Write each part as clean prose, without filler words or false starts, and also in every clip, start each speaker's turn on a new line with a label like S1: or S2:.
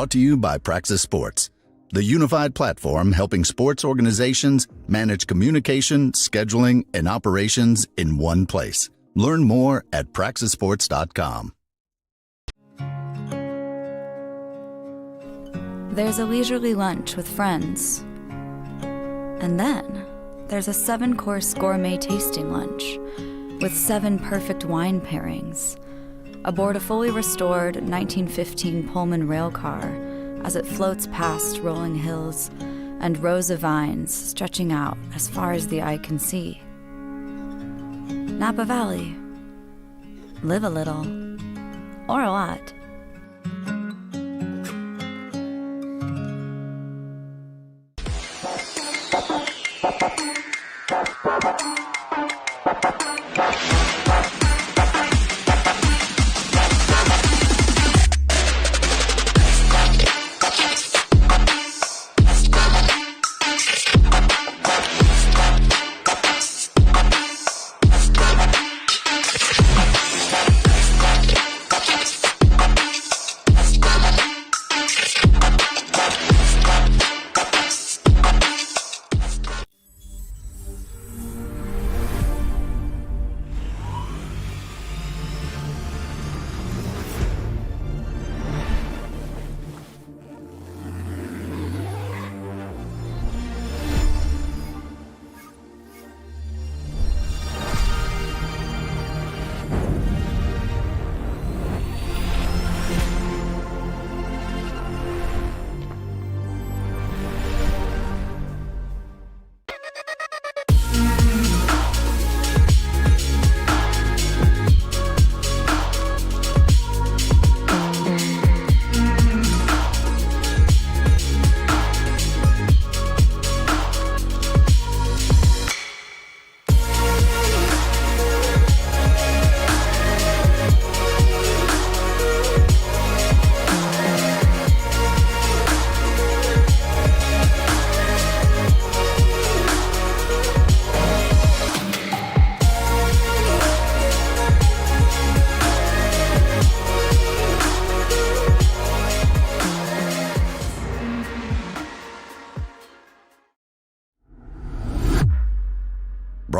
S1: Brought to you by Praxis Sports, the unified platform helping sports organizations manage communication, scheduling, and operations in one place. Learn more at praxisports.com.
S2: There's a leisurely lunch with friends. And then there's a 7-course gourmet tasting lunch with 7 perfect wine pairings aboard a fully restored 1915 Pullman railcar as it floats past rolling hills and rows of vines stretching out as far as the eye can see. Napa Valley. Live a little, or a lot.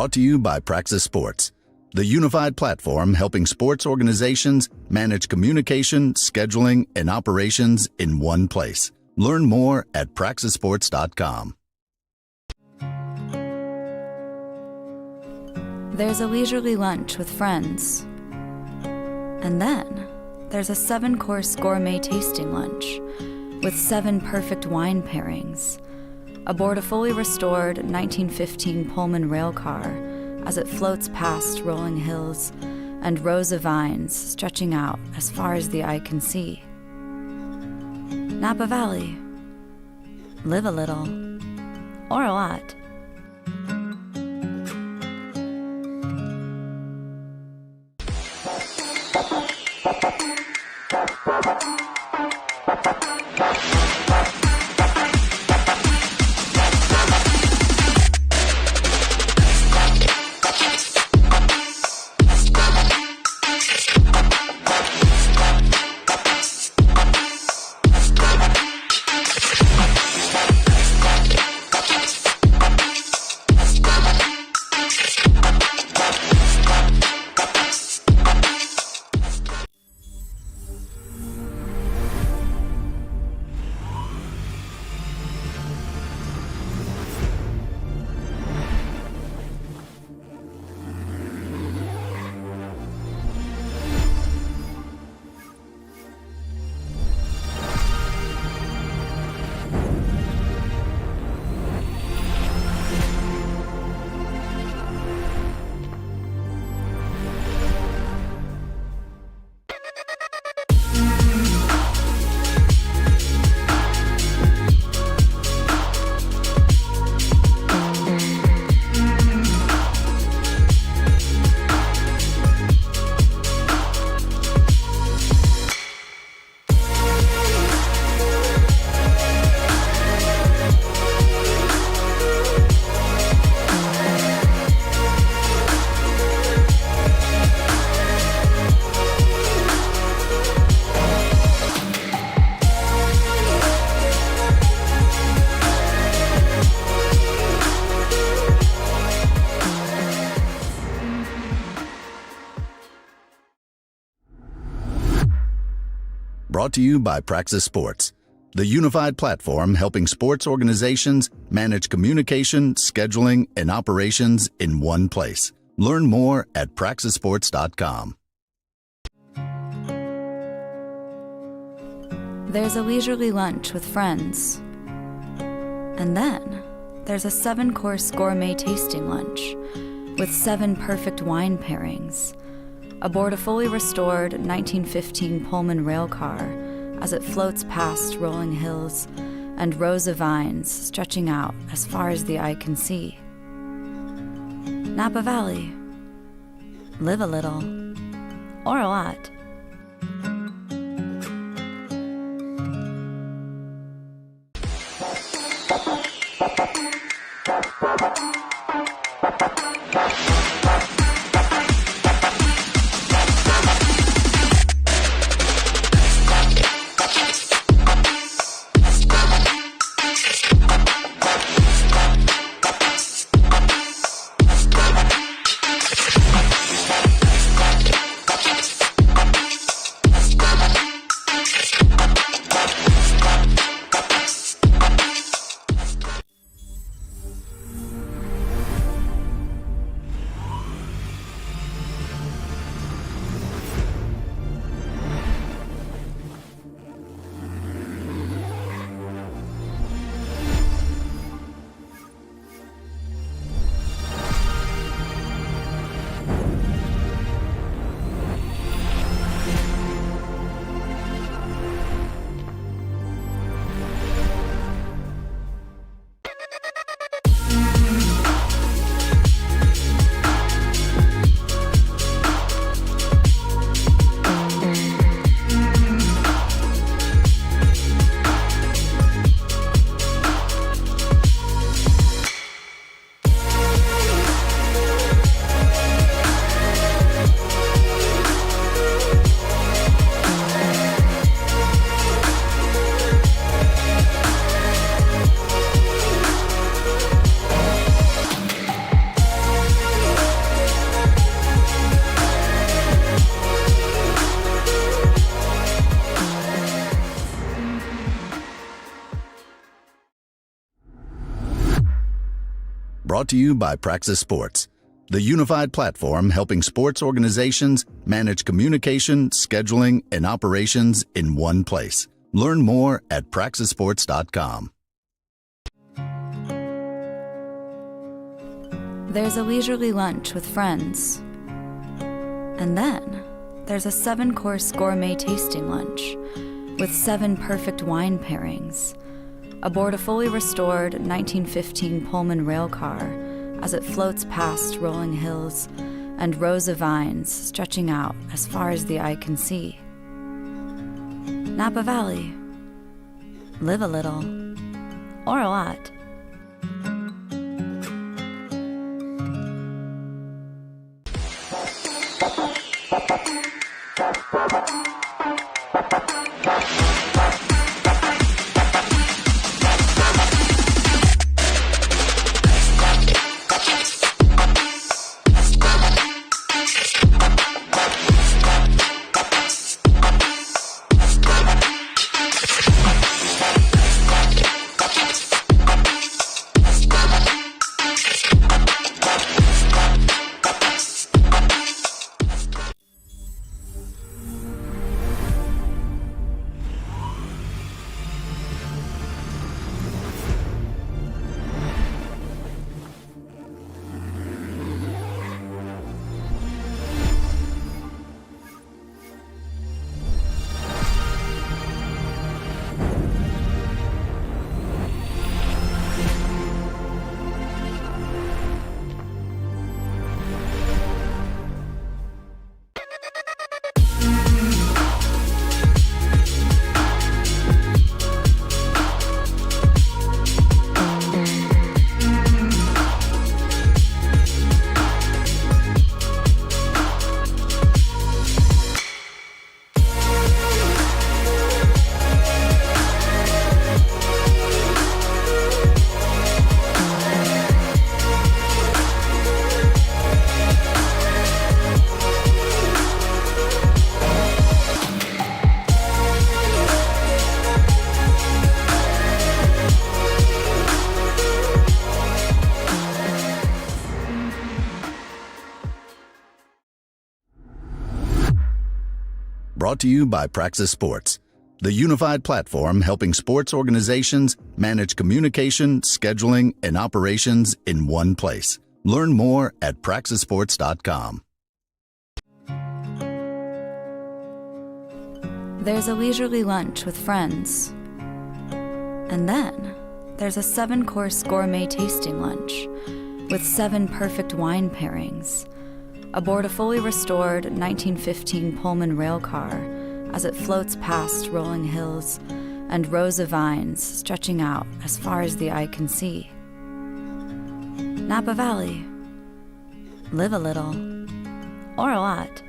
S1: Brought to you by Praxis Sports, the unified platform helping sports organizations manage communication, scheduling, and operations in one place. Learn more at praxisports.com.
S2: There's a leisurely lunch with friends. And then there's a 7-course gourmet tasting lunch with 7 perfect wine pairings aboard a fully restored 1915 Pullman railcar as it floats past rolling hills and rows of vines stretching out as far as the eye can see. Napa Valley. Live a little, or a lot.
S1: Brought to you by Praxis Sports, the unified platform helping sports organizations manage communication, scheduling, and operations in one place. Learn more at praxisports.com.
S2: There's a leisurely lunch with friends. And then there's a 7-course gourmet tasting lunch with 7 perfect wine pairings aboard a fully restored 1915 Pullman rail car as it floats past rolling hills and rows of vines stretching out as far as the eye can see. Napa Valley. Live a little, or a lot.
S1: Brought to you by Praxis Sports, the unified platform helping sports organizations manage communication, scheduling, and operations in one place. Learn more at praxisports.com.
S2: There's a leisurely lunch with friends. And then there's a 7-course gourmet tasting lunch with 7 perfect wine pairings aboard a fully restored 1915 Pullman rail car as it floats past rolling hills and rows of vines stretching out as far as the eye can see. Napa Valley. Live a little, or a lot.
S1: Brought to you by Praxis Sports, the unified platform helping sports organizations manage communication, scheduling, and operations in one place. Learn more at praxisports.com.
S2: There's a leisurely lunch with friends. And then there's a 7-course gourmet tasting lunch with 7 perfect wine pairings aboard a fully restored 1915 Pullman rail car as it floats past rolling hills and rows of vines stretching out as far as the eye can see. Napa Valley. Live a little, or a lot.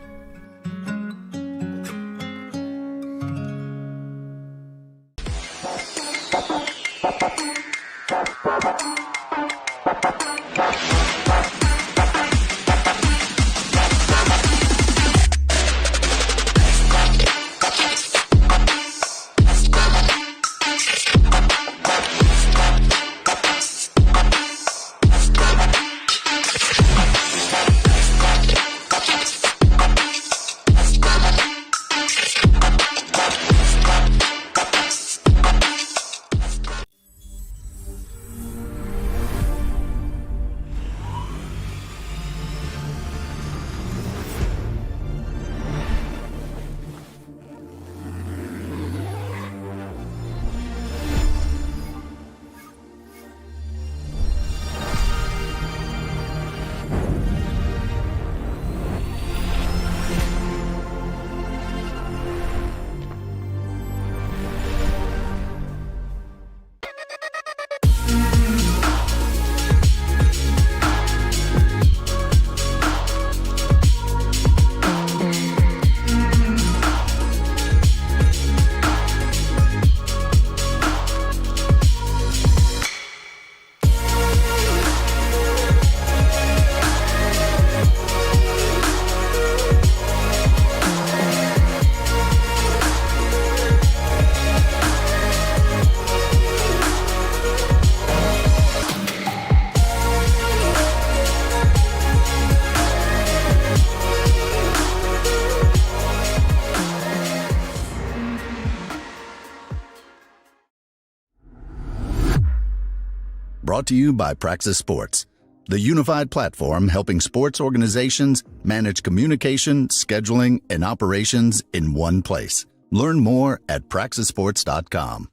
S1: Brought to you by Praxis Sports, the unified platform helping sports organizations manage communication, scheduling, and operations in one place. Learn more at praxisports.com.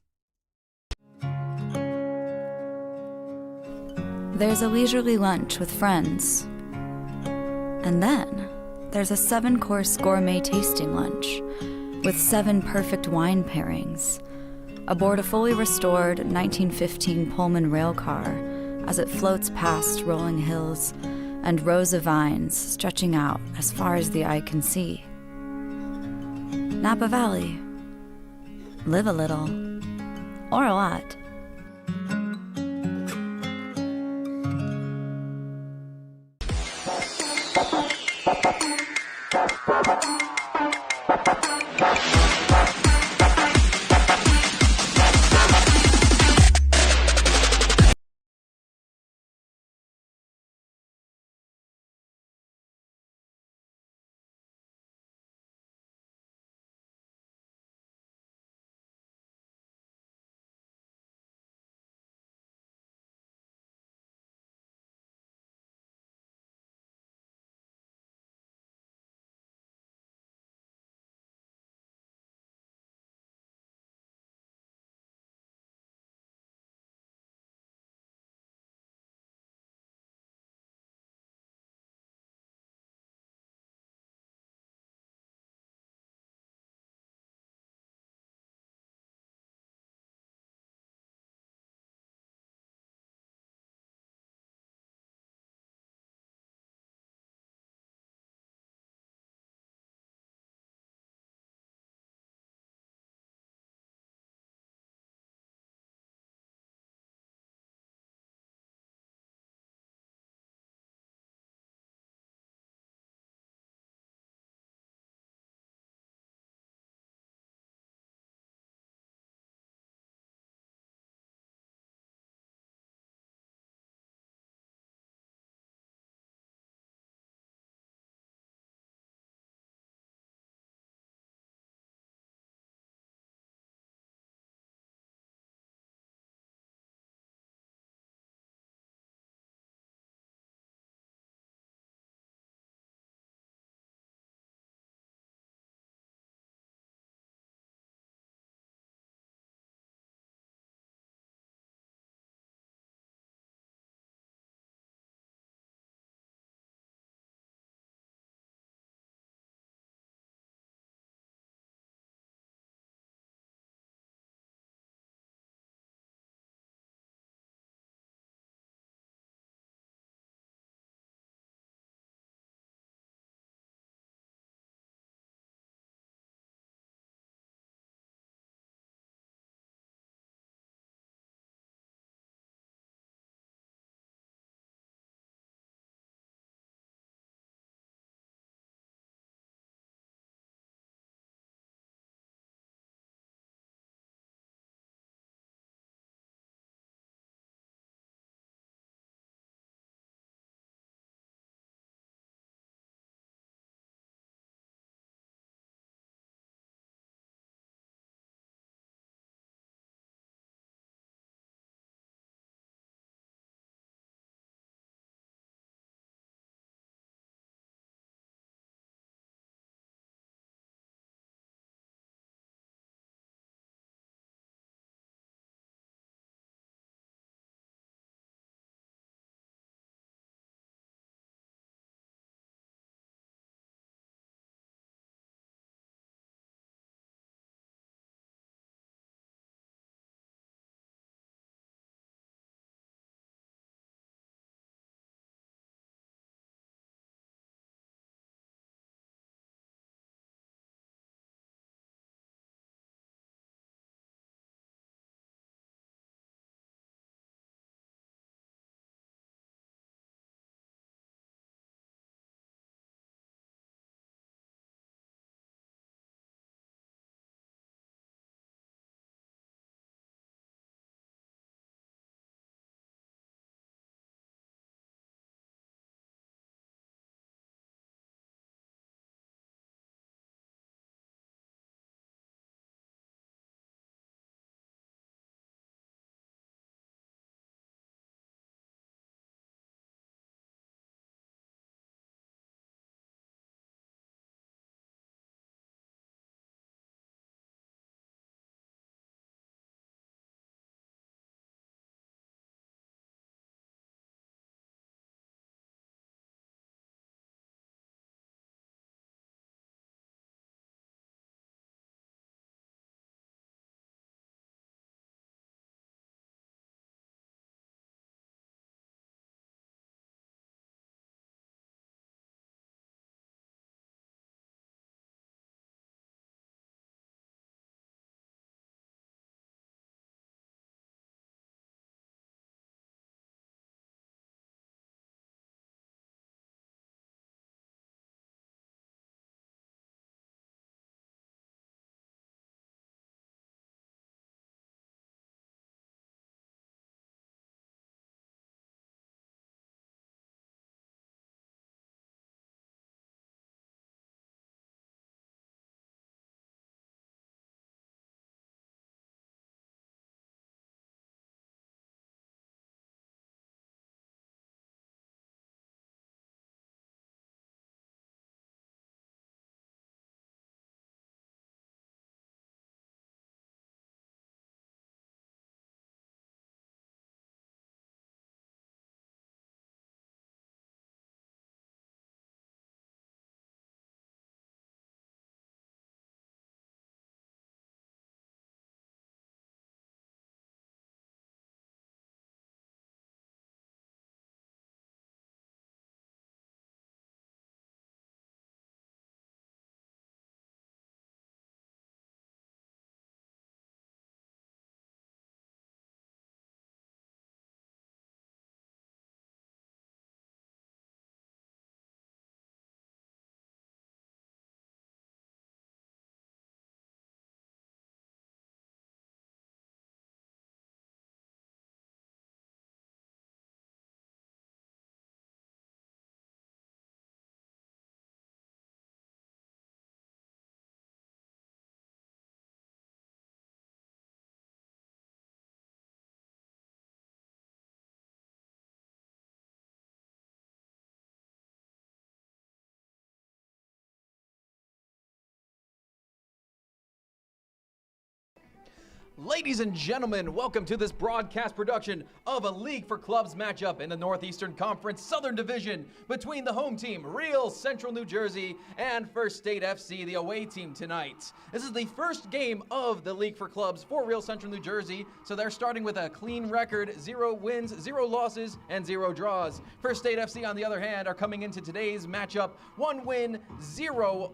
S2: There's a leisurely lunch with friends. And then there's a 7-course gourmet tasting lunch with 7 perfect wine pairings aboard a fully restored 1915 Pullman rail car as it floats past rolling hills and rows of vines stretching out as far as the eye can see. Napa Valley. Live a little, or a lot.
S3: Ladies and gentlemen, welcome to this broadcast production of a League for Clubs matchup in the Northeastern Conference Southern Division between the home team, Real Central New Jersey, and First State FC, the away team tonight. This is the first game of the League for Clubs for Real Central New Jersey, so they're starting with a clean record, 0 wins, 0 losses, and 0 draws. First State FC, on the other hand, are coming into today's matchup, 1 win, 0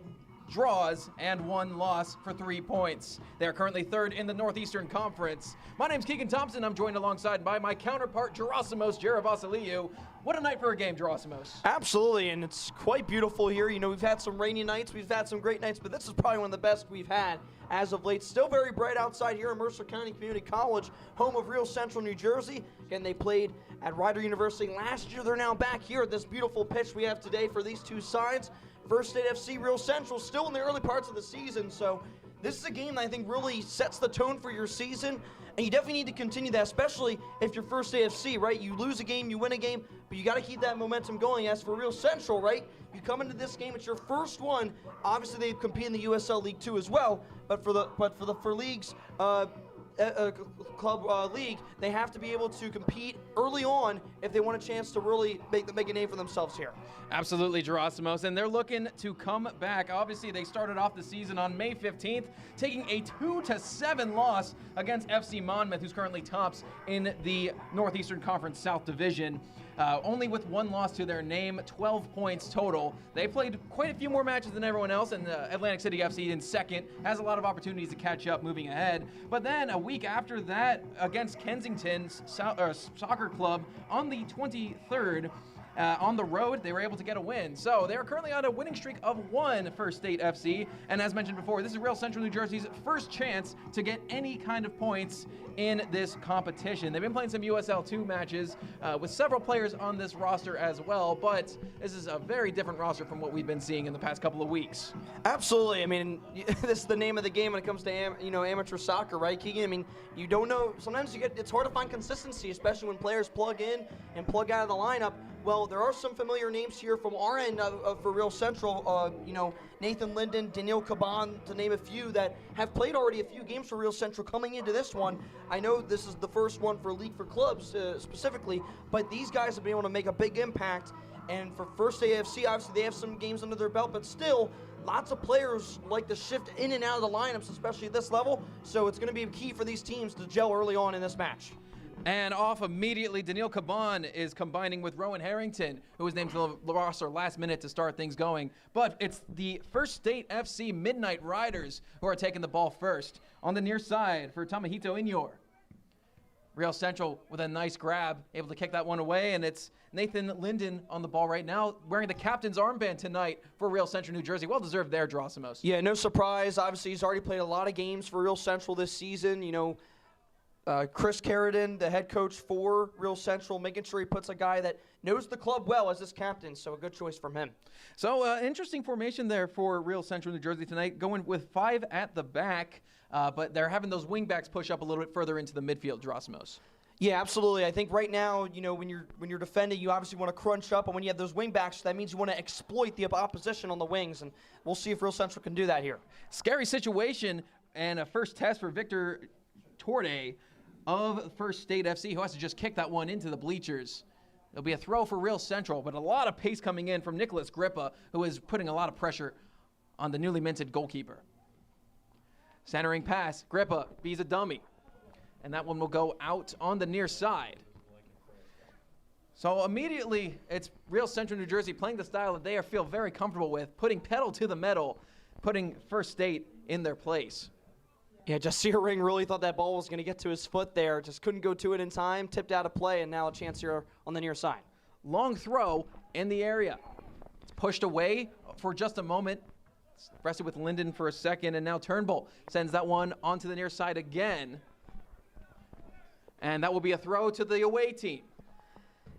S3: draws, and 1 loss for 3 points. They are currently third in the Northeastern Conference. My name's Keegan Thompson. I'm joined alongside by my counterpart, Gerasimos Jerevasiliou. What a night for a game, Gerasimos.
S4: Absolutely, and it's quite beautiful here. You know, we've had some rainy nights, we've had some great nights, but this is probably one of the best we've had as of late. Still very bright outside here in Mercer County Community College, home of Real Central New Jersey. Again, they played at Rider University last year. They're now back here at this beautiful pitch we have today for these two sides. First State FC, Real Central, still in the early parts of the season, so this is a game that I think really sets the tone for your season, and you definitely need to continue that, especially if you're First State FC, right? You lose a game, you win a game, but you got to keep that momentum going. As for Real Central, right? You come into this game, it's your first one. Obviously, they compete in the USL League 2 as well, but for leagues, club league, they have to be able to compete early on if they want a chance to really make a name for themselves here.
S3: Absolutely, Gerasimos, and they're looking to come back. Obviously, they started off the season on May 15th, taking a 2-7 loss against FC Monmouth, who's currently tops in the Northeastern Conference South Division. Only with 1 loss to their name, 12 points total. They played quite a few more matches than everyone else, and Atlantic City FC in second has a lot of opportunities to catch up moving ahead. But then a week after that, against Kensington's soccer club on the 23rd, on the road, they were able to get a win. So they are currently on a winning streak of 1 First State FC. And as mentioned before, this is Real Central New Jersey's first chance to get any kind of points in this competition. They've been playing some USL 2 matches with several players on this roster as well, but this is a very different roster from what we've been seeing in the past couple of weeks.
S4: Absolutely. I mean, this is the name of the game when it comes to amateur soccer, right, Keegan? I mean, you don't know. Sometimes it's hard to find consistency, especially when players plug in and plug out of the lineup. Well, there are some familiar names here from our end for Real Central. Nathan Linden, Daniil Caban, to name a few, that have played already a few games for Real Central coming into this one. I know this is the first one for League for Clubs specifically, but these guys have been able to make a big impact. And for First AFC, obviously they have some games under their belt, but still, lots of players like to shift in and out of the lineups, especially at this level. So it's going to be key for these teams to gel early on in this match.
S3: And off immediately, Daniil Caban is combining with Rowan Harrington, who was named to the roster last minute to start things going. But it's the First State FC Midnight Riders who are taking the ball first. On the near side for Tamahito Inyor. Real Central with a nice grab, able to kick that one away, and it's Nathan Linden on the ball right now, wearing the captain's armband tonight for Real Central New Jersey. Well deserved there, Gerasimos.
S4: Yeah, no surprise. Obviously, he's already played a lot of games for Real Central this season. You know, Chris Carradine, the head coach for Real Central, making sure he puts a guy that knows the club well as his captain, so a good choice from him.
S3: So interesting formation there for Real Central New Jersey tonight, going with 5 at the back, but they're having those wing backs push up a little bit further into the midfield, Gerasimos.
S4: Yeah, absolutely. I think right now, you know, when you're defending, you obviously want to crunch up, and when you have those wing backs, that means you want to exploit the opposition on the wings, and we'll see if Real Central can do that here.
S3: Scary situation, and a first test for Victor Torde of First State FC, who has to just kick that one into the bleachers. There'll be a throw for Real Central, but a lot of pace coming in from Nicholas Grippa, who is putting a lot of pressure on the newly minted goalkeeper. Centering pass, Grippa bees a dummy, and that one will go out on the near side. So immediately, it's Real Central New Jersey playing the style that they feel very comfortable with, putting pedal to the metal, putting First State in their place.
S4: Yeah, Jasir Ring really thought that ball was going to get to his foot there. Just couldn't go to it in time. Tipped out of play, and now a chance here on the near side.
S3: Long throw in the area. It's pushed away for just a moment. It's rested with Linden for a second, and now Turnbull sends that one onto the near side again. And that will be a throw to the away team.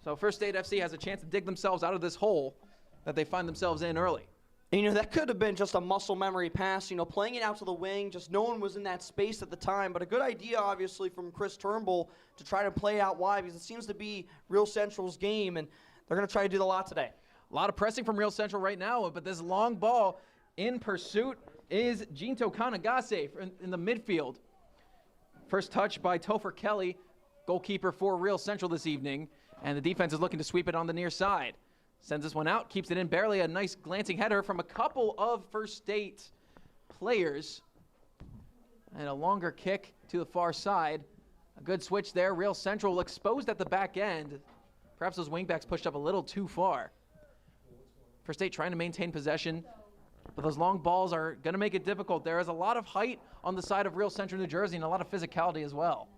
S3: So First State FC has a chance to dig themselves out of this hole that they find themselves in early.
S4: And, you know, that could have been just a muscle memory pass, you know, playing it out to the wing. Just no one was in that space at the time. But a good idea, obviously, from Chris Turnbull to try to play out wide, because it seems to be Real Central's game, and they're going to try to do a lot today.
S3: A lot of pressing from Real Central right now, but this long ball in pursuit is Jinto Kanagase in the midfield. First touch by Topher Kelly, goalkeeper for Real Central this evening. And the defense is looking to sweep it on the near side. Sends this one out, keeps it in barely. A nice glancing header from a couple of First State players. And a longer kick to the far side. A good switch there. Real Central exposed at the back end. Perhaps those wingbacks pushed up a little too far. First State trying to maintain possession, but those long balls are going to make it difficult. There is a lot of height on the side of Real Central New Jersey and a lot of physicality as well.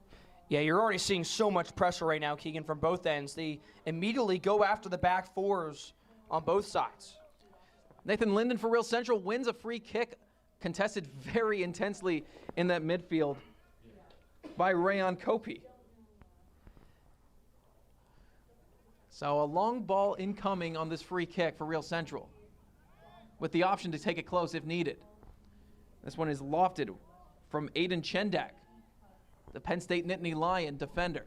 S4: Yeah, you're already seeing so much pressure right now, Keegan, from both ends. They immediately go after the back fours on both sides.
S3: Nathan Linden for Real Central wins a free kick, contested very intensely in that midfield by Rayon Kopi. So a long ball incoming on this free kick for Real Central, with the option to take it close if needed. This one is lofted from Aiden Chendak, the Penn State Nittany Lion defender.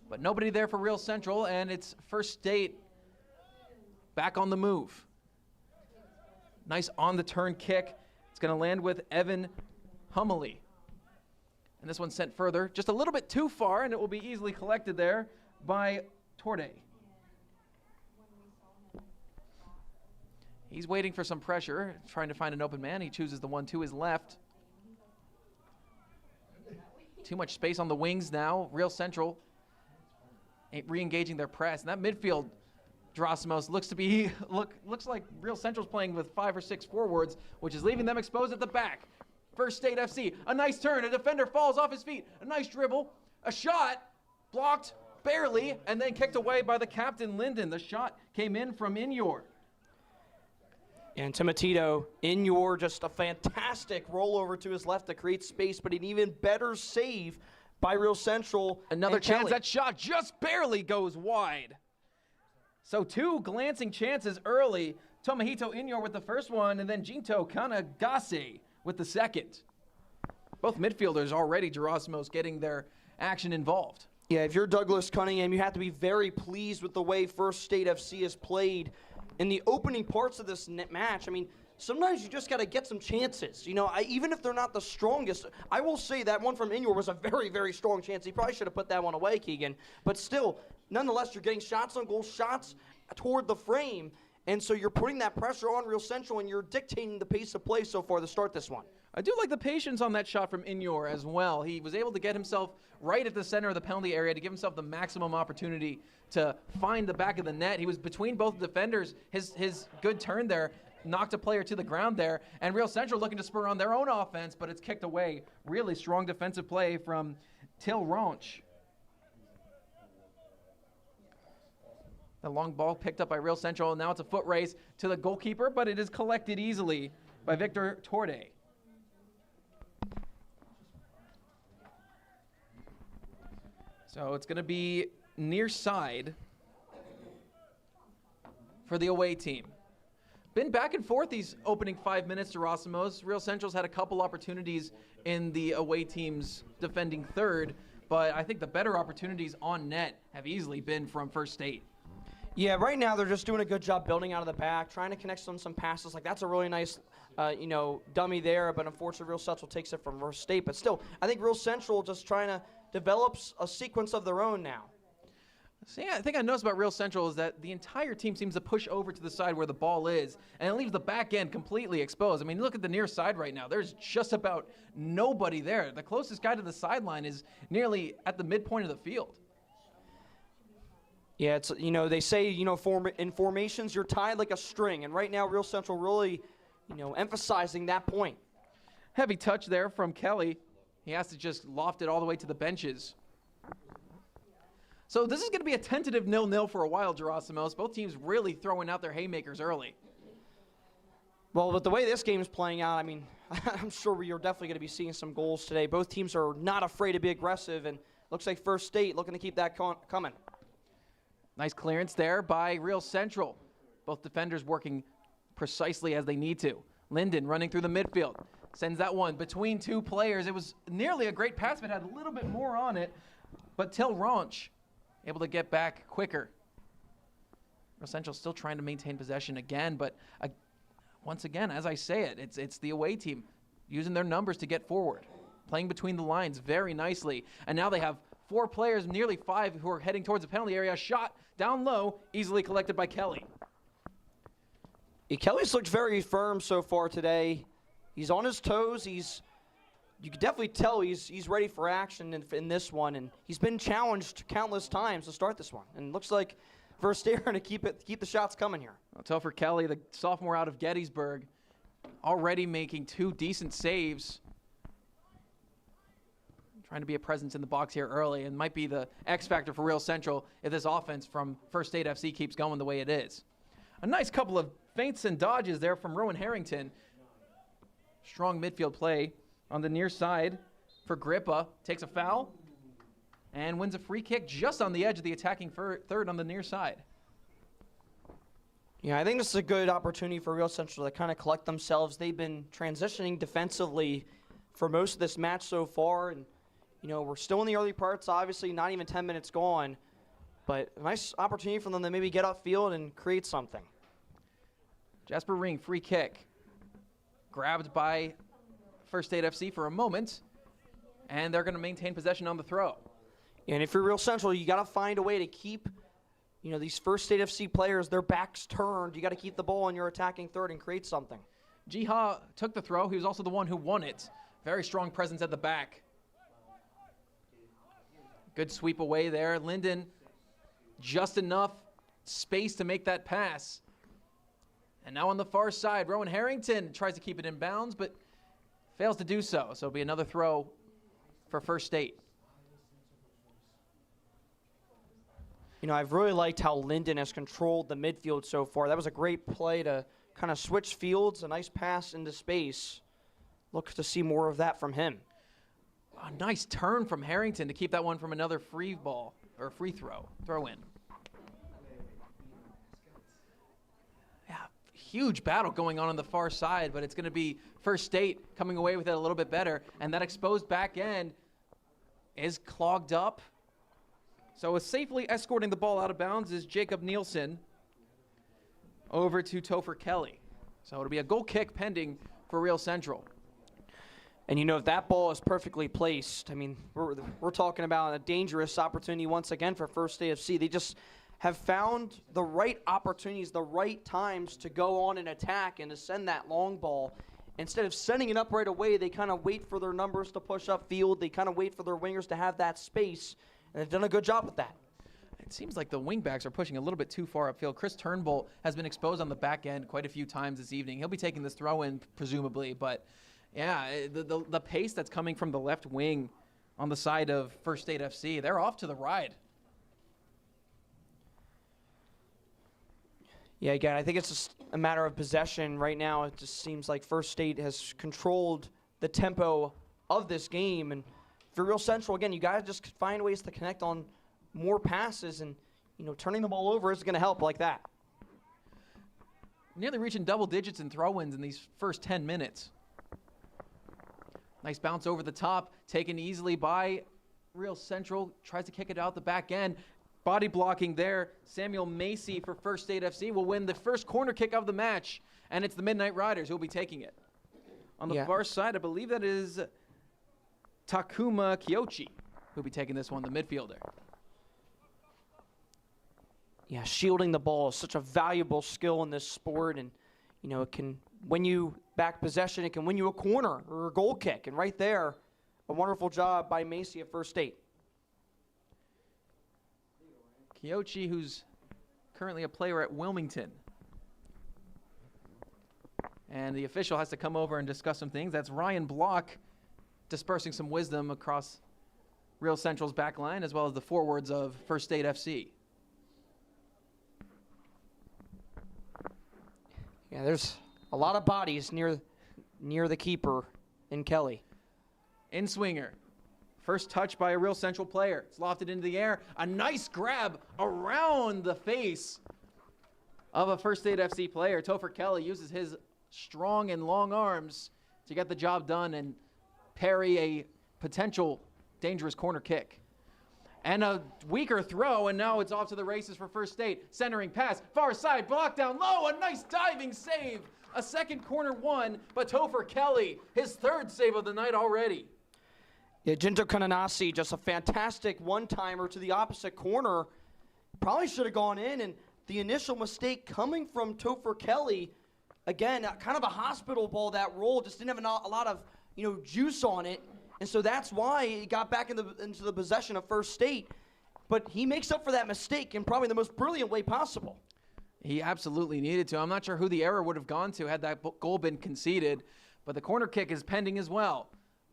S3: But nobody there for Real Central, and it's First State back on the move. Nice on-the-turn kick. It's going to land with Evan Humley. And this one's sent further, just a little bit too far, and it will be easily collected there by Torde. He's waiting for some pressure, trying to find an open man. He chooses the one to his left. Too much space on the wings now. Real Central re-engaging their press. And that midfield, Drosimos, looks like Real Central's playing with 5 or 6 forwards, which is leaving them exposed at the back. First State FC, a nice turn. A defender falls off his feet. A nice dribble. A shot blocked barely, and then kicked away by the captain, Linden. The shot came in from Inyor.
S4: And Timotito, just a fantastic rollover to his left to create space, but an even better save by Real Central.
S3: Another chance.
S4: Kelly.
S3: That shot just barely goes wide. So 2 glancing chances early. Tomohito Inyor with the first one, and then Jinto Kanagase with the second. Both midfielders already, Gerasimos, getting their action involved.
S4: Yeah, if you're Douglas Cunningham, you have to be very pleased with the way First State FC has played in the opening parts of this match. I mean, sometimes you just got to get some chances. You know, even if they're not the strongest, I will say that one from Inyor was a very, very strong chance. He probably should have put that one away, Keegan. But still, nonetheless, you're getting shots on goal, shots toward the frame. And so you're putting that pressure on Real Central, and you're dictating the pace of play so far to start this one.
S3: I do like the patience on that shot from Inyor as well. He was able to get himself right at the center of the penalty area to give himself the maximum opportunity to find the back of the net. He was between both defenders. His good turn there knocked a player to the ground there. And Real Central looking to spur on their own offense, but it's kicked away. Really strong defensive play from Till Ranch. The long ball picked up by Real Central, and now it's a foot race to the goalkeeper, but it is collected easily by Victor Torde. So it's going to be near side for the away team. Been back and forth these opening 5 minutes, Gerasimos. Real Central's had a couple opportunities in the away team's defending third, but I think the better opportunities on net have easily been from First State.
S4: Yeah, right now they're just doing a good job building out of the back, trying to connect some passes. Like, that's a really nice, dummy there, but unfortunately Real Central takes it from First State. But still, I think Real Central just trying to develop a sequence of their own now.
S3: See, I think I noticed about Real Central is that the entire team seems to push over to the side where the ball is, and it leaves the back end completely exposed. I mean, look at the near side right now. There's just about nobody there. The closest guy to the sideline is nearly at the midpoint of the field.
S4: Yeah, it's, they say, in formations, you're tied like a string. And right now, Real Central really, emphasizing that point.
S3: Heavy touch there from Kelly. He has to just loft it all the way to the benches. So this is going to be a tentative 0-0 for a while, Gerasimos. Both teams really throwing out their haymakers early.
S4: Well, with the way this game is playing out, I mean, I'm sure we are definitely going to be seeing some goals today. Both teams are not afraid to be aggressive, and looks like First State looking to keep that coming.
S3: Nice clearance there by Real Central. Both defenders working precisely as they need to. Linden running through the midfield. Sends that one between 2 players. It was nearly a great pass, but had a little bit more on it. But Till Ranch able to get back quicker. Real Central still trying to maintain possession again, but once again, as I say it, it's the away team using their numbers to get forward. playing between the lines very nicely. And now they have 4 players, nearly 5, who are heading towards the penalty area. Shot down low, easily collected by Kelly.
S4: Yeah, Kelly's looked very firm so far today. He's on his toes. You can definitely tell he's ready for action in this one, and he's been challenged countless times to start this one. And looks like First State are going to keep the shots coming here.
S3: Well, Topher Kelly, the sophomore out of Gettysburg, already making 2 decent saves. Trying to be a presence in the box here early, and might be the X factor for Real Central if this offense from First State FC keeps going the way it is. A nice couple of feints and dodges there from Rowan Harrington. Strong midfield play on the near side for Grippa. Takes a foul and wins a free kick just on the edge of the attacking third on the near side.
S4: Yeah, I think this is a good opportunity for Real Central to kind of collect themselves. They've been transitioning defensively for most of this match so far, and we're still in the early parts, obviously not even 10 minutes gone, but a nice opportunity for them to maybe get upfield and create something.
S3: Jasper Ring, free kick. Grabbed by First State FC for a moment, and they're going to maintain possession on the throw.
S4: And if you're Real Central, you got to find a way to keep, these First State FC players, their backs turned. You got to keep the ball in your attacking third and create something.
S3: Jiha took the throw. He was also the one who won it. Very strong presence at the back. Good sweep away there. Linden, just enough space to make that pass. And now on the far side, Rowan Harrington tries to keep it in bounds, but fails to do so. So it'll be another throw for First State.
S4: I've really liked how Linden has controlled the midfield so far. That was a great play to kind of switch fields, a nice pass into space. Look to see more of that from him.
S3: A nice turn from Harrington to keep that one from another free ball, or free throw in. Yeah, huge battle going on the far side, but it's going to be First State coming away with it a little bit better, and that exposed back end is clogged up. So safely escorting the ball out of bounds is Jacob Nielsen over to Topher Kelly. So it'll be a goal kick pending for Real Central.
S4: And if that ball is perfectly placed, we're talking about a dangerous opportunity once again for First State FC. They just have found the right opportunities, the right times to go on and attack and to send that long ball. Instead of sending it up right away, they kind of wait for their numbers to push upfield. They kind of wait for their wingers to have that space, and they've done a good job with that.
S3: It seems like the wingbacks are pushing a little bit too far upfield. Chris Turnbull has been exposed on the back end quite a few times this evening. He'll be taking this throw in, presumably, but yeah, the pace that's coming from the left wing on the side of First State FC, they're off to the ride.
S4: Yeah, again, I think it's just a matter of possession right now. It just seems like First State has controlled the tempo of this game. And for Real Central, again, you got to just find ways to connect on more passes, and turning the ball over is going to help like that.
S3: Nearly reaching double digits in throw-ins in these first 10 minutes. Nice bounce over the top, taken easily by Real Central. Tries to kick it out the back end. Body blocking there. Samuel Macy for First State FC will win the first corner kick of the match, and it's the Midnight Riders who will be taking it. On the far side, I believe that is Takuma Kiyoshi who will be taking this one, the midfielder.
S4: Yeah, shielding the ball is such a valuable skill in this sport, and it can win you back possession. It can win you a corner or a goal kick, and right there, a wonderful job by Macy at First State.
S3: Kiyoshi, who's currently a player at Wilmington. And the official has to come over and discuss some things. That's Ryan Block dispersing some wisdom across Real Central's back line, as well as the forwards of First State FC.
S4: Yeah, there's a lot of bodies near the keeper in Kelly.
S3: In swinger. First touch by a Real Central player. It's lofted into the air. A nice grab around the face of a First State FC player. Topher Kelly uses his strong and long arms to get the job done and parry a potential dangerous corner kick. And a weaker throw, and now it's off to the races for First State. Centering pass, far side, block down low, a nice diving save. A second corner won, but Topher Kelly, his third save of the night already.
S4: Yeah, Jinto Kananasi, just a fantastic one-timer to the opposite corner. Probably should have gone in, and the initial mistake coming from Topher Kelly, again, kind of a hospital ball, that roll, just didn't have a lot of juice on it, and so that's why he got back into the possession of First State. But he makes up for that mistake in probably the most brilliant way possible.
S3: He absolutely needed to. I'm not sure who the error would have gone to had that goal been conceded, but the corner kick is pending as well.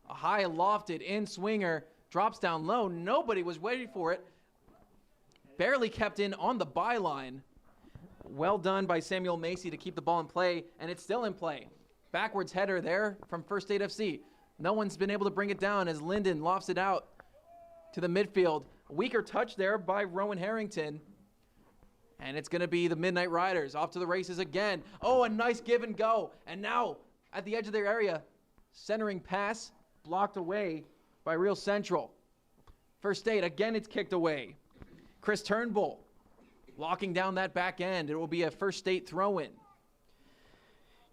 S3: A high lofted in swinger, drops down low. Nobody was waiting for it. Barely kept in on the byline. Well done by Samuel Macy to keep the ball in play, and it's still in play. Backwards header there from First State FC. No one's been able to bring it down as Linden lofts it out to the midfield. A weaker touch there by Rowan Harrington. And it's going to be the Midnight Riders off to the races again. Oh, a nice give and go. And now at the edge of their area, centering pass blocked away by Real Central. First State, again it's kicked away. Chris Turnbull locking down that back end. It will be a First State throw-in.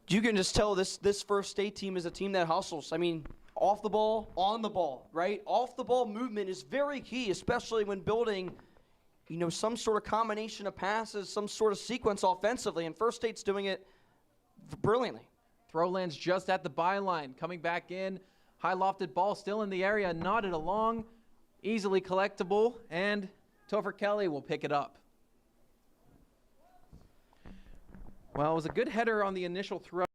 S4: You can just tell this First State team is a team that hustles. I mean, off the ball, on the ball, right? Off the ball movement is very key, especially when building some sort of combination of passes, some sort of sequence offensively, and First State's doing it brilliantly.
S3: Throw lands just at the byline, coming back in. High lofted ball still in the area, nodded along, easily collectible, and Topher Kelly will pick it up. Well, it was a good header on the initial throw.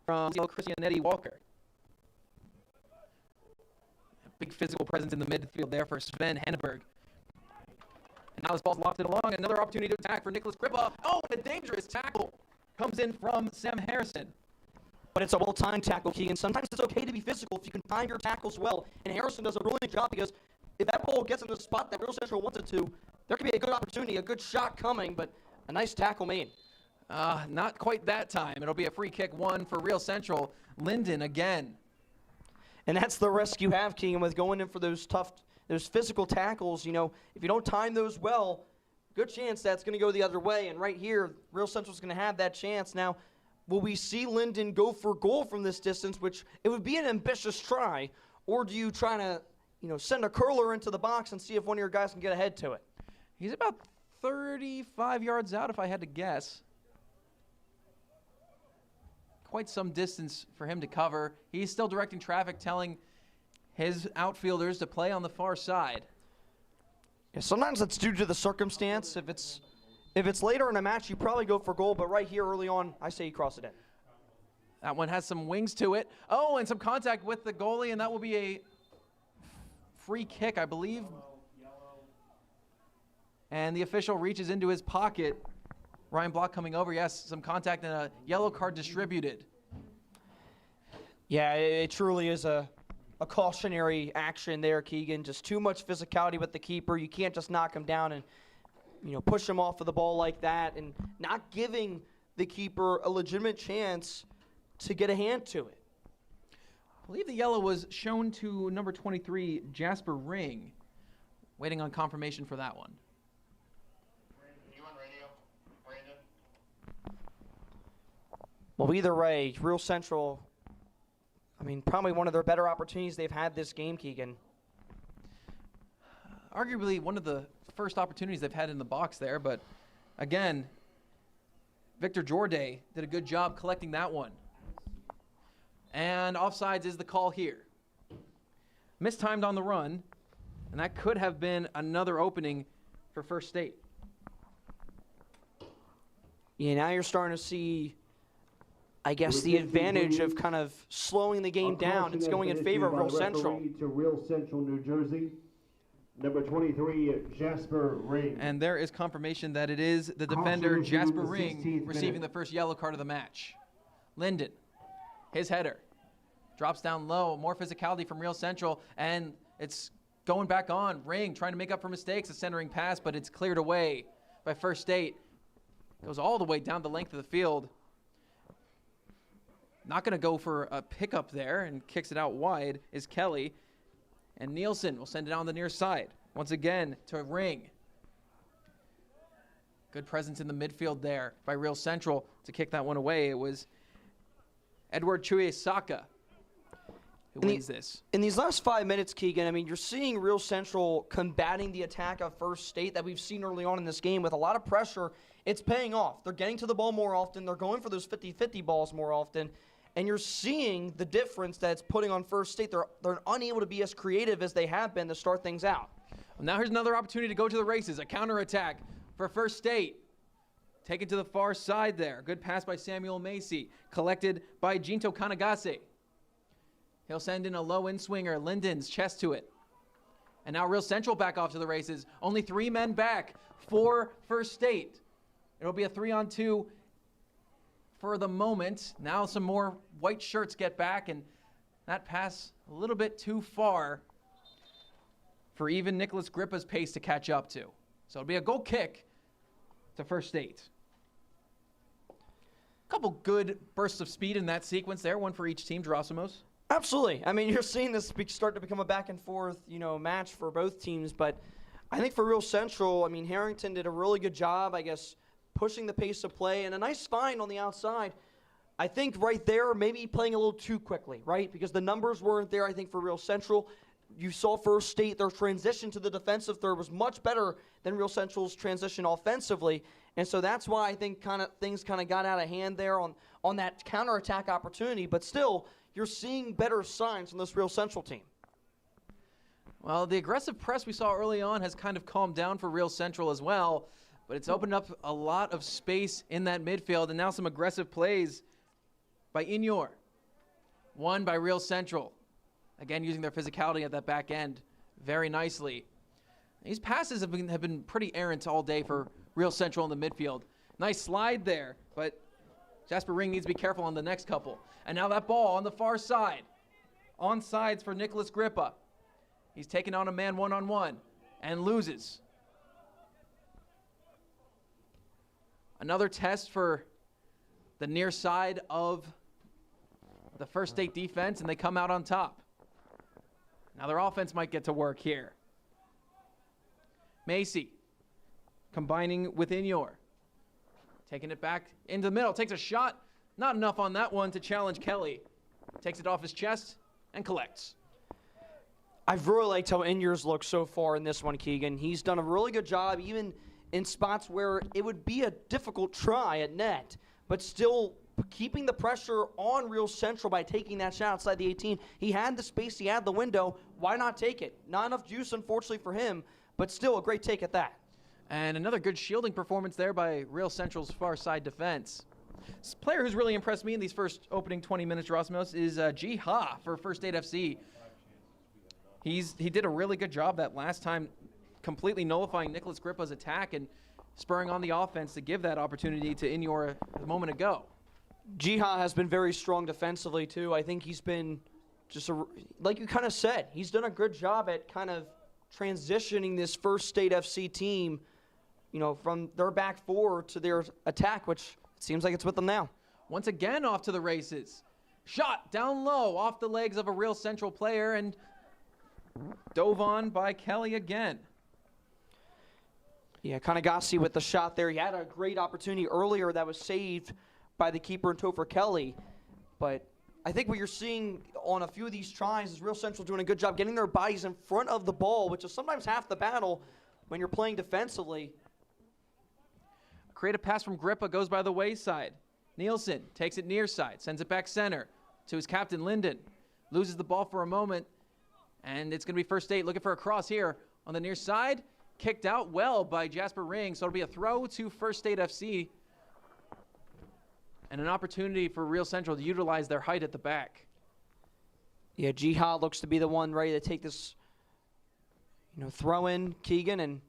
S3: From Christianetti Walker. Big physical presence in the midfield there for Sven Hanneberg. And now this ball's lofted along. Another opportunity to attack for Nicholas Crippa. Oh, and a dangerous tackle comes in from Sam Harrison.
S4: But it's a well-timed tackle, Keegan. Sometimes it's okay to be physical if you can time your tackles well. And Harrison does a brilliant job because if that ball gets in the spot that Real Central wants it to, there could be a good opportunity, a good shot coming, but a nice tackle made.
S3: Not quite that time. It'll be a free kick one for Real Central. Linden again.
S4: And that's the risk you have, Keegan, with going in for those physical tackles. If you don't time those well, good chance that's going to go the other way. And right here, Real Central's going to have that chance. Now, will we see Linden go for goal from this distance, which it would be an ambitious try, or do you try to, send a curler into the box and see if one of your guys can get ahead to it?
S3: He's about 35 yards out, if I had to guess. Quite some distance for him to cover. He's still directing traffic, telling his outfielders to play on the far side.
S4: Yeah, sometimes that's due to the circumstance. If it's later in a match, you probably go for goal, but right here early on, I say you cross it in.
S3: That one has some wings to it. Oh, and some contact with the goalie, and that will be a free kick, I believe. And the official reaches into his pocket. Ryan Block coming over. Yes, some contact and a yellow card distributed.
S4: Yeah, it truly is a cautionary action there, Keegan. Just too much physicality with the keeper. You can't just knock him down and push him off of the ball like that, and not giving the keeper a legitimate chance to get a hand to it.
S3: I believe the yellow was shown to number 23, Jasper Ring. Waiting on confirmation for that one.
S4: Well, either way, Real Central, probably one of their better opportunities they've had this game, Keegan.
S3: Arguably one of the first opportunities they've had in the box there, but again, Victor Jorday did a good job collecting that one. And offsides is the call here. Mistimed on the run, and that could have been another opening for First State.
S4: Yeah, now you're starting to see, I guess, the advantage of kind of slowing the game down. It's going in favor of Real Central.
S5: To Real Central, New Jersey. Number 23, Jasper Ring.
S3: And there is confirmation that it is the defender, Jasper Ring, receiving the first yellow card of the match. Linden, his header, drops down low. More physicality from Real Central, and it's going back on. Ring trying to make up for mistakes, a centering pass, but it's cleared away by First State. Goes all the way down the length of the field. Not going to go for a pickup there, and kicks it out wide is Kelly. And Nielsen will send it on the near side. Once again to Ring. Good presence in the midfield there by Real Central to kick that one away. It was Edward Chuesaka who wins this.
S4: In these last 5 minutes, Keegan, I mean, you're seeing Real Central combating the attack of First State that we've seen early on in this game with a lot of pressure. It's paying off. They're getting to the ball more often. They're going for those 50-50 balls more often. And you're seeing the difference that it's putting on First State. They're unable to be as creative as they have been to start things out.
S3: Well, now here's another opportunity to go to the races. A counterattack for First State. Taken to the far side there. Good pass by Samuel Macy. Collected by Jinto Kanagase. He'll send in a low in-swinger. Linden's chest to it. And now Real Central back off to the races. Only 3 men back for First State. It'll be a 3-on-2 for the moment. Now some more white shirts get back, and that pass a little bit too far for even Nicholas Grippa's pace to catch up to. So it'll be a goal kick to First State. Couple good bursts of speed in that sequence there, one for each team. Gerasimos.
S4: Absolutely. I mean, you're seeing this start to become a back and forth, match for both teams. But I think for Real Central, I mean, Harrington did a really good job, I guess, pushing the pace of play and a nice find on the outside. I think right there, maybe playing a little too quickly, right? Because the numbers weren't there, I think, for Real Central. You saw First State, their transition to the defensive third was much better than Real Central's transition offensively. And so that's why I think things kind of got out of hand there on that counterattack opportunity. But still, you're seeing better signs from this Real Central team.
S3: Well, the aggressive press we saw early on has kind of calmed down for Real Central as well, but it's opened up a lot of space in that midfield, and now some aggressive plays by Ignor. One by Real Central. Again, using their physicality at that back end very nicely. These passes have been pretty errant all day for Real Central in the midfield. Nice slide there, but Jasper Ring needs to be careful on the next couple. And now that ball on the far side. Onsides for Nicholas Grippa. He's taking on a man one-on-one and loses. Another test for the near side of the First State defense, and they come out on top. Now their offense might get to work here. Macy combining with Ignor. Taking it back into the middle. Takes a shot. Not enough on that one to challenge Kelly. Takes it off his chest and collects.
S4: I've really liked how Ignor's looked so far in this one, Keegan. He's done a really good job, even in spots where it would be a difficult try at net, but still keeping the pressure on Real Central by taking that shot outside the 18. He had the space, he had the window. Why not take it? Not enough juice, unfortunately, for him, but still a great take at that.
S3: And another good shielding performance there by Real Central's far side defense. This player who's really impressed me in these first opening 20 minutes, Rosmos, is Ji Ha for First State FC. He did a really good job that last time, completely nullifying Nicholas Grippa's attack and spurring on the offense to give that opportunity to Ignor a moment ago.
S4: Ji Ha has been very strong defensively, too. I think he's been just, like you kind of said, he's done a good job at kind of transitioning this First State FC team, from their back four to their attack, which it seems like it's with them now.
S3: Once again off to the races. Shot down low off the legs of a Real Central player and dove on by Kelly again.
S4: Yeah, Kanagase with the shot there. He had a great opportunity earlier that was saved by the keeper and Topher Kelly. But I think what you're seeing on a few of these tries is Real Central doing a good job getting their bodies in front of the ball, which is sometimes half the battle when you're playing defensively.
S3: A creative pass from Grippa goes by the wayside. Nielsen takes it near side, sends it back center to his captain Linden. Loses the ball for a moment, and it's going to be First State looking for a cross here on the near side. Kicked out well by Jasper Ring, so it'll be a throw to First State FC. And an opportunity for Real Central to utilize their height at the back.
S4: Yeah, Ji Ha looks to be the one ready to take this, throw in, Keegan, and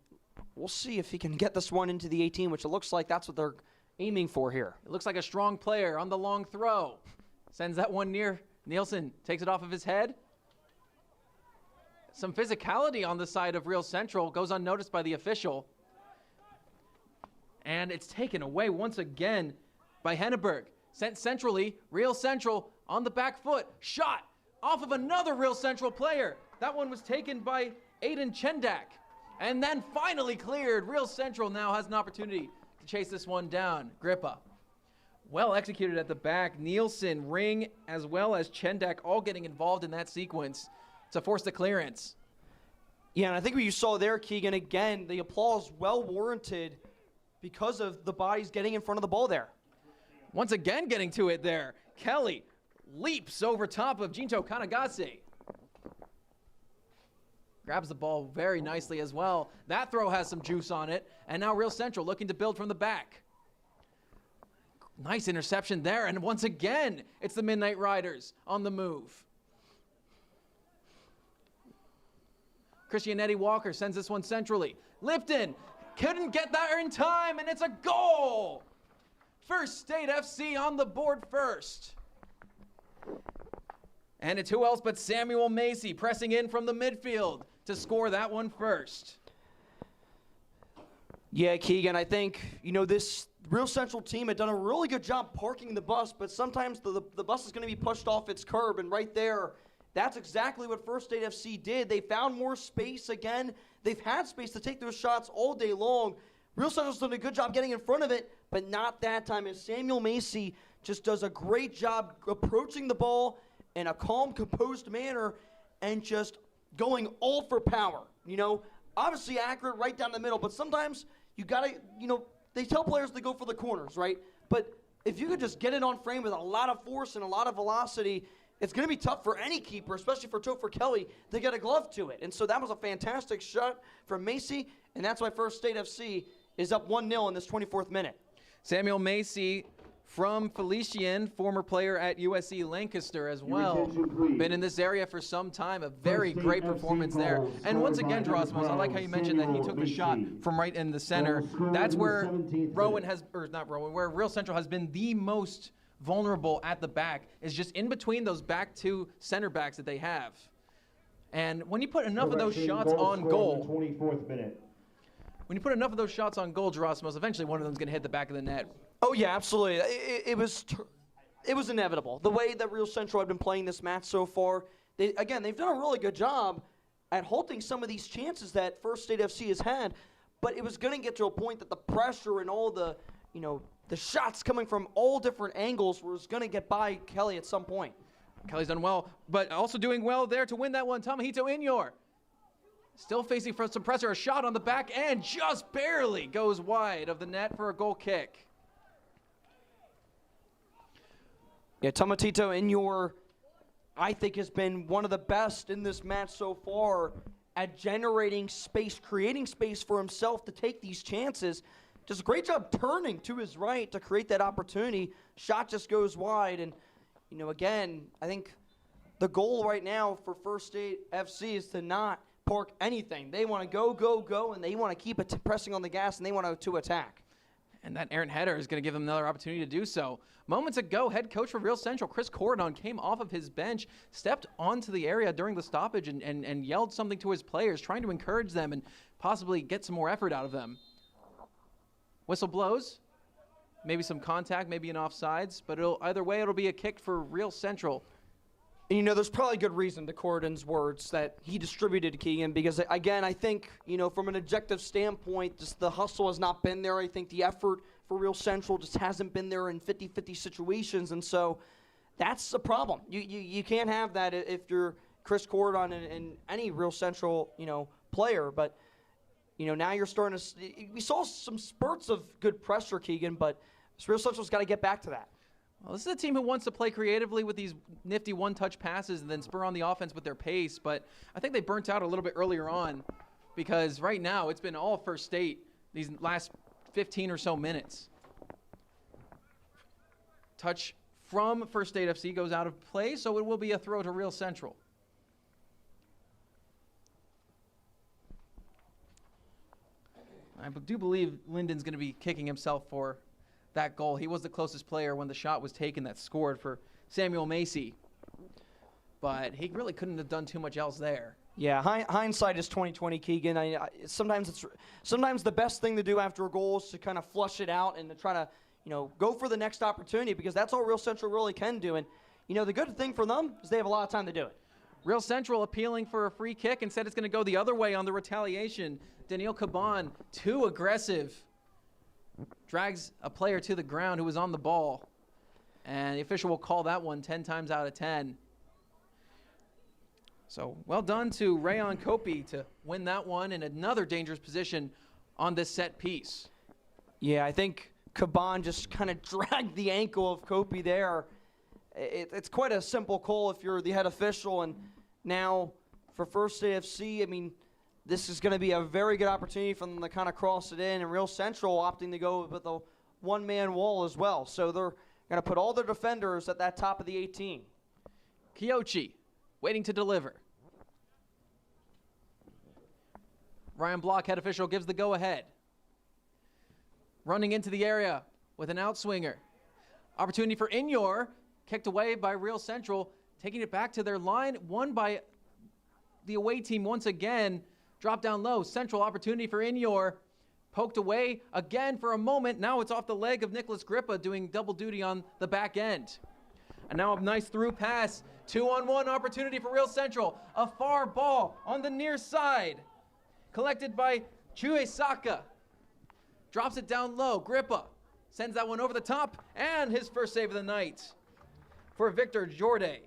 S4: we'll see if he can get this one into the 18, which it looks like that's what they're aiming for here.
S3: It looks like a strong player on the long throw. Sends that one near. Nielsen takes it off of his head. Some physicality on the side of Real Central goes unnoticed by the official. And it's taken away once again by Henneberg. Sent centrally, Real Central on the back foot. Shot off of another Real Central player. That one was taken by Aiden Chendak. And then finally cleared. Real Central now has an opportunity to chase this one down. Grippa. Well executed at the back. Nielsen, Ring, as well as Chendak all getting involved in that sequence to force the clearance.
S4: Yeah, and I think what you saw there, Keegan, again, the applause well warranted because of the bodies getting in front of the ball there.
S3: Once again getting to it there. Kelly leaps over top of Jinto Kanagase. Grabs the ball very nicely as well. That throw has some juice on it. And now Real Central looking to build from the back. Nice interception there. And once again, it's the Midnight Riders on the move. Christian Eddie Walker sends this one centrally. Lipton couldn't get that in time, and it's a goal! First State FC on the board first. And it's who else but Samuel Macy pressing in from the midfield to score that one first.
S4: Yeah, Keegan, I think, this Real Central team had done a really good job parking the bus, but sometimes the bus is going to be pushed off its curb, and right there, that's exactly what First State FC did. They found more space again. They've had space to take those shots all day long. Real Central's done a good job getting in front of it, but not that time, as Samuel Macy just does a great job approaching the ball in a calm, composed manner and just going all for power. Obviously accurate right down the middle, but sometimes you got to, they tell players to go for the corners, right? But if you could just get it on frame with a lot of force and a lot of velocity, it's going to be tough for any keeper, especially for Topher Kelly, to get a glove to it. And so that was a fantastic shot from Macy, and that's why First State FC is up 1-0 in this 24th minute.
S3: Samuel Macy from Felician, former player at USC Lancaster as well. Been in this area for some time. A very great performance there. And once again, Drosmos, I like how you mentioned that he took the shot from right in the center. That's where where Real Central has been the most vulnerable at the back, is just in between those back two center backs that they have. And when you put enough of those shots on goal, when you put enough of those shots on goal, Drosmos, eventually one of them's going to hit the back of the net.
S4: Oh, yeah, absolutely. It was inevitable. The way that Real Central had been playing this match so far, they've done a really good job at holding some of these chances that First State FC has had, but it was going to get to a point that the pressure and all the shots coming from all different angles was going to get by Kelly at some point.
S3: Kelly's done well, but also doing well there to win that one. Tamahito Inyor still facing from some pressure. A shot on the back end just barely goes wide of the net for a goal kick. Yeah,
S4: Tomatito Inyor, I think, has been one of the best in this match so far at generating space, creating space for himself to take these chances. Does a great job turning to his right to create that opportunity. Shot just goes wide. And, again, I think the goal right now for First State FC is to not park anything. They want to go, go, go, and they want to keep pressing on the gas, and they want to attack.
S3: And that errant header is going to give them another opportunity to do so. Moments ago, head coach for Real Central, Chris Cordon, came off of his bench, stepped onto the area during the stoppage and yelled something to his players, trying to encourage them and possibly get some more effort out of them. Whistle blows. Maybe some contact, maybe an offsides, but either way, it'll be a kick for Real Central.
S4: And, there's probably good reason to Cordon's words that he distributed to Keegan because, again, I think, from an objective standpoint, just the hustle has not been there. I think the effort for Real Central just hasn't been there in 50-50 situations, and so that's a problem. You can't have that if you're Chris Cordon and any Real Central, player, but, now you're starting to – we saw some spurts of good pressure, Keegan, but Real Central's got to get back to that.
S3: Well, this is a team who wants to play creatively with these nifty one-touch passes and then spur on the offense with their pace, but I think they burnt out a little bit earlier on because right now it's been all First State these last 15 or so minutes. Touch from First State FC goes out of play, so it will be a throw to Real Central. I do believe Linden's going to be kicking himself for that goal. He was the closest player when the shot was taken that scored for Samuel Macy. But he really couldn't have done too much else there.
S4: Yeah, hindsight is 20/20, Keegan. Sometimes the best thing to do after a goal is to kind of flush it out and to try to, go for the next opportunity because that's all Real Central really can do. And, the good thing for them is they have a lot of time to do it.
S3: Real Central appealing for a free kick. Instead, it's going to go the other way on the retaliation. Daniel Caban, too aggressive. drags a player to the ground who was on the ball. And the official will call that one 10 times out of 10. So well done to Rayon Kopi to win that one in another dangerous position on this set piece.
S4: Yeah, I think Caban just kind of dragged the ankle of Kopi there. It's quite a simple call if you're the head official. And now for First State FC, I mean, this is going to be a very good opportunity for them to kind of cross it in. And Real Central opting to go with a one-man wall as well. So they're going to put all their defenders at that top of the 18.
S3: Kyochi waiting to deliver. Ryan Block, head official, gives the go-ahead. Running into the area with an outswinger. Opportunity for Inyor, kicked away by Real Central, taking it back to their line, won by the away team once again. Drop down low, Central opportunity for Inyor. Poked away again for a moment. Now it's off the leg of Nicholas Grippa doing double duty on the back end. And now a nice through pass. 2-on-1 opportunity for Real Central. A far ball on the near side. Collected by Chuesaka. Drops it down low. Grippa sends that one over the top. And his first save of the night for Victor Jorde.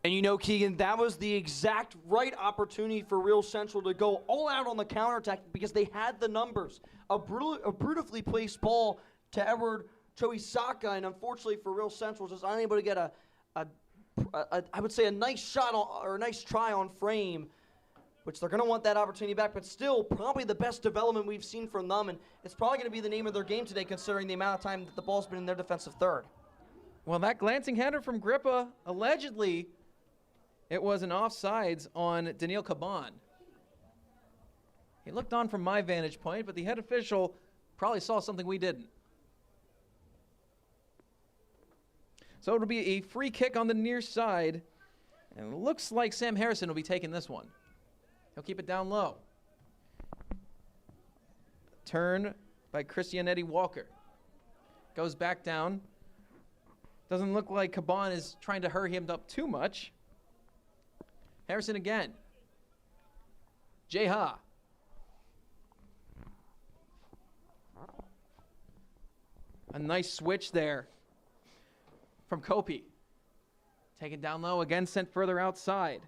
S4: And you know, Keegan, that was the exact right opportunity for Real Central to go all out on the counterattack because they had the numbers. A beautifully placed ball to Edward Chuesaka, and unfortunately for Real Central, just unable to get I would say a nice shot or a nice try on frame, which they're going to want that opportunity back, but still probably the best development we've seen from them, and it's probably going to be the name of their game today considering the amount of time that the ball's been in their defensive third.
S3: Well, that glancing header from Grippa, allegedly, it was an offsides on Daniil Caban. He looked on from my vantage point, but the head official probably saw something we didn't. So it'll be a free kick on the near side, and it looks like Sam Harrison will be taking this one. He'll keep it down low. Turn by Christianetti Walker. Goes back down. Doesn't look like Caban is trying to hurry him up too much. Harrison again. Jeha. A nice switch there from Kopi. Taken down low, again sent further outside.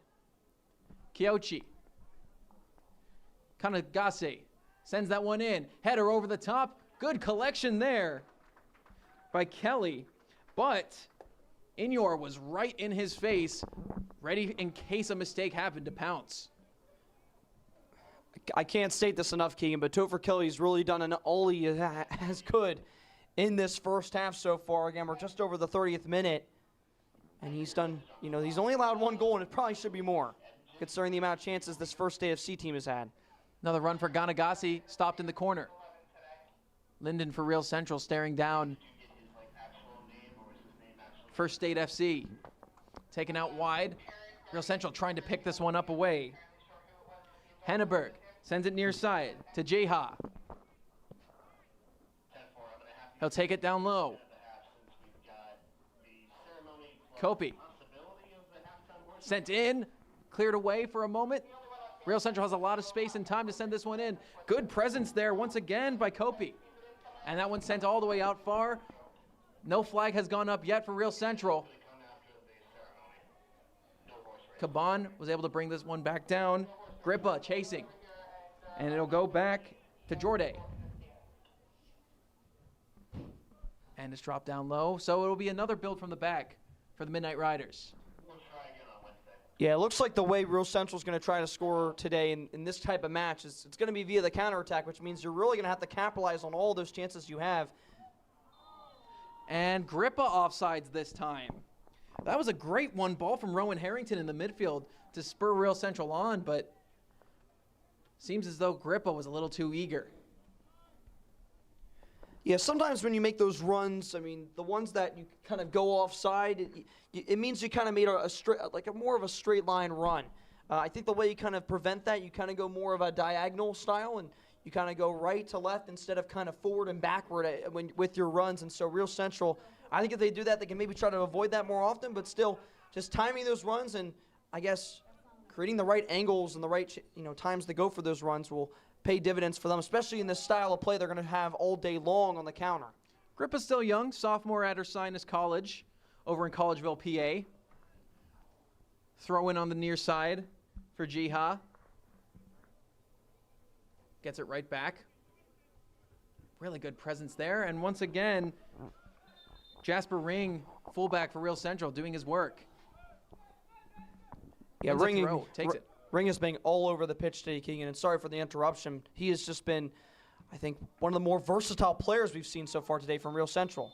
S3: Kyochi. Kanagase sends that one in. Header over the top. Good collection there by Kelly. But Inyor was right in his face, ready in case a mistake happened to pounce.
S4: I can't state this enough, Keegan, but Topher Kelly's really done all he has could in this first half so far. Again, we're just over the 30th minute, and he's done, he's only allowed one goal, and it probably should be more, considering the amount of chances this First State FC team has had.
S3: Another run for Ganagasi, stopped in the corner. Linden for Real Central staring down First State FC. Taken out wide. Real Central trying to pick this one up away. Henneberg sends it near side to Jeha. He'll take it down low. Kopi. Sent in. Cleared away for a moment. Real Central has a lot of space and time to send this one in. Good presence there once again by Kopi. And that one sent all the way out far. No flag has gone up yet for Real Central. Caban was able to bring this one back down. Grippa chasing. And it'll go back to Jorde. And it's dropped down low. So it'll be another build from the back for the Midnight Riders.
S4: Yeah, it looks like the way Real Central's going to try to score today in this type of match is it's going to be via the counterattack, which means you're really going to have to capitalize on all those chances you have.
S3: And Grippa offsides this time. That was a great one ball from Rowan Harrington in the midfield to spur Real Central on, but seems as though Grippa was a little too eager.
S4: Yeah, sometimes when you make those runs, I mean, the ones that you kind of go offside, it means you kind of made more of a straight line run. I think the way you kind of prevent that, you kind of go more of a diagonal style, and you kind of go right to left instead of kind of forward and backward with your runs. And so Real Central, I think if they do that, they can maybe try to avoid that more often, but still just timing those runs and I guess creating the right angles and the right times to go for those runs will pay dividends for them, especially in this style of play they're going to have all day long on the counter.
S3: Grippa's still young, sophomore at Ursinus College over in Collegeville, PA. Throw in on the near side for Jiha. Gets it right back. Really good presence there. And once again, Jasper Ring, fullback for Real Central, doing his work.
S4: Yeah,
S3: takes it.
S4: Ring has been all over the pitch today, Keegan, and sorry for the interruption. He has just been, I think, one of the more versatile players we've seen so far today from Real Central.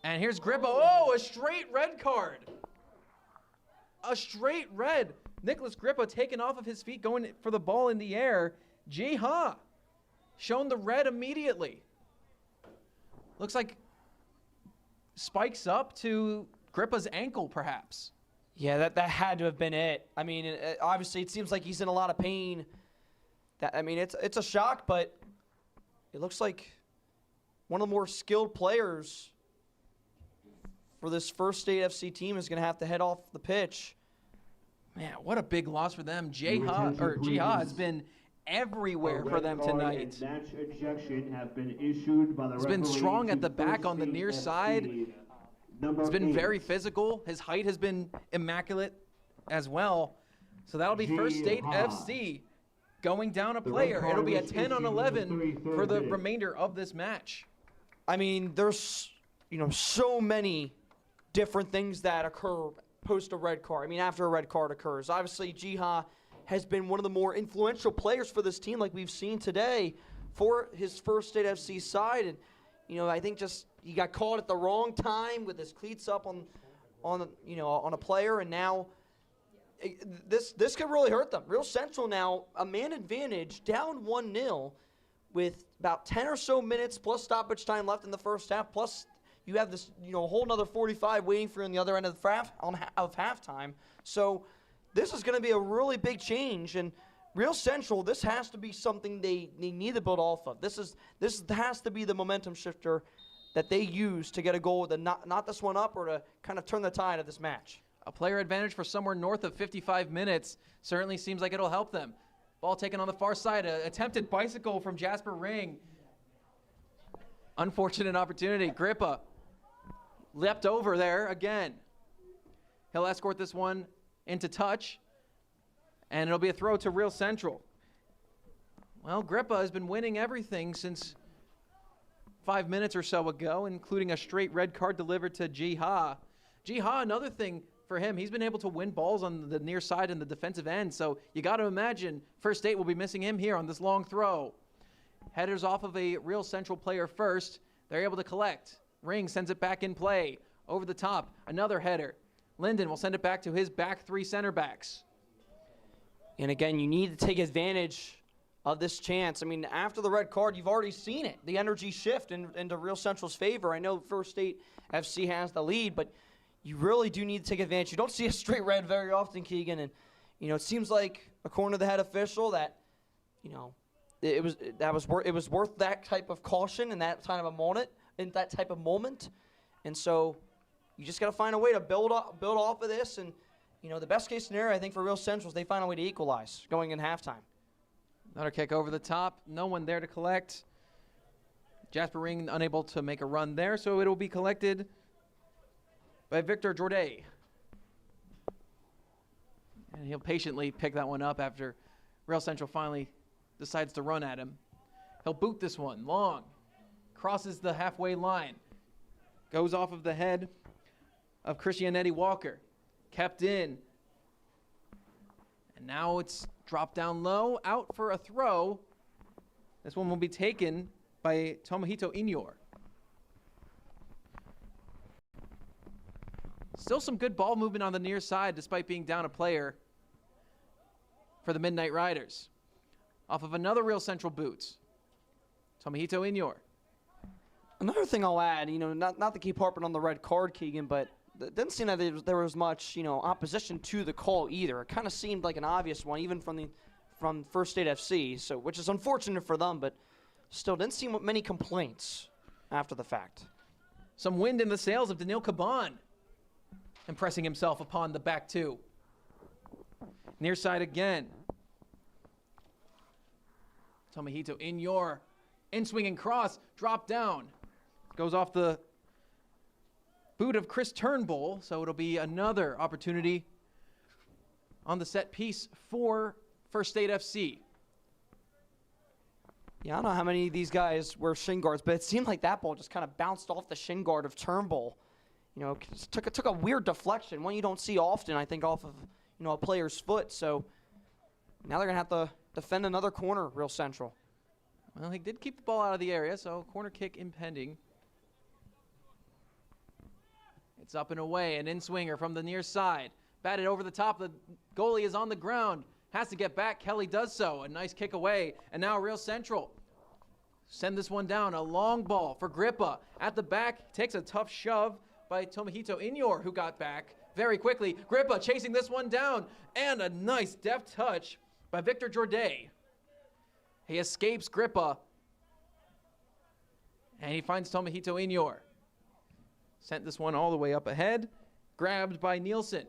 S3: And here's Grippa. Oh, a straight red card. A straight red. Nicholas Grippa taken off of his feet, going for the ball in the air. Jiha shown the red immediately. Looks like spikes up to Grippa's ankle, perhaps.
S4: Yeah, that had to have been it. I mean, obviously it seems like he's in a lot of pain. It's a shock, but it looks like one of the more skilled players for this First State FC team is going to have to head off the pitch.
S3: Man, what a big loss for them. Jiha has been everywhere for them tonight.
S5: Match ejection have been issued by the
S3: He's been strong at the back on the near side. He's been very physical. His height has been immaculate as well. So that'll be First State FC going down a player. It'll be a 10-on-11 for the remainder of this match.
S4: I mean, there's so many different things that occur post a red card. I mean, after a red card occurs. Obviously, Jiha has been one of the more influential players for this team, like we've seen today, for his First State FC side. And I think just he got caught at the wrong time with his cleats up on a player, and now this could really hurt them. Real Central now a man advantage, down 1-0 with about 10 or so minutes plus stoppage time left in the first half. Plus you have this whole another 45 waiting for you on the other end of of halftime. So this is going to be a really big change, and Real Central, this has to be something they need to build off of. This has to be the momentum shifter that they use to get a goal to knot this one up or to kind of turn the tide of this match.
S3: A player advantage for somewhere north of 55 minutes certainly seems like it'll help them. Ball taken on the far side, an attempted bicycle from Jasper Ring. Unfortunate opportunity. Grippa leapt over there again. He'll escort this one into touch, and it'll be a throw to Real Central. Well, Grippa has been winning everything since 5 minutes or so ago, including a straight red card delivered to Jiha. Jiha, another thing for him, he's been able to win balls on the near side and the defensive end, so you got to imagine First State will be missing him here on this long throw. Headers off of a Real Central player first. They're able to collect. Ring sends it back in play. Over the top, another header. Linden will send it back to his back three center backs.
S4: And again, you need to take advantage of this chance. I mean, after the red card, you've already seen it. The energy shift into Real Central's favor. I know First State FC has the lead, but you really do need to take advantage. You don't see a straight red very often, Keegan, and it seems like, according to the head official, that it was worth that type of caution and that kind of a moment, and so you just got to find a way to build off of this. And the best case scenario, I think, for Real Central is they find a way to equalize going in halftime.
S3: Another kick over the top. No one there to collect. Jasper Ring unable to make a run there, so it will be collected by Victor Jorday. And he'll patiently pick that one up after Real Central finally decides to run at him. He'll boot this one long. Crosses the halfway line. Goes off of the head of Christianetti Walker. Kept in. And now it's dropped down low, out for a throw. This one will be taken by Tomohito Inyor. Still some good ball movement on the near side despite being down a player for the Midnight Riders. Off of another Real Central boot. Tomohito Inyor.
S4: Another thing I'll add, not to keep harping on the red card, Keegan, but it didn't seem that there was much, opposition to the call either. It kind of seemed like an obvious one, even from First State FC, so which is unfortunate for them, but still didn't seem many complaints after the fact.
S3: Some wind in the sails of Daniil Caban, impressing himself upon the back two. Near side again. Tomohito in swinging cross, drop down. Goes off the boot of Chris Turnbull, so it'll be another opportunity on the set piece for First State FC.
S4: Yeah, I don't know how many of these guys wear shin guards, but it seemed like that ball just kind of bounced off the shin guard of Turnbull. You know, took a weird deflection, one you don't see often, I think, off of, you know, a player's foot. So now they're going to have to defend another corner, Real Central.
S3: Well, he did keep the ball out of the area, so corner kick impending. It's up and away, an in-swinger from the near side. Batted over the top, the goalie is on the ground. Has to get back, Kelly does so. A nice kick away, and now Real Central send this one down. A long ball for Grippa. At the back, takes a tough shove by Tomohito Inyor, who got back very quickly. Grippa chasing this one down, and a nice deft touch by Victor Jorday. He escapes Grippa, and he finds Tomohito Inyor. Sent this one all the way up ahead, grabbed by Nielsen.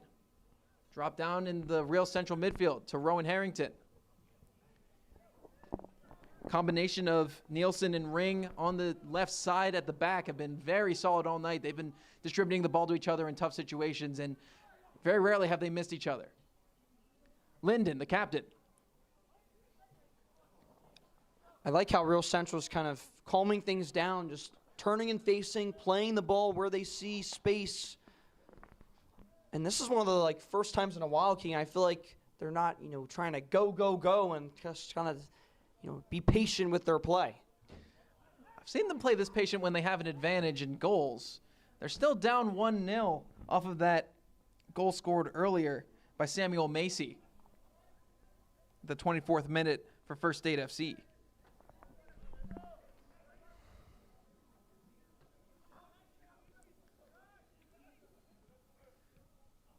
S3: Dropped down in the Real Central midfield to Rowan Harrington. Combination of Nielsen and Ring on the left side at the back have been very solid all night. They've been distributing the ball to each other in tough situations, and very rarely have they missed each other. Linden, the captain.
S4: I like how Real Central's kind of calming things down, just turning and facing, playing the ball where they see space. And this is one of the first times in a while, King, I feel like they're not, trying to go and just kind of, be patient with their play.
S3: I've seen them play this patient when they have an advantage in goals. They're still down 1-0 off of that goal scored earlier by Samuel Macy. The 24th minute for First State FC.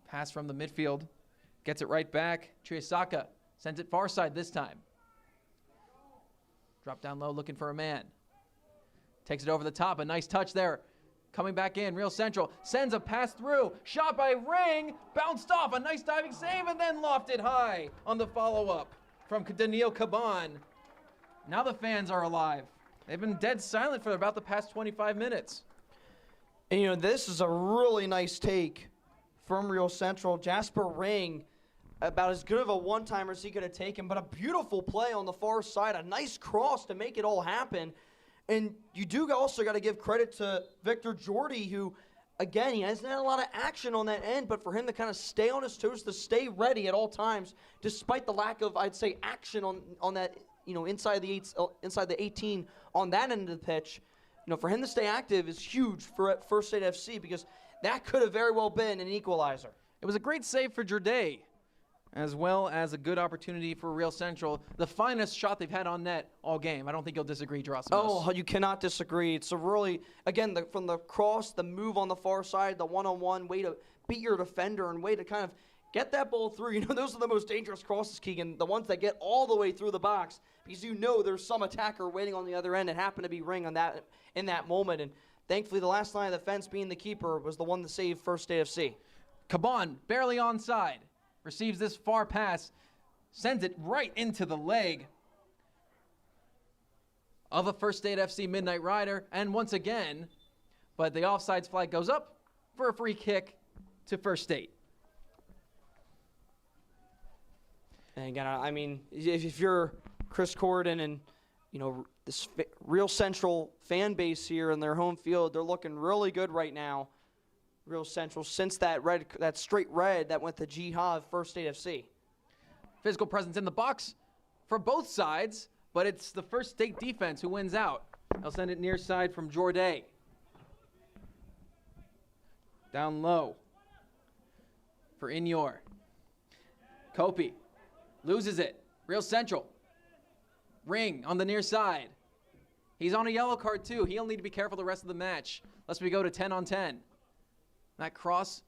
S3: Pass from the midfield. Gets it right back. Chiesaka sends it far side this time. Drop down low looking for a man. Takes it over the top. A nice touch there. Coming back in. Real Central sends a pass through. Shot by Ring. Bounced off. A nice diving save and then lofted high on the follow-up from Daniil Caban. Now the fans are alive. They've been dead silent for about the past 25 minutes.
S4: And this is a really nice take from Real Central. Jasper Ring, about as good of a one-timer as he could have taken, but a beautiful play on the far side, a nice cross to make it all happen. And you do also got to give credit to Victor Jordy, who, again, he hasn't had a lot of action on that end, but for him to kind of stay on his toes, to stay ready at all times, despite the lack of, I'd say, action on that, inside the 18 on that end of the pitch, for him to stay active is huge for First State FC, because that could have very well been an equalizer.
S3: It was a great save for Jorday, as well as a good opportunity for Real Central. The finest shot they've had on net all game. I don't think you'll disagree, Drosimos.
S4: Oh, you cannot disagree. It's a really, again, from the cross, the move on the far side, the one-on-one, way to beat your defender and way to kind of get that ball through. Those are the most dangerous crosses, Keegan, the ones that get all the way through the box, because there's some attacker waiting on the other end. It happened to be Ring in that moment, and thankfully, the last line of defense, being the keeper, was the one to save First State FC.
S3: Caban, barely onside, receives this far pass, sends it right into the leg of a First State FC Midnight Rider, and once again, but the offsides flag goes up for a free kick to First State.
S4: And again, I mean, if you're Chris Corden and this Real Central fan base here in their home field, they're looking really good right now. Real Central, since that straight red that went to Jihad First State FC.
S3: Physical presence in the box for both sides, but it's the First State defense who wins out. They'll send it near side from Jorday. Down low for Inyor. Kopi loses it. Real Central. Ring on the near side. He's on a yellow card too. He'll need to be careful the rest of the match, lest we go to 10 on 10. That cross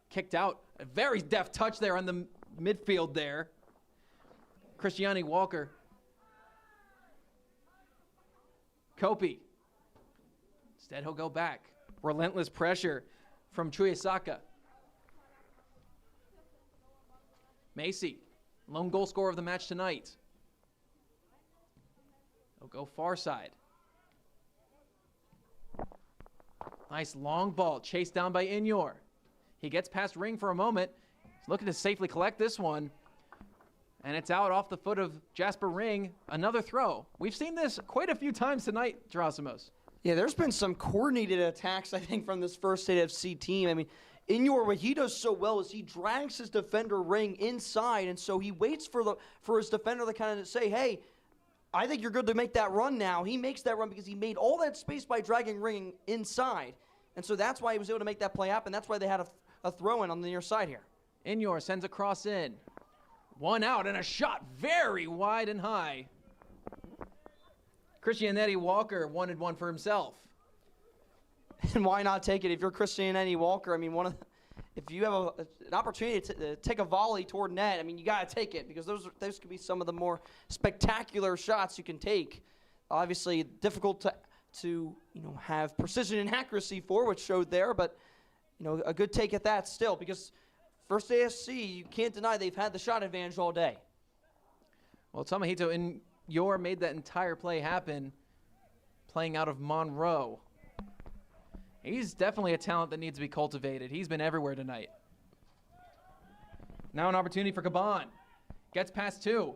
S3: kicked out. A very deft touch there on the midfield there. Christiani Walker. Kopi. Instead, he'll go back. Relentless pressure from Chiesaka. Macy, lone goal scorer of the match tonight. They'll go far side. Nice long ball chased down by Inyor. He gets past Ring for a moment. He's looking to safely collect this one. And it's out off the foot of Jasper Ring. Another throw. We've seen this quite a few times tonight, Gerasimos.
S4: Yeah, there's been some coordinated attacks, I think, from this First State FC team. I mean, Inyor, what he does so well is he drags his defender Ring inside, and so he waits for his defender to kind of say, hey, I think you're good to make that run now. He makes that run because he made all that space by dragging Ring inside. And so that's why he was able to make that play happen. That's why they had a throw-in on the near side here.
S3: Inyor sends a cross in. One out and a shot very wide and high. Christianetti Walker wanted one for himself.
S4: And why not take it if you're Christianetti Walker? I mean, if you have an opportunity to take a volley toward net, I mean, you got to take it because those could be some of the more spectacular shots you can take. Obviously, difficult to have precision and accuracy for, which showed there, but a good take at that still because First ASC, you can't deny they've had the shot advantage all day.
S3: Well, Tomohito Inyor made that entire play happen playing out of Monroe. He's definitely a talent that needs to be cultivated. He's been everywhere tonight. Now an opportunity for Caban. Gets past two.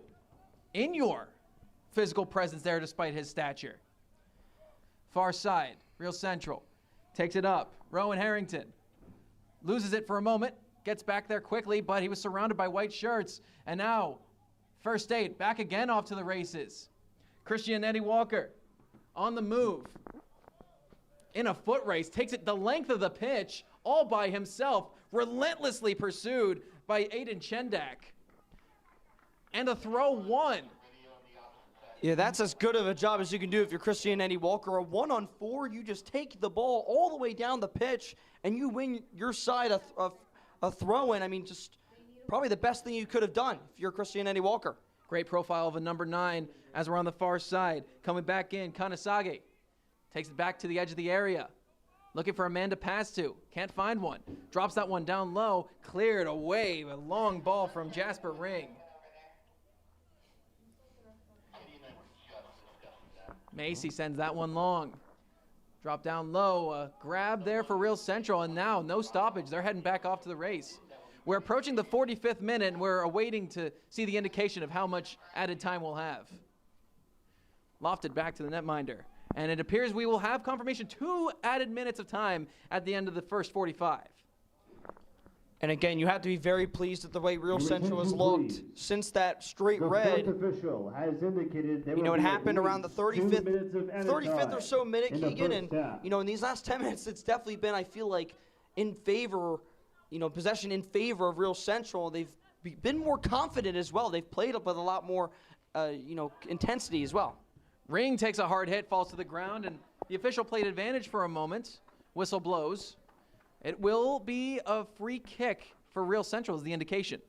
S3: Inyor, physical presence there despite his stature. Far side, Real Central. Takes it up. Rowan Harrington. Loses it for a moment. Gets back there quickly, but he was surrounded by white shirts. And now, First State back again off to the races. Christianetti Walker on the move. In a foot race, takes it the length of the pitch, all by himself, relentlessly pursued by Aiden Chendak. And a throw one.
S4: Yeah, that's as good of a job as you can do if you're Christianetti Walker. A 1-on-4, you just take the ball all the way down the pitch, and you win your side a throw-in. I mean, just probably the best thing you could have done if you're Christianetti Walker.
S3: Great profile of a number 9 as we're on the far side. Coming back in, Kanasage. Takes it back to the edge of the area. Looking for a man to pass to. Can't find one. Drops that one down low. Cleared away. A long ball from Jasper Ring. Macy sends that one long. Drop down low. Grab there for Real Central. And now no stoppage. They're heading back off to the race. We're approaching the 45th minute and we're awaiting to see the indication of how much added time we'll have. Lofted back to the netminder. And it appears we will have confirmation 2 added minutes of time at the end of the first 45.
S4: And again, you have to be very pleased with the way Real Central has looked since that straight red.
S5: Official has indicated
S4: it happened around the 35th or so minute, Keegan. And, in these last 10 minutes, it's definitely been, I feel like, in favor, possession in favor of Real Central. They've been more confident as well. They've played up with a lot more, intensity as well.
S3: Ring takes a hard hit, falls to the ground, and the official played advantage for a moment. Whistle blows. It will be a free kick for Real Central is the indication.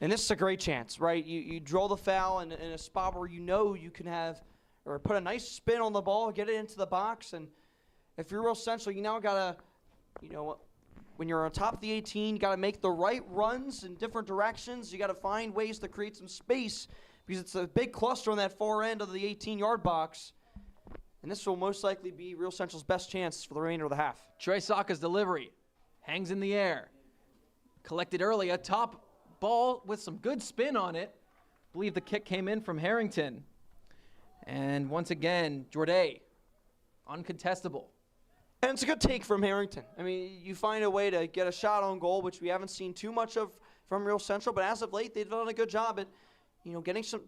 S4: And this is a great chance, right? You draw the foul in a spot where you can have, or put a nice spin on the ball, get it into the box. And if you're Real Central, you now got to, when you're on top of the 18, you got to make the right runs in different directions. You got to find ways to create some space because it's a big cluster on that far end of the 18-yard box. And this will most likely be Real Central's best chance for the remainder of the half.
S3: Trey Saka's delivery hangs in the air. Collected early, a top ball with some good spin on it. I believe the kick came in from Harrington. And once again, Jorday, uncontestable.
S4: And it's a good take from Harrington. I mean, you find a way to get a shot on goal, which we haven't seen too much of from Real Central, but as of late, they've done a good job at,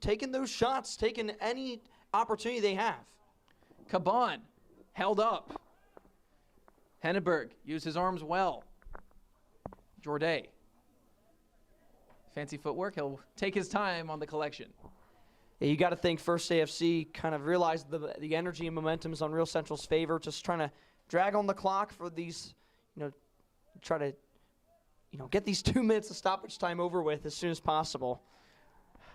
S4: taking those shots, taking any opportunity they have.
S3: Caban held up. Henneberg used his arms well. Jorday. Fancy footwork. He'll take his time on the collection.
S4: Yeah, you got to think First AFC kind of realized the energy and momentum is on Real Central's favor, just trying to drag on the clock for these, try to, get these 2 minutes of stoppage time over with as soon as possible.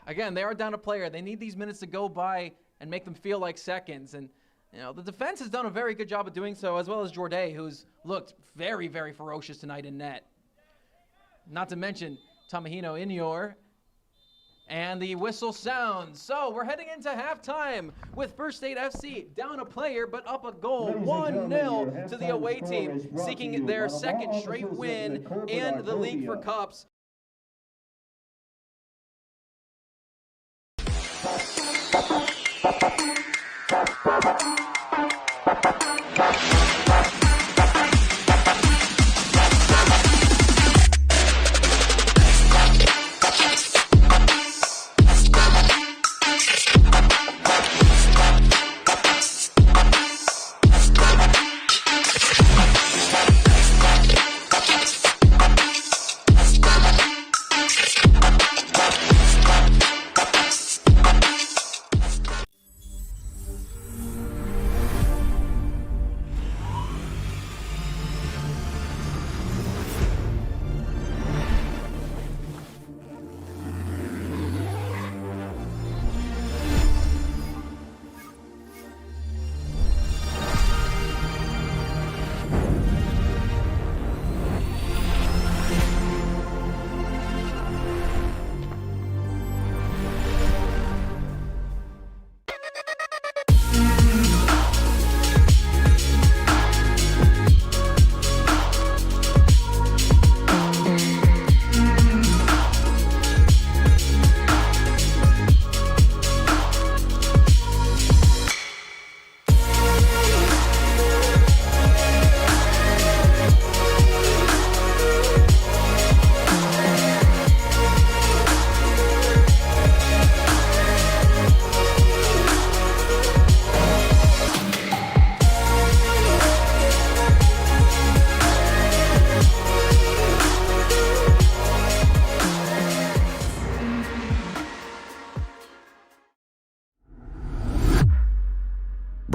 S3: Again, they are down a player. They need these minutes to go by and make them feel like seconds. And, the defense has done a very good job of doing so, as well as Jorday, who's looked very, very ferocious tonight in net. Not to mention Tomohito Inyor And the whistle sounds. So we're heading into halftime with First State FC down a player but up a goal. 1-0 to the away team, seeking their second straight win in the League for Cups.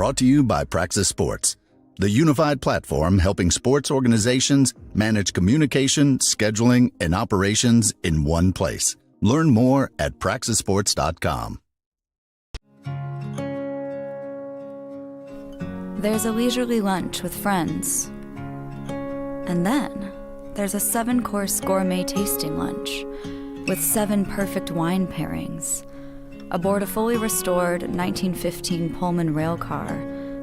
S1: Brought to you by Praxis Sports, the unified platform helping sports organizations manage communication, scheduling, and operations in one place. Learn more at praxisports.com.
S2: There's a leisurely lunch with friends. And then there's a 7-course gourmet tasting lunch with 7 perfect wine pairings aboard a fully restored 1915 Pullman rail car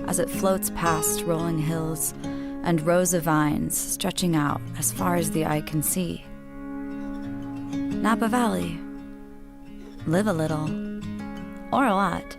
S2: as it floats past rolling hills and rows of vines stretching out as far as the eye can see. Napa Valley. Live a little, or a lot.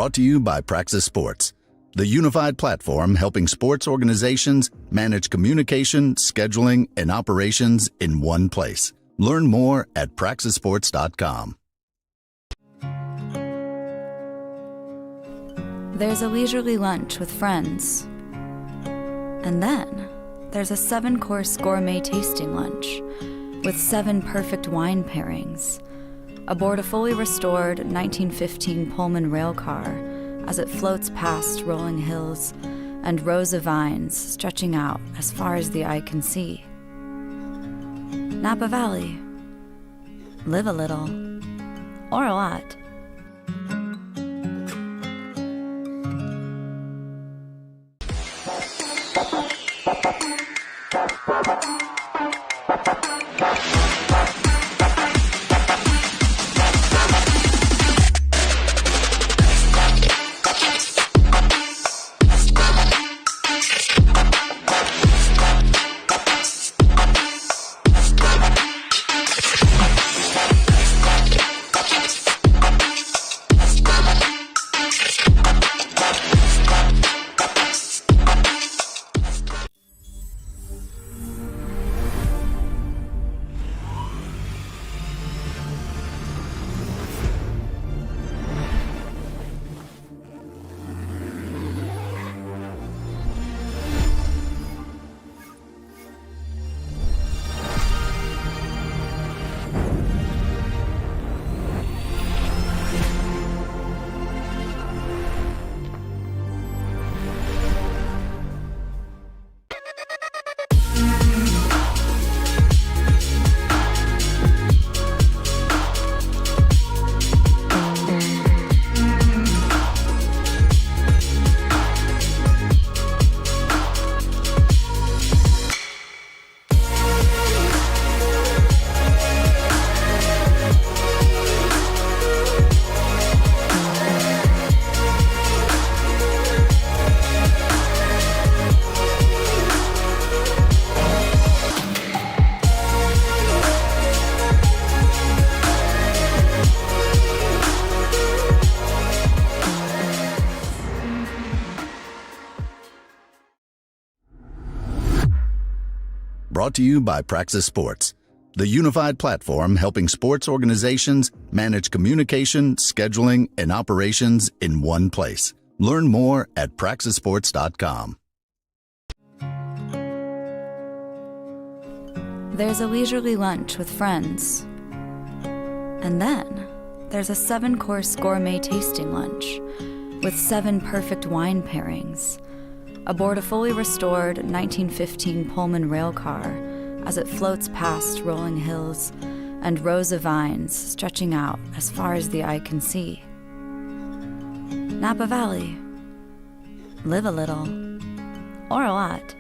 S1: Brought to you by Praxis Sports, the unified platform helping sports organizations manage communication, scheduling, and operations in one place. Learn more at praxisports.com.
S2: There's a leisurely lunch with friends. And then there's a 7-course gourmet tasting lunch with 7 perfect wine pairings aboard a fully restored 1915 Pullman rail car as it floats past rolling hills and rows of vines stretching out as far as the eye can see. Napa Valley. Live a little, or a lot.
S1: Brought to you by Praxis Sports, the unified platform helping sports organizations manage communication, scheduling, and operations in one place. Learn more at praxisports.com.
S2: There's a leisurely lunch with friends. And then there's a 7-course gourmet tasting lunch with 7 perfect wine pairings aboard a fully restored 1915 Pullman rail car as it floats past rolling hills and rows of vines stretching out as far as the eye can see. Napa Valley. Live a little, or a lot.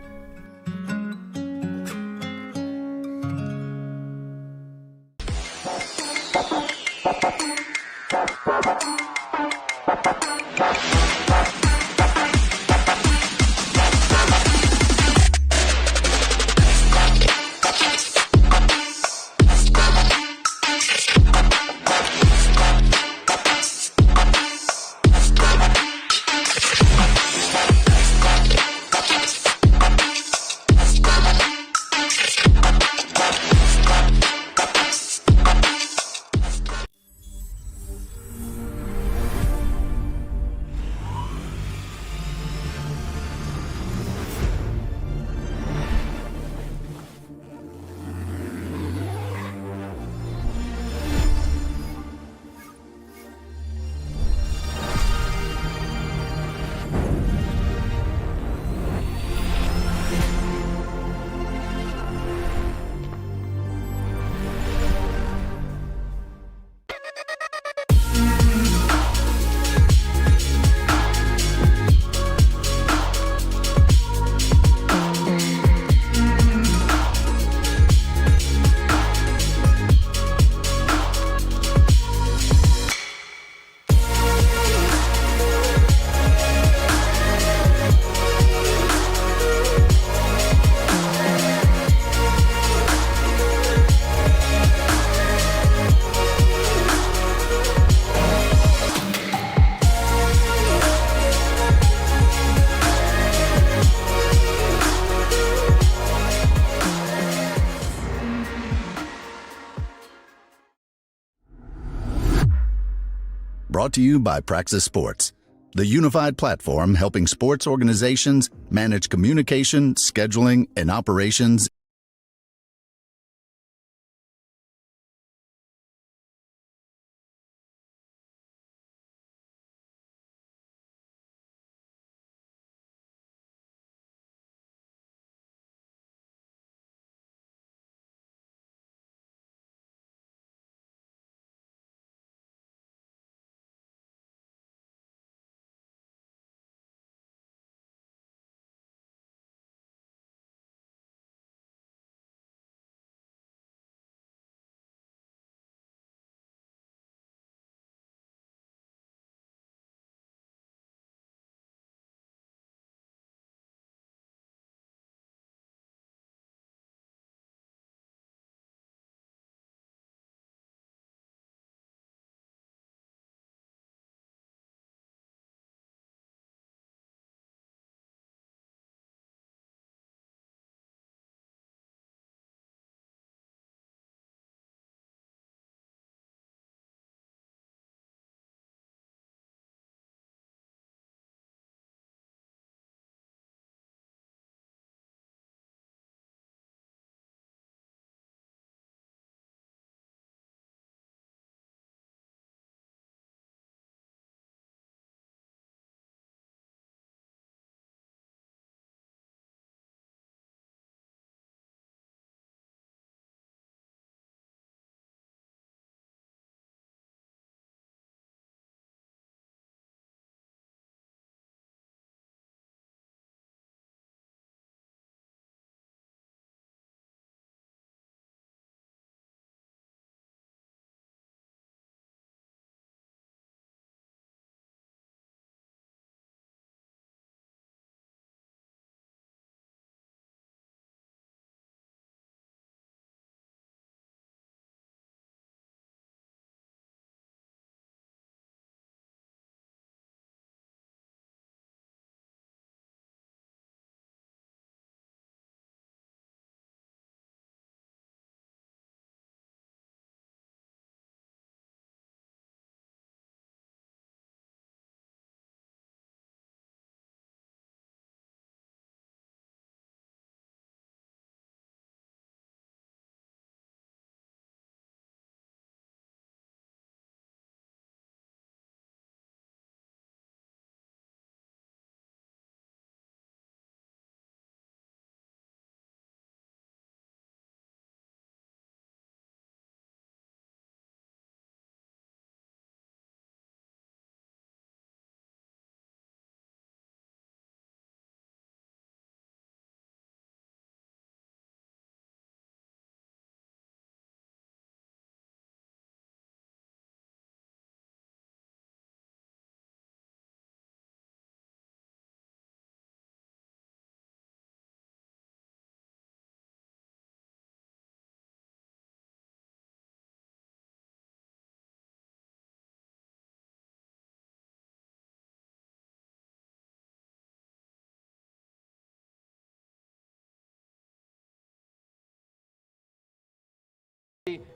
S1: Brought to you by Praxis Sports, the unified platform helping sports organizations manage communication, scheduling, and operations.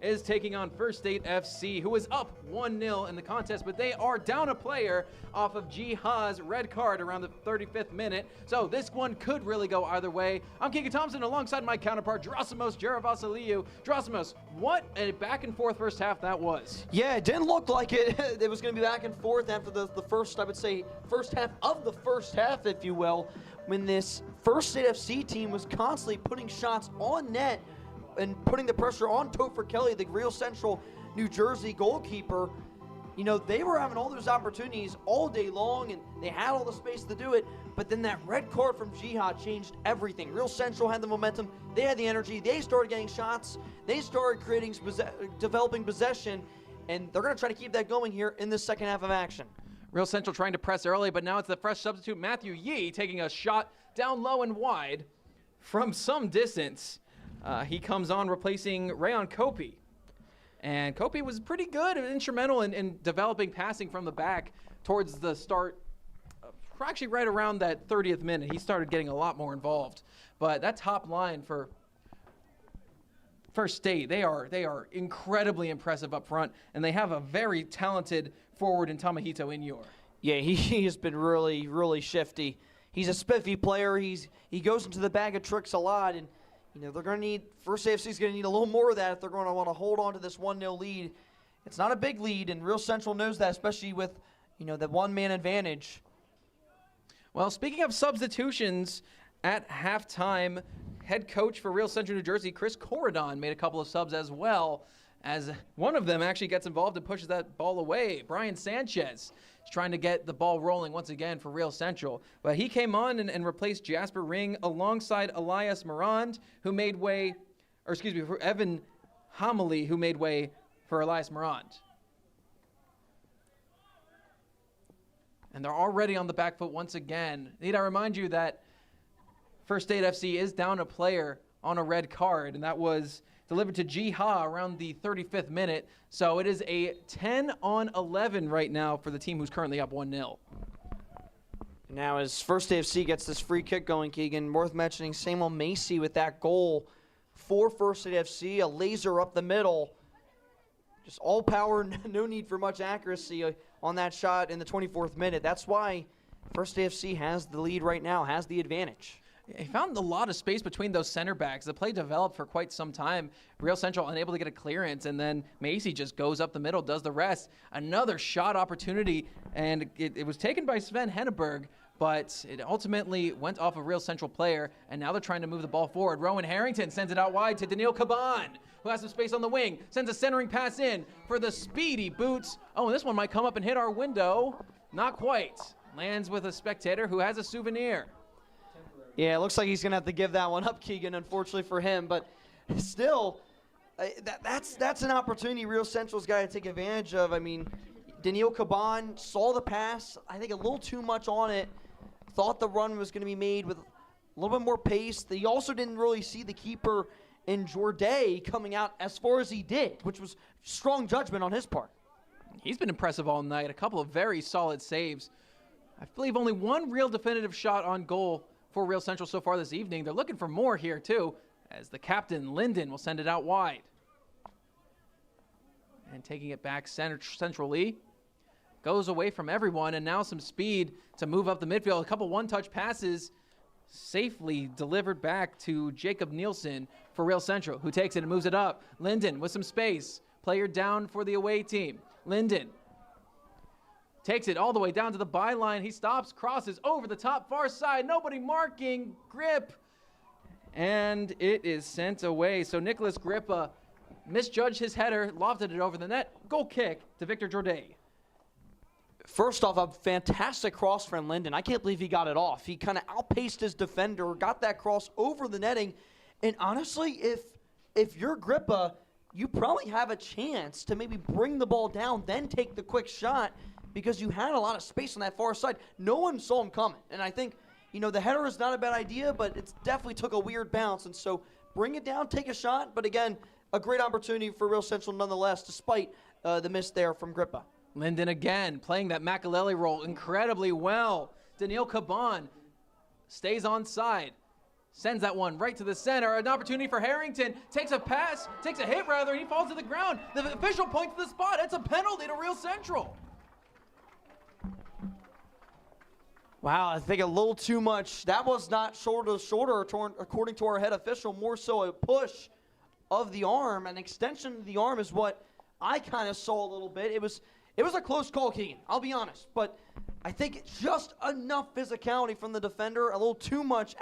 S3: Is taking on First State FC, who is up 1-0 in the contest, but they are down a player off of Jiha's red card around the 35th minute. So this one could really go either way. I'm Keegan Thompson alongside my counterpart, Drosimos Jaravassiliou. Drosimos, what a back and forth first half that was.
S4: Yeah, it didn't look like it. It was going to be back and forth after the first, I would say, first half of the first half, if you will, when this First State FC team was constantly putting shots on net and putting the pressure on Topher Kelly, the Real Central New Jersey goalkeeper. You know, they were having all those opportunities all day long, and they had all the space to do it, but then that red card from Jihad changed everything. Real Central had the momentum, they had the energy, they started getting shots, they started creating, developing possession, and they're going to try to keep that going here in this second half of action.
S3: Real Central trying to press early, but now it's the fresh substitute, Matthew Yee, taking a shot down low and wide from some distance. He comes on replacing Rayon Kopi. And Kopi was pretty good and instrumental in developing passing from the back towards the start. Actually, right around that 30th minute, he started getting a lot more involved. But that top line for First State, they are incredibly impressive up front, and they have a very talented forward in Tamahito Inyor.
S4: Yeah, he has been really, really shifty. He's a spiffy player. He goes into the bag of tricks a lot, and they're going to need First AFC is going to need a little more of that if they're going to want to hold on to this 1-0 lead. It's not a big lead, and Real Central knows that, especially with the one-man advantage.
S3: Well, speaking of substitutions, at halftime, head coach for Real Central New Jersey, Chris Corridon, made a couple of subs as well, as one of them actually gets involved and pushes that ball away. Brian Sanchez is trying to get the ball rolling once again for Real Central. But he came on and replaced Jasper Ring alongside Elias Morand, who made way, for Evan Homily, who made way for Elias Morand. And they're already on the back foot once again. Need I remind you that First State FC is down a player on a red card, and that was delivered to Jiha around the 35th minute. So it is a 10-on-11 right now for the team who's currently up 1-0.
S4: Now as First AFC gets this free kick going, Keegan, worth mentioning Samuel Macy with that goal for First State FC, a laser up the middle. Just all power, no need for much accuracy on that shot in the 24th minute. That's why First AFC has the lead right now, has the advantage.
S3: He found a lot of space between those center backs. The play developed for quite some time. Real Central unable to get a clearance, and then Macy just goes up the middle, does the rest. Another shot opportunity, and it was taken by Sven Henneberg, but it ultimately went off a Real Central player, and now they're trying to move the ball forward. Rowan Harrington sends it out wide to Daniil Caban, who has some space on the wing, sends a centering pass in for the speedy Boots. Oh, and this one might come up and hit our window. Not quite. Lands with a spectator who has a souvenir.
S4: Yeah, it looks like he's going to have to give that one up, Keegan, unfortunately for him. But still, that's an opportunity Real Central's got to take advantage of. I mean, Daniil Caban saw the pass, I think a little too much on it, thought the run was going to be made with a little bit more pace. He also didn't really see the keeper in Jorday coming out as far as he did, which was strong judgment on his part.
S3: He's been impressive all night. A couple of very solid saves. I believe only one real definitive shot on goal for Real Central so far this evening. They're looking for more here, too, as the captain, Linden, will send it out wide. And taking it back centrally. Goes away from everyone, and now some speed to move up the midfield. A couple one-touch passes safely delivered back to Jacob Nielsen for Real Central, who takes it and moves it up. Linden with some space. Player down for the away team. Linden takes it all the way down to the byline. He stops, crosses over the top, far side. Nobody marking. Grip. And it is sent away. So Nicholas Grippa misjudged his header, lofted it over the net. Goal kick to Victor Jorday.
S4: First off, a fantastic cross from Linden. I can't believe he got it off. He kind of outpaced his defender, got that cross over the netting. And honestly, if you're Grippa, you probably have a chance to maybe bring the ball down, then take the quick shot, because you had a lot of space on that far side. No one saw him coming. And I think, the header is not a bad idea, but it definitely took a weird bounce. And so bring it down, take a shot. But again, a great opportunity for Real Central nonetheless, despite the miss there from Grippa.
S3: Linden again playing that Makaleli role incredibly well. Daniil Caban stays on side. Sends that one right to the center. An opportunity for Harrington. Takes a hit rather, and he falls to the ground. The official points to the spot. It's a penalty to Real Central.
S4: Wow, I think a little too much. That was not shoulder to shoulder, according to our head official. More so a push of the arm. An extension of the arm is what I kind of saw a little bit. It was a close call, Keegan, I'll be honest. But I think just enough physicality from the defender, a little too much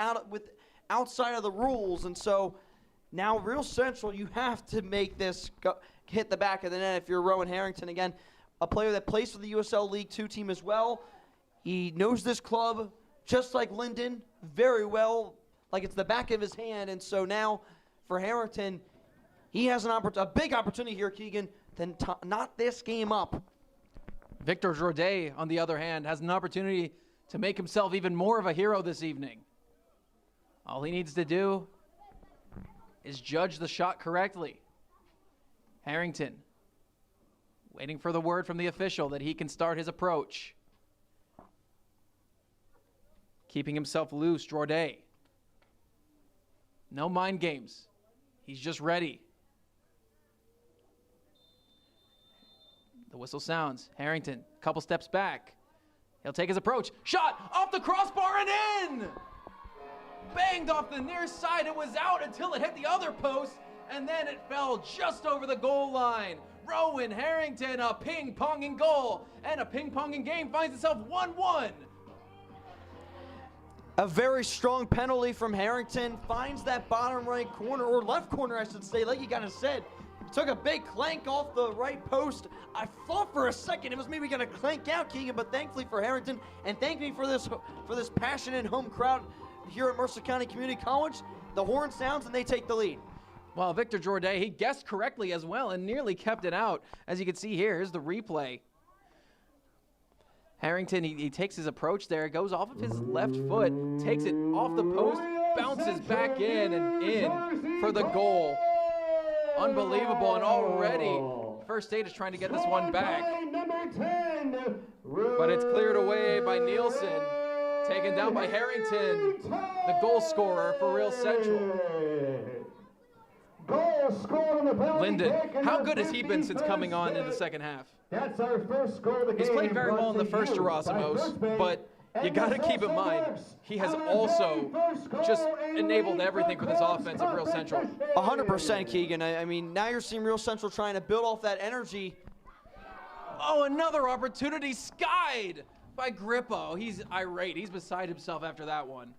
S4: outside of the rules. And so now Real Central, you have to make this hit the back of the net if you're Rowan Harrington. Again, a player that plays for the USL League 2 team as well. He knows this club just like Linden very well, like it's the back of his hand. And so now for Harrington, he has a big opportunity here, Keegan, to knot this game up.
S3: Victor Jorday, on the other hand, has an opportunity to make himself even more of a hero this evening. All he needs to do is judge the shot correctly. Harrington, waiting for the word from the official that he can start his approach. Keeping himself loose, Jorday. No mind games. He's just ready. The whistle sounds. Harrington, couple steps back. He'll take his approach. Shot off the crossbar and in! Banged off the near side. It was out until it hit the other post, and then it fell just over the goal line. Rowan Harrington, a ping-ponging goal, and a ping-ponging game finds itself 1-1.
S4: A very strong penalty from Harrington. Finds that bottom right corner, or left corner, I should say, like you kind of said. Took a big clank off the right post. I thought for a second it was maybe going to clank out, Keegan, but thankfully for Harrington, and thankfully for this passionate home crowd here at Mercer County Community College, the horn sounds and they take the lead.
S3: Well, Victor Jorday, he guessed correctly as well and nearly kept it out. As you can see here, here's the replay. Harrington, he takes his approach there, goes off of his left foot, takes it off the post, bounces back in and in for the goal. Unbelievable, and already First State is trying to get this one back. But it's cleared away by Nielsen, taken down by Harrington, the goal scorer for Real Central. Linden, how good has he been since coming on in the second half?
S5: That's our first goal of the game.
S3: He's played very well in the first Gerasimos, but you got to keep in mind, he has also just enabled everything for this offense of Real Central.
S4: 100%, Keegan. I mean, now you're seeing Real Central trying to build off that energy.
S3: Oh, another opportunity skied by Grippo. He's irate. He's beside himself after that one.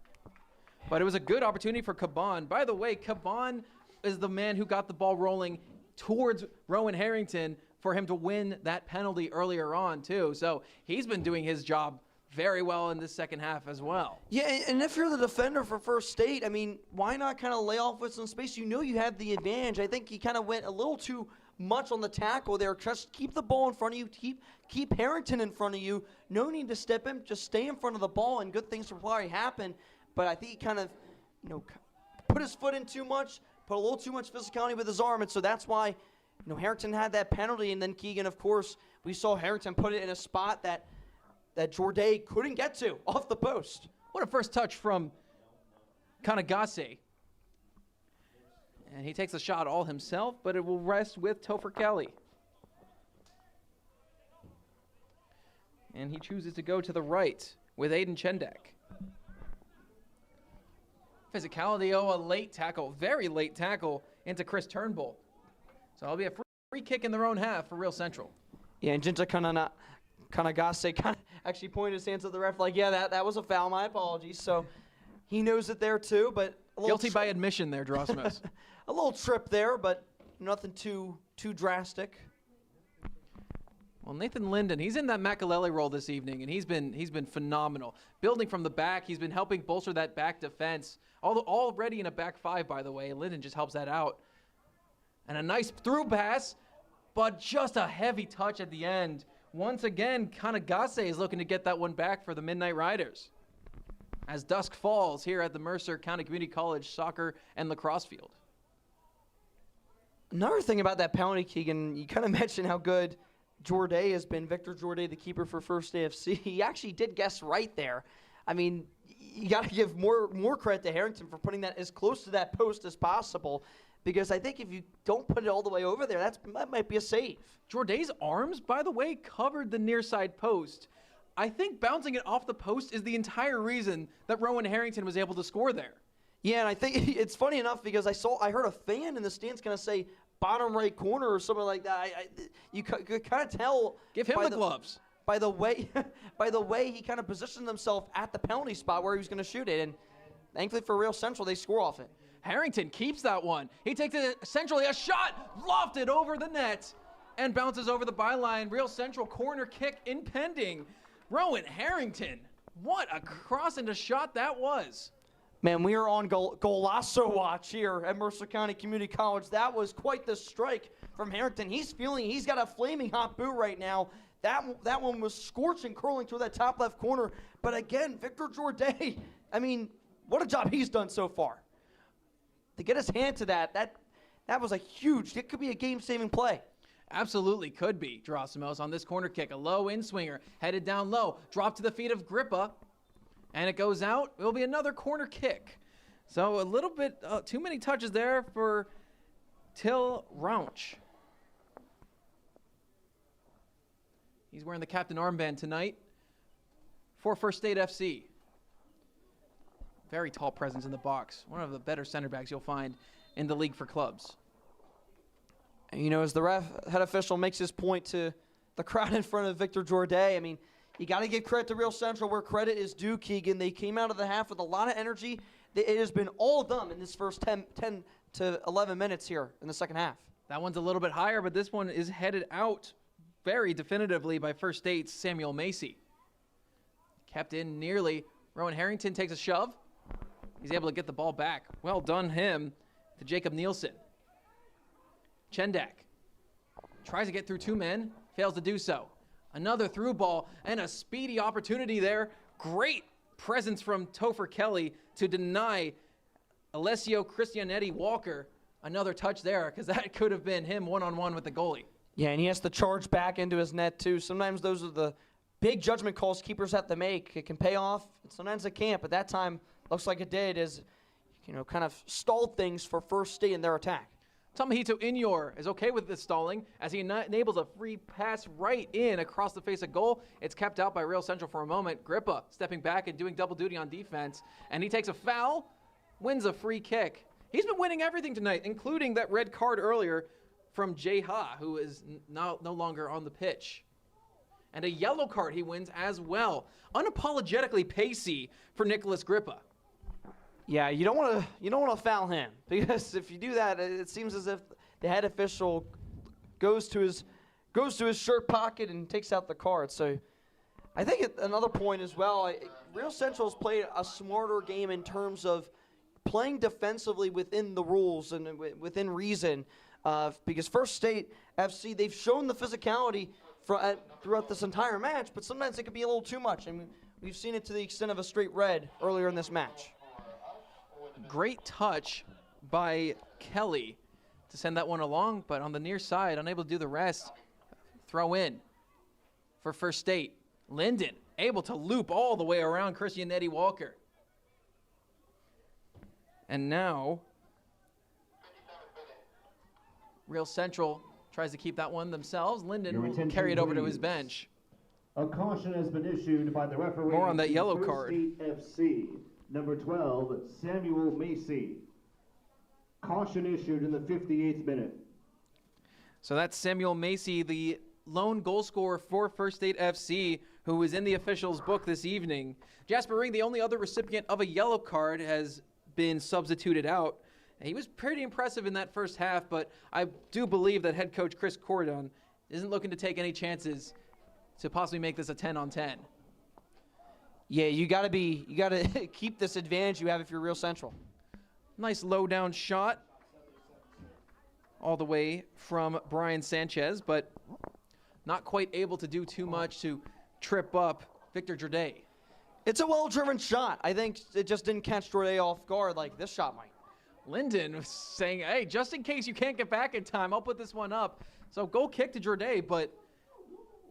S3: But it was a good opportunity for Caban. By the way, Caban is the man who got the ball rolling towards Rowan Harrington for him to win that penalty earlier on, too. So he's been doing his job very well in this second half as well.
S4: Yeah, and if you're the defender for First State, I mean, why not kind of lay off with some space? You know you have the advantage. I think he kind of went a little too much on the tackle there. Just keep the ball in front of you. Keep Harrington in front of you. No need to step in. Just stay in front of the ball, and good things will probably happen. But I think he kind of, put his foot in too much, put a little too much physicality with his arm, and so that's why, Harrington had that penalty. And then Keegan, of course, we saw Harrington put it in a spot that Jorday couldn't get to off the post.
S3: What a first touch from Kanagase. And he takes the shot all himself, but it will rest with Topher Kelly. And he chooses to go to the right with Aiden Chendek. Physicality, a late tackle, very late tackle into Chris Turnbull. So it'll be a free kick in their own half for Real Central.
S4: Yeah, and Jinta Kanagase kind of actually pointed his hands at the ref like, yeah, that was a foul, my apologies. So he knows it there too, but
S3: guilty by admission there, Gerasimos.
S4: A little trip there, but nothing too drastic.
S3: Well, Nathan Linden, he's in that Makalele role this evening, and he's been phenomenal. Building from the back, he's been helping bolster that back defense. Already in a back five, by the way. Linden just helps that out. And a nice through pass, but just a heavy touch at the end. Once again, Kanagase is looking to get that one back for the Midnight Riders. As dusk falls here at the Mercer County Community College soccer and lacrosse field.
S4: Another thing about that penalty, Keegan, you kind of mentioned how good Jorday has been. Victor Jorday, the keeper for First AFC. He actually did guess right there. I mean, you got to give more credit to Harrington for putting that as close to that post as possible, because I think if you don't put it all the way over there, that might be a save.
S3: Jorday's arms, by the way, covered the near side post. I think bouncing it off the post is the entire reason that Rowan Harrington was able to score there.
S4: Yeah, and I think it's funny enough because I heard a fan in the stands kind of say bottom right corner or something like that. You could kind of tell.
S3: Give him the gloves.
S4: By the way he kind of positioned himself at the penalty spot where he was going to shoot it, and thankfully for Real Central, they score off it.
S3: Harrington keeps that one. He takes it essentially a shot, lofted over the net, and bounces over the byline. Real Central corner kick impending. Rowan Harrington, what a cross and a shot that was.
S4: Man, we are on golazo watch here at Mercer County Community College. That was quite the strike from Harrington. He's got a flaming hot boot right now. That one was scorching, curling through that top left corner. But again, Victor Jorday, I mean, what a job he's done so far. To get his hand to that was it could be a game-saving play.
S3: Absolutely could be, Gerasimos, on this corner kick. A low in-swinger, headed down low, dropped to the feet of Grippa, and it goes out. It will be another corner kick. So a little bit too many touches there for Till Raunch. He's wearing the captain armband tonight. for First State FC. Very tall presence in the box. One of the better center backs you'll find in the league for clubs.
S4: And, you know, as the head official makes his point to the crowd in front of Victor Jorday, I mean, you got to give credit to Real Central where credit is due, Keegan. They came out of the half with a lot of energy. It has been all of them in this first 10 to 11 minutes here in the second half.
S3: That one's a little bit higher, but this one is headed out very definitively by First State's Samuel Macy. Kept in nearly. Rowan Harrington takes a shove. He's able to get the ball back. Well done him to Jacob Nielsen. Chendak tries to get through 2 men, fails to do so. Another through ball and a speedy opportunity there. Great presence from Topher Kelly to deny Alessio Cristianetti Walker another touch there, because that could have been him one-on-one with the goalie.
S4: Yeah, and he has to charge back into his net too. Sometimes those are the big judgment calls keepers have to make. It can pay off, and sometimes it can't, but that time looks like it did, as you know, kind of stalled things for First State in their attack.
S3: Tomohito Inyor is okay with this stalling as he enables a free pass right in across the face of goal. It's kept out by Real Central for a moment. Grippa stepping back and doing double duty on defense, and he takes a foul, wins a free kick. He's been winning everything tonight, including that red card earlier from Jay Ha, who is no longer on the pitch. And a yellow card he wins as well. Unapologetically pacey for Nicholas Grippa.
S4: Yeah, you don't want to foul him, because if you do that, it seems as if the head official goes to his shirt pocket and takes out the card. So I think another point as well, Real Central's played a smarter game in terms of playing defensively within the rules and within reason, because First State FC, they've shown the physicality throughout this entire match, but sometimes it can be a little too much. I mean, we've seen it to the extent of a straight red earlier in this match.
S3: Great touch by Kelly to send that one along, but on the near side, unable to do the rest. Throw in for First State. Linden able to loop all the way around Cristianetti Walker. And now, Real Central tries to keep that one themselves. Linden will carry it over to his bench.
S5: A caution has been issued by the referee.
S3: More on that yellow
S5: First
S3: card.
S5: State FC, number 12, Samuel Macy. Caution issued in the 58th minute.
S3: So that's Samuel Macy, the lone goal scorer for First State FC, who is in the officials' book this evening. Jasper Ring, the only other recipient of a yellow card, has been substituted out. He was pretty impressive in that first half, but I do believe that head coach Chris Cordon isn't looking to take any chances to possibly make this a 10-on-10.
S4: Yeah, you got to keep this advantage you have if you're Real Central.
S3: Nice low down shot all the way from Brian Sanchez, but not quite able to do too much to trip up Victor Jorday.
S4: It's a well-driven shot. I think it just didn't catch Jorday off guard like this shot might.
S3: Linden was saying, hey, just in case you can't get back in time, I'll put this one up. So goal kick to Jorday, but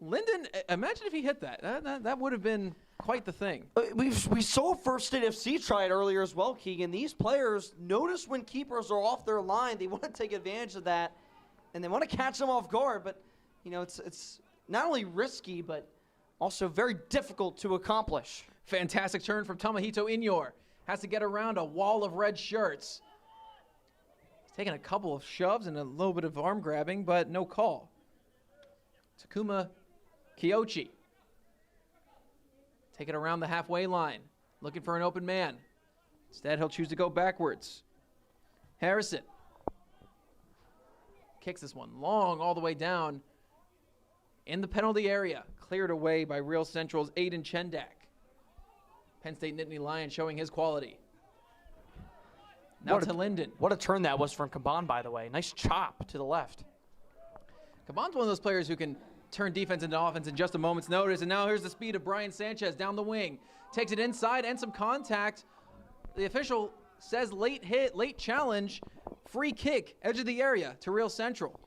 S3: Linden, imagine if he hit that. That would have been quite the thing.
S4: We saw First State FC try it earlier as well, Keegan. These players notice when keepers are off their line. They want to take advantage of that, and they want to catch them off guard. But, you know, it's not only risky, but also very difficult to accomplish.
S3: Fantastic turn from Tomohito Inyor. Has to get around a wall of red shirts. He's taking a couple of shoves and a little bit of arm grabbing, but no call. Takuma Kiyoshi. Take it around the halfway line. Looking for an open man. Instead, he'll choose to go backwards. Harrison. Kicks this one long all the way down in the penalty area. Cleared away by Real Central's Aiden Chendak. Penn State Nittany Lion showing his quality. Now to Linden.
S4: What a turn that was from Caban, by the way. Nice chop to the left.
S3: Caban's one of those players who can turn defense into offense in just a moment's notice. And now here's the speed of Brian Sanchez down the wing. Takes it inside and some contact. The official says late hit, late challenge, free kick, edge of the area to Real Central.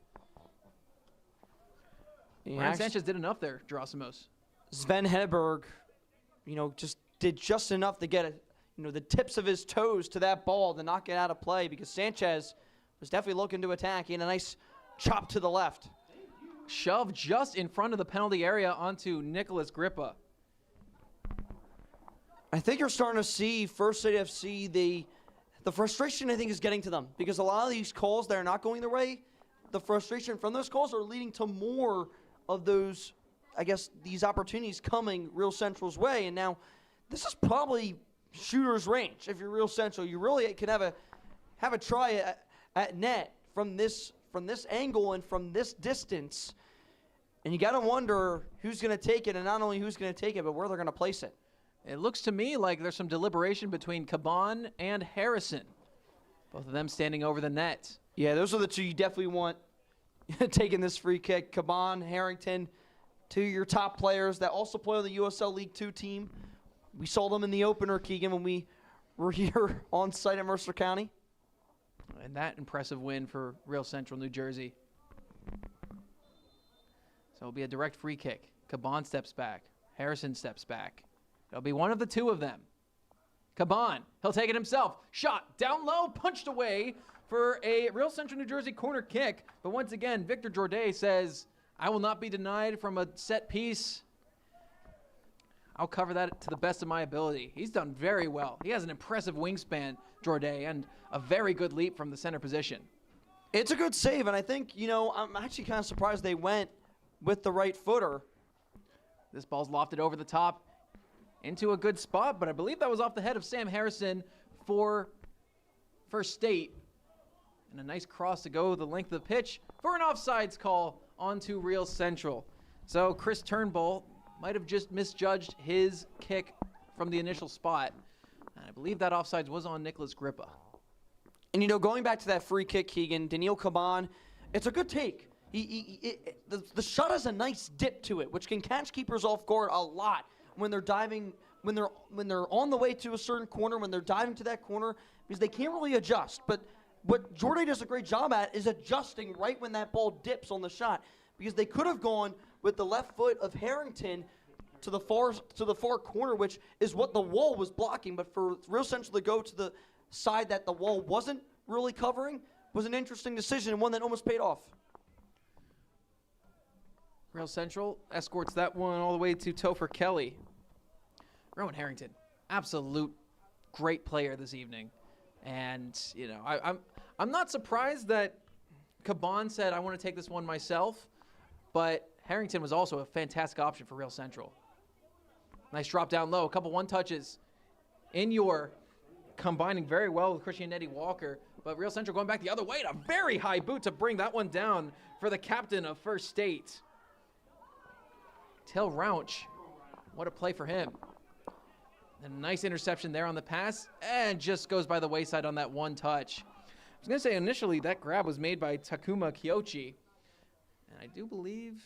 S3: Brian Sanchez did enough there, Gerasimos.
S4: Sven Henneberg, just did just enough to get the tips of his toes to that ball to knock it out of play, because Sanchez was definitely looking to attack. He had a nice chop to the left.
S3: Shove just in front of the penalty area onto Nicholas Grippa.
S4: I think you're starting to see First State FC, the frustration I think is getting to them because a lot of these calls that are not going their way, the frustration from those calls are leading to more of those, I guess, these opportunities coming Real Central's way. And now this is probably shooter's range. If you're Real Central, you really can have a try at net from this angle and from this distance. And you got to wonder who's going to take it, and not only who's going to take it, but where they're going to place it.
S3: It looks to me like there's some deliberation between Caban and Harrison. Both of them standing over the net.
S4: Yeah, those are the two you definitely want taking this free kick. Caban, Harrington, two of your top players that also play on the USL League 2 team. We saw them in the opener, Keegan, when we were here on site at Mercer County.
S3: And that impressive win for Real Central New Jersey. So it'll be a direct free kick. Caban steps back. Harrison steps back. It'll be one of the two of them. Caban, he'll take it himself. Shot down low, punched away for a Real Central New Jersey corner kick. But once again, Victor Jorday says, I will not be denied from a set piece. I'll cover that to the best of my ability. He's done very well. He has an impressive wingspan, Jorday, and a very good leap from the center position.
S4: It's a good save, and I think, I'm actually kind of surprised they went with the right footer.
S3: This ball's lofted over the top into a good spot, but I believe that was off the head of Sam Harrison for First State. And a nice cross to go the length of the pitch for an offsides call onto Real Central. So Chris Turnbull might have just misjudged his kick from the initial spot. And I believe that offsides was on Nicholas Grippa.
S4: And, going back to that free kick, Keegan, Daniil Caban, it's a good take. The shot has a nice dip to it, which can catch keepers off guard a lot when they're diving, when they're on the way to a certain corner, when they're diving to that corner, because they can't really adjust. But what Jordan does a great job at is adjusting right when that ball dips on the shot, because they could have gone with the left foot of Harrington to the far corner, which is what the wall was blocking. But for Real Central to go to the side that the wall wasn't really covering was an interesting decision and one that almost paid off.
S3: Real Central escorts that one all the way to Topher Kelly. Rowan Harrington, absolute great player this evening. And, I'm not surprised that Caban said, I want to take this one myself, but Harrington was also a fantastic option for Real Central. Nice drop down low, a couple one-touches. Combining very well with Christian Eddie Walker, but Real Central going back the other way and a very high boot to bring that one down for the captain of First State. Till Rauch, what a play for him. A nice interception there on the pass, and just goes by the wayside on that one touch. I was going to say initially that grab was made by Takuma Kyochi, and I do believe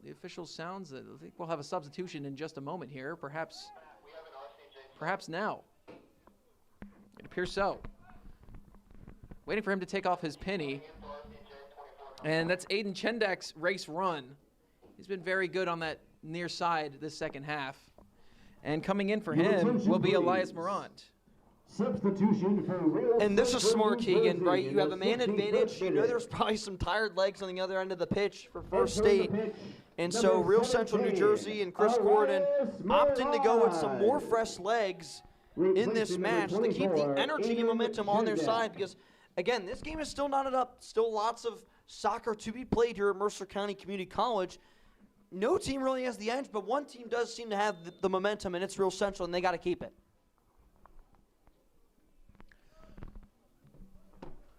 S3: the official sounds that I think we'll have a substitution in just a moment here, perhaps now. It appears so. Waiting for him to take off his penny, and that's Aiden Chendak's race run. He's been very good on that near side this second half. And coming in for him will be Elias Morant.
S5: Substitution for Real.
S4: And this is smart, Keegan, right? You have a man advantage. There's probably some tired legs on the other end of the pitch for First State. And so Real Central New Jersey and Chris Gordon opting to go with some more fresh legs in this match to keep the energy and momentum on their side because, again, this game is still knotted up. Still lots of soccer to be played here at Mercer County Community College. No team really has the edge, but one team does seem to have the momentum, and it's Real Central, and they got to keep it.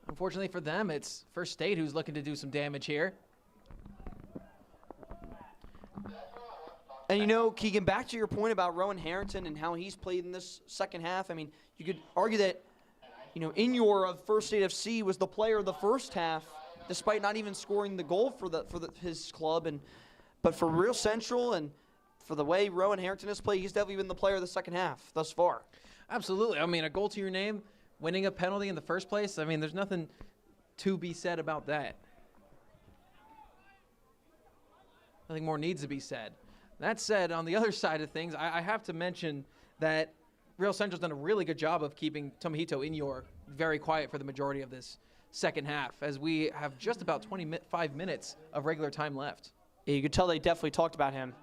S3: Unfortunately for them, it's First State who's looking to do some damage here.
S4: And, Keegan, back to your point about Rowan Harrington and how he's played in this second half, I mean, you could argue that, Inyor of First State FC was the player of the first half, despite not even scoring the goal for his club. But for Real Central and for the way Rowan Harrington has played, he's definitely been the player of the second half thus far.
S3: Absolutely. I mean, a goal to your name, winning a penalty in the first place, I mean, there's nothing to be said about that. Nothing more needs to be said. That said, on the other side of things, I have to mention that Real Central's done a really good job of keeping Tomohito Inyor very quiet for the majority of this second half, as we have just about 25 minutes of regular time left.
S4: Yeah, you could tell they definitely talked about him.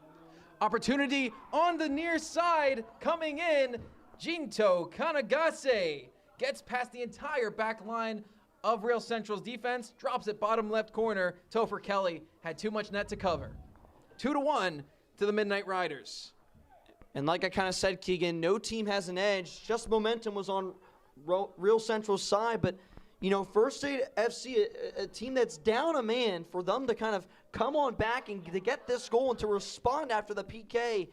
S3: Opportunity on the near side, coming in. Jinto Kanagase gets past the entire back line of Real Central's defense, drops it bottom left corner. Topher Kelly had too much net to cover. 2-1 to the Midnight Riders.
S4: And like I kind of said, Keegan, no team has an edge. Just momentum was on Real Central's side, but you know, First State FC, a team that's down a man, for them to kind of come on back and to get this goal and to respond after the PK,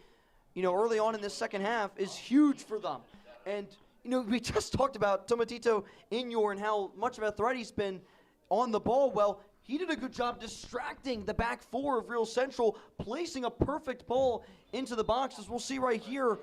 S4: you know, early on in this second half is huge for them. And, you know, we just talked about Tomatito Inyor and how much of a threat he's been on the ball. Well, he did a good job distracting the back four of Real Central, placing a perfect ball into the box. As we'll see right here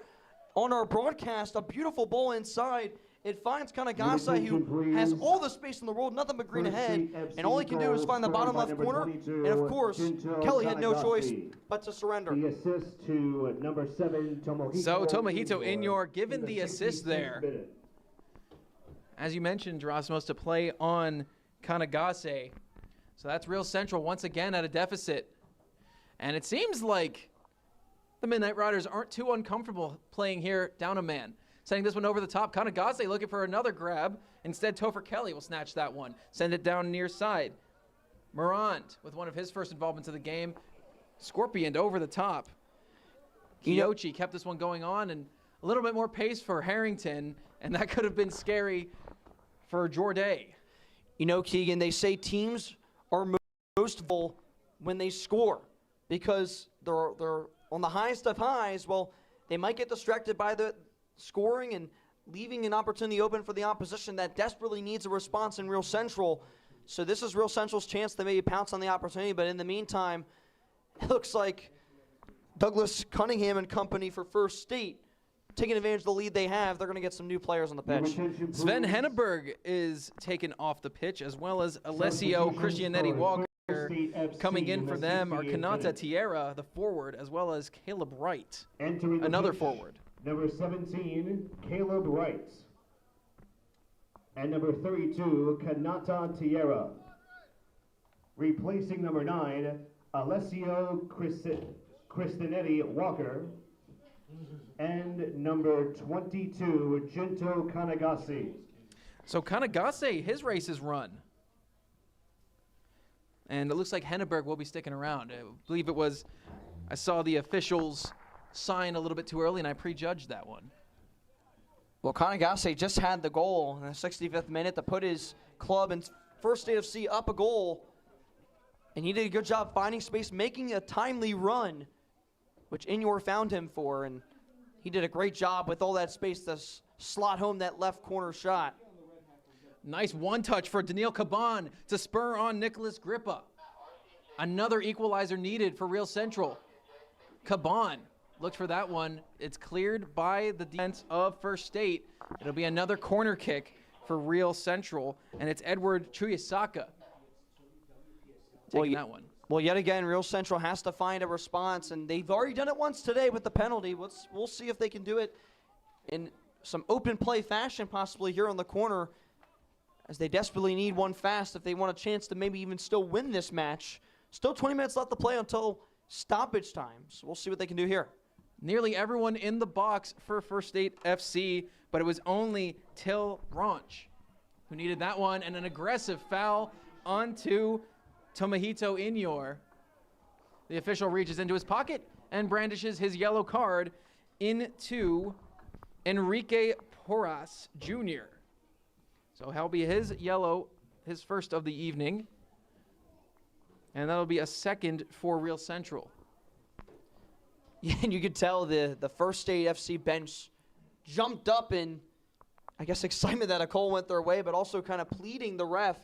S4: on our broadcast, a beautiful ball inside. It finds Kanagasa, who has all the space in the world, nothing but green ahead, and all he can do is find the bottom left corner. And of course, Kelly had no choice but to surrender.
S5: The assist to number 7, Tomohito.
S3: So Tomohito Inyor given the assist there. As you mentioned, Rasmus, to play on Kanagase. So that's Real Central once again at a deficit. And it seems like the Midnight Riders aren't too uncomfortable playing here down a man. Sending this one over the top. Kanagase looking for another grab. Instead, Topher Kelly will snatch that one. Send it down near side. Morant with one of his first involvements of the game. Scorpion over the top. Kiyochi kept this one going on, and a little bit more pace for Harrington, and that could have been scary for Jorday.
S4: You know, Keegan, they say teams are most vulnerable when they score because they're on the highest of highs. Well, they might get distracted by the scoring and leaving an opportunity open for the opposition that desperately needs a response in Real Central. So this is Real Central's chance to maybe pounce on the opportunity, but in the meantime, it looks like Douglas Cunningham and company for First State taking advantage of the lead they have. They're going to get some new players on the pitch.
S3: Sven Henneberg is taken off the pitch, as well as Alessio Christianetti Walker. Coming in for them are Kanata Tierra, the forward, as well as Caleb Wright, another forward.
S5: Number 17, Caleb Wright. And number 32, Kanata Tierra. Replacing number 9, Alessio Cristinetti Walker. And number 22, Jinto Kanagase.
S3: So Kanagase, his race is run. And it looks like Henneberg will be sticking around. I believe it was, I saw the officials sign a little bit too early, and I prejudged that one.
S4: Well, Kanagase just had the goal in the 65th minute to put his club in First State FC up a goal. And he did a good job finding space, making a timely run, which Inyor found him for. And he did a great job with all that space to slot home that left corner shot.
S3: Nice one-touch for Daniil Caban to spur on Nicholas Grippa. Another equalizer needed for Real Central. Caban looked for that one. It's cleared by the defense of First State. It'll be another corner kick for Real Central, and it's Edward Chuyasaka taking that one.
S4: Well, yet again, Real Central has to find a response, and they've already done it once today with the penalty. We'll see if they can do it in some open play fashion, possibly here on the corner, as they desperately need one fast if they want a chance to maybe even still win this match. Still 20 minutes left to play until stoppage time, so we'll see what they can do here.
S3: Nearly everyone in the box for First State FC, but it was only Till Ranch who needed that one, and an aggressive foul onto Tomohito Inyor. The official reaches into his pocket and brandishes his yellow card into Enrique Porras Jr. So that'll be his yellow, his first of the evening. And that'll be a second for Real Central.
S4: Yeah, and you could tell the First State FC bench jumped up in, I guess, excitement that a goal went their way, but also kind of pleading the ref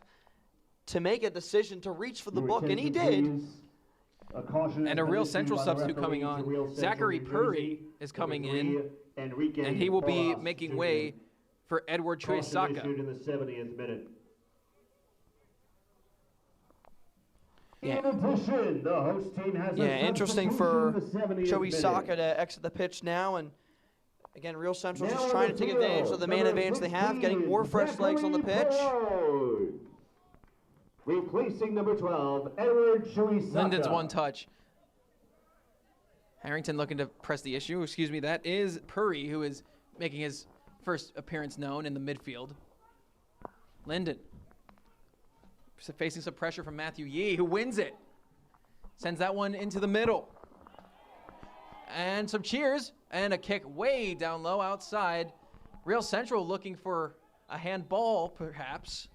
S4: to make a decision to reach for the book, and he did.
S3: And a Real Central substitute coming on. Zachary Puri is coming in, and he will be making way for Edward Chuyasaka.
S5: In the 70th minute.
S4: Yeah.
S5: In addition, the host team has
S4: interesting for Chuyasaka to exit the pitch now, and again, Real Central just trying to take advantage of the man advantage they have, getting more fresh legs on the pitch.
S5: Replacing number 12, Edward Chuyasaka.
S3: Linden's one touch. Harrington looking to press the issue. Excuse me, that is Puri, who is making his first appearance known in the midfield. Linden facing some pressure from Matthew Yee, who wins it. Sends that one into the middle. And some cheers, and a kick way down low outside. Real Central looking for a handball, perhaps.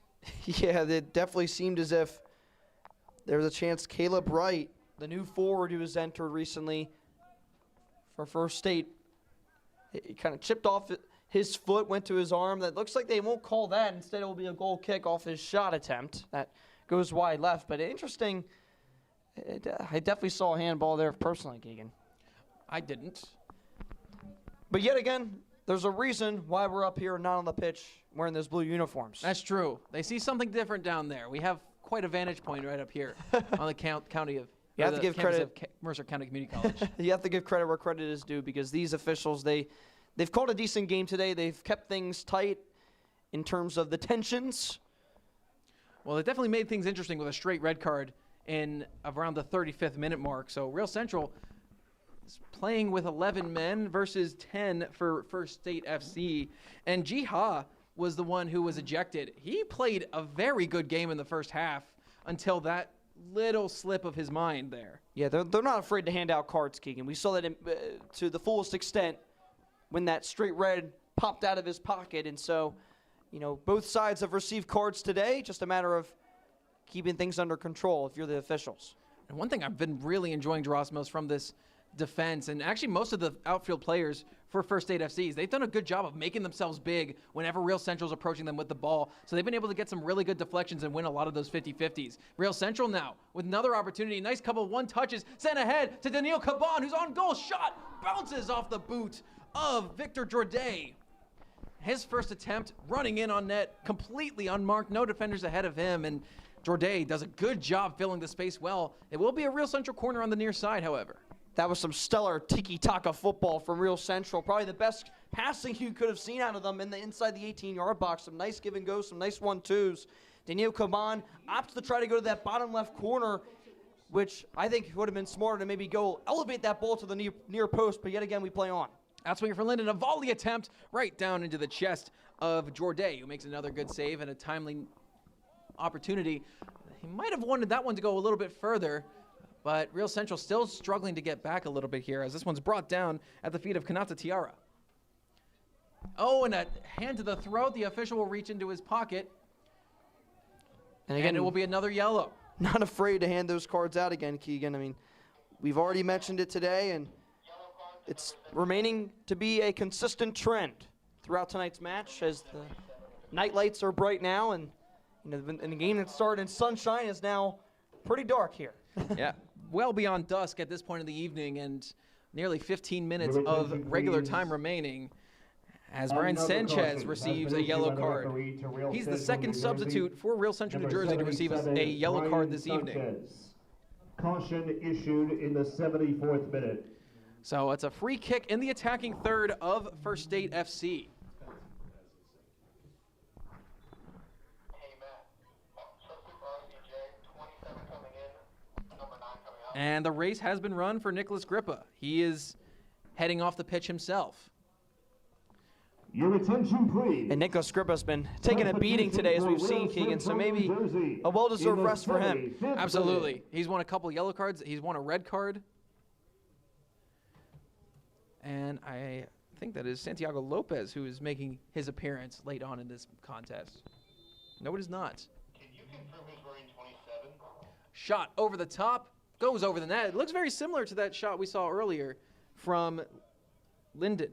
S4: Yeah, it definitely seemed as if there was a chance Caleb Wright, the new forward who was entered recently for First State, it kind of chipped off his foot, went to his arm. That looks like they won't call that. Instead, it will be a goal kick off his shot attempt. That goes wide left. But interesting, I definitely saw a handball there personally, Keegan.
S3: I didn't.
S4: But yet again, there's a reason why we're up here and not on the pitch wearing those blue uniforms.
S3: That's true. They see something different down there. We have quite a vantage point right up here on the county of.
S4: You have to give credit.
S3: Of Mercer County Community College.
S4: You have to give credit where credit is due, because these officials, they've called a decent game today. They've kept things tight in terms of the tensions.
S3: Well, it definitely made things interesting with a straight red card in around the 35th minute mark. So Real Central is playing with 11 men versus 10 for First State FC. And Jiha was the one who was ejected. He played a very good game in the first half until that little slip of his mind there.
S4: Yeah, they're not afraid to hand out cards, Keegan. We saw that to the fullest extent when that straight red popped out of his pocket. And so, both sides have received cards today. Just a matter of keeping things under control if you're the officials.
S3: And one thing I've been really enjoying, Gerasmos, from this defense, and actually most of the outfield players for First State FCs, they've done a good job of making themselves big whenever Real Central's approaching them with the ball. So they've been able to get some really good deflections and win a lot of those 50-50s. Real Central now with another opportunity. Nice couple one touches. Sent ahead to Daniil Caban, who's on goal. Shot bounces off the boot of Victor Jorday. His first attempt running in on net, completely unmarked. No defenders ahead of him. And Jorday does a good job filling the space well. It will be a Real Central corner on the near side, however.
S4: That was some stellar tiki-taka football from Real Central. Probably the best passing you could have seen out of them inside the 18-yard box. Some nice give and go, some nice 1-2s. Daniil Caban opts to try to go to that bottom left corner, which I think would have been smarter to maybe go elevate that ball to the near post, but yet again we play on.
S3: Outswinger for Linden, a volley attempt right down into the chest of Jorday, who makes another good save and a timely opportunity. He might have wanted that one to go a little bit further, but Real Central still struggling to get back a little bit here as this one's brought down at the feet of Kanata Tiara. Oh, and a hand to the throat. The official will reach into his pocket. And again, it will be another yellow.
S4: Not afraid to hand those cards out again, Keegan. I mean, we've already mentioned it today, and it's remaining to be a consistent trend throughout tonight's match as the night lights are bright now, and in a game that started in sunshine is now pretty dark here.
S3: Yeah, well beyond dusk at this point in the evening, and nearly 15 minutes of regular time remaining as Brian Sanchez receives a yellow card. He's the second substitute for Real Central New Jersey to receive a yellow card this evening.
S5: Caution issued in the 74th minute.
S3: So it's a free kick in the attacking third of First State FC. And the race has been run for Nicholas Grippa. He is heading off the pitch himself.
S5: Your attention, please.
S4: And Nicholas Grippa's been taking a beating today, as we've seen, Keegan, so maybe a well-deserved rest for him.
S3: Absolutely. He's won a couple yellow cards. He's won a red card. And I think that is Santiago Lopez who is making his appearance late on in this contest. No, it is not.
S6: Can you confirm he's wearing 27?
S3: Shot over the top. Goes over the net. It looks very similar to that shot we saw earlier from Linden.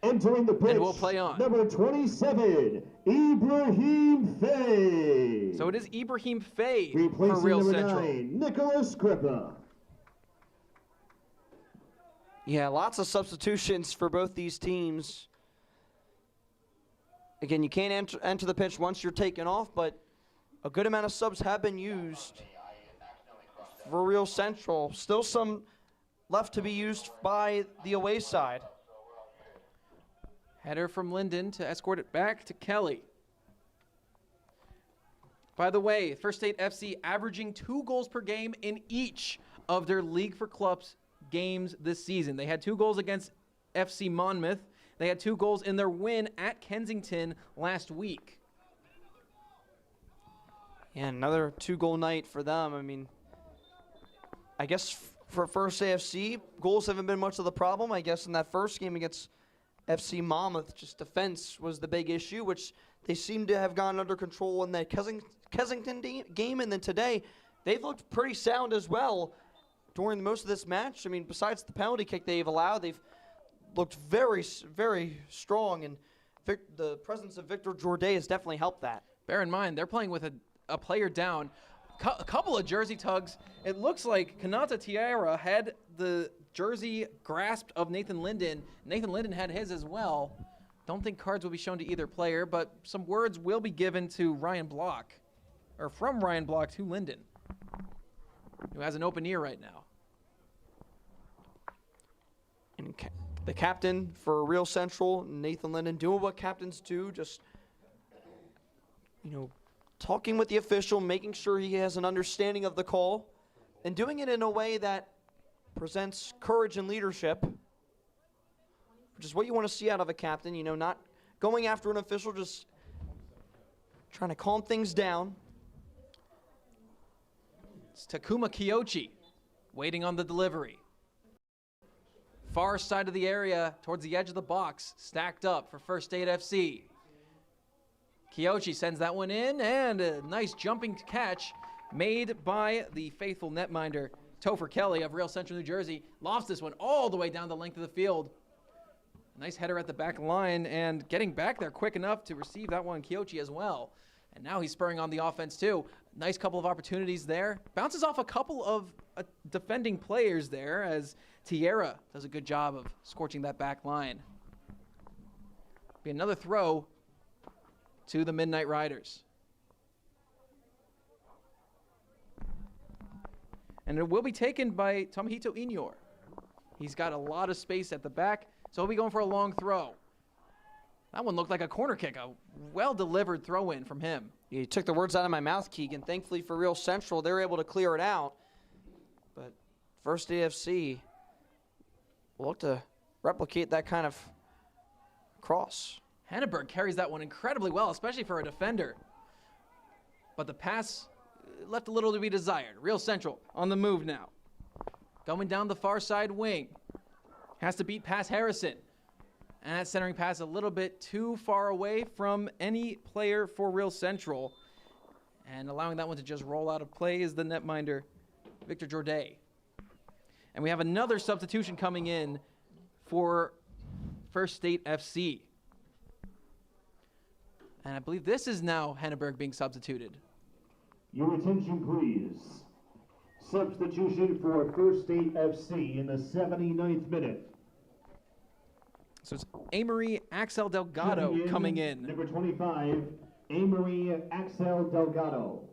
S5: Entering the pitch,
S3: and we'll play on.
S5: Number 27, Ibrahim Faye.
S3: So it is Ibrahim Faye
S5: Replacing
S3: for Real
S5: number
S3: Central.
S5: 9, Nicholas Grippa.
S4: Yeah, lots of substitutions for both these teams. Again, you can't enter the pitch once you're taken off, but a good amount of subs have been used for Real Central. Still some left to be used by the away side.
S3: Header from Linden to escort it back to Kelly. By the way, First State FC averaging 2 goals per game in each of their League for Clubs games this season. They had 2 goals against FC Monmouth. They had 2 goals in their win at Kensington last week.
S4: And another 2-goal night for them. I mean, I guess for First AFC, goals haven't been much of the problem. I guess in that first game against FC Monmouth, just defense was the big issue, which they seem to have gotten under control in that Kensington game. And then today, they've looked pretty sound as well during most of this match. I mean, besides the penalty kick they've allowed, they've looked very, very strong. And the presence of Victor Jourdain has definitely helped that.
S3: Bear in mind, they're playing with a player down. A couple of jersey tugs. It looks like Kanata Tiara had the jersey grasped of Nathan Linden. Nathan Linden had his as well. Don't think cards will be shown to either player, but some words will be given to Ryan Block, or from Ryan Block to Linden, who has an open ear right now.
S4: And the captain for Real Central, Nathan Linden, doing what captains do, just, talking with the official, making sure he has an understanding of the call, and doing it in a way that presents courage and leadership, which is what you want to see out of a captain, not going after an official, just trying to calm things down.
S3: It's Takuma Kiyoshi waiting on the delivery. Far side of the area, towards the edge of the box, stacked up for First State FC. Kiyoshi sends that one in, and a nice jumping catch made by the faithful netminder Topher Kelly of Real Central New Jersey. Lofts this one all the way down the length of the field. Nice header at the back line, and getting back there quick enough to receive that one, Kiyoshi, as well. And now he's spurring on the offense too. Nice couple of opportunities there. Bounces off a couple of defending players there as Tierra does a good job of scorching that back line. Be another throw to the Midnight Riders. And it will be taken by Tomohito Inyor. He's got a lot of space at the back, so he'll be going for a long throw. That one looked like a corner kick, a well-delivered throw-in from him.
S4: You took the words out of my mouth, Keegan. Thankfully for Real Central, they're able to clear it out. But First AFC will look to replicate that kind of cross.
S3: Henneberg carries that one incredibly well, especially for a defender. But the pass left a little to be desired. Real Central on the move now. Going down the far side wing. Has to beat past Harrison. And that centering pass a little bit too far away from any player for Real Central. And allowing that one to just roll out of play is the netminder, Victor Jourdain. And we have another substitution coming in for First State FC. And I believe this is now Henneberg being substituted.
S5: Your attention, please. Substitution for First State FC in the 79th minute.
S3: So it's Amory Axel Delgado coming in.
S5: Number 25, Amory Axel Delgado.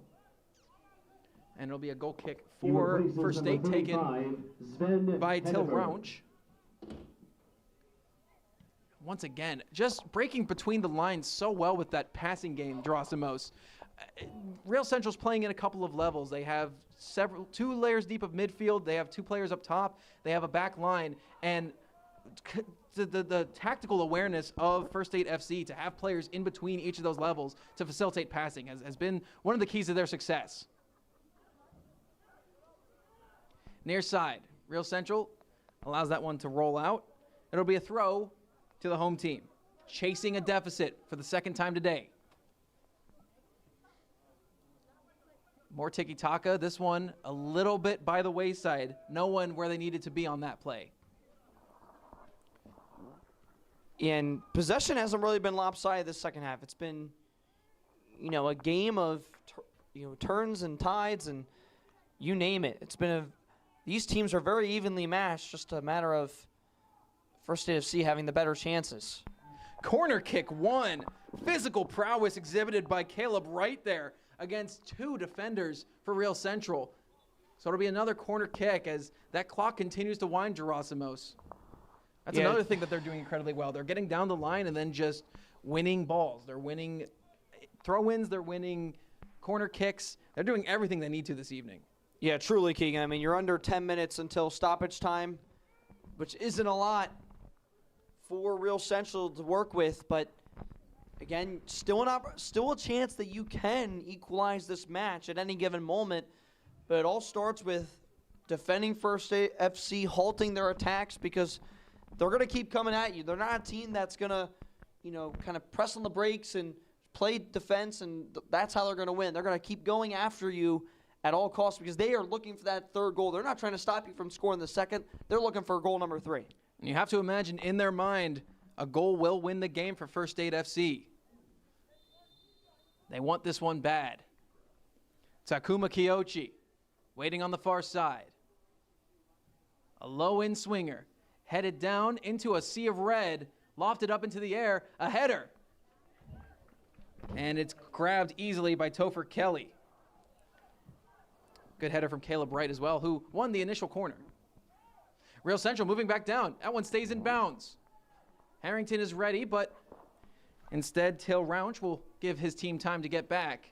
S3: And it'll be a goal kick for First State taken by Till Raunch. Once again, just breaking between the lines so well with that passing game, Drosimos. Real Central's playing in a couple of levels. They have 2 layers deep of midfield. They have 2 players up top. They have a back line. And the tactical awareness of First State FC to have players in between each of those levels to facilitate passing has been one of the keys to their success. Near side, Real Central allows that one to roll out. It'll be a throw to the home team, chasing a deficit for the second time today. More tiki-taka. This one a little bit by the wayside. No one where they needed to be on that play.
S4: And possession hasn't really been lopsided this second half. It's been, a game of, turns and tides and you name it. These teams are very evenly matched, just a matter of First State FC having the better chances.
S3: Corner kick 1. Physical prowess exhibited by Caleb right there against 2 defenders for Real Central. So it'll be another corner kick as that clock continues to wind, Gerasimos. That's another thing that they're doing incredibly well. They're getting down the line and then just winning balls. They're winning throw-ins. They're winning corner kicks. They're doing everything they need to this evening.
S4: Yeah, truly, Keegan. I mean, you're under 10 minutes until stoppage time, which isn't a lot for Real Central to work with. But, again, still a chance that you can equalize this match at any given moment. But it all starts with defending First State FC, halting their attacks, because they're going to keep coming at you. They're not a team that's going to, kind of press on the brakes and play defense, and that's how they're going to win. They're going to keep going after you at all costs because they are looking for that third goal. They're not trying to stop you from scoring the second. They're looking for goal number 3.
S3: And you have to imagine in their mind, a goal will win the game for First State FC. They want this one bad. Takuma Kiyoshi waiting on the far side. A low-in swinger, headed down into a sea of red, lofted up into the air, a header. And it's grabbed easily by Topher Kelly. Good header from Caleb Wright as well, who won the initial corner. Real Central moving back down. That one stays in bounds. Harrington is ready, but instead Till Rounch will give his team time to get back.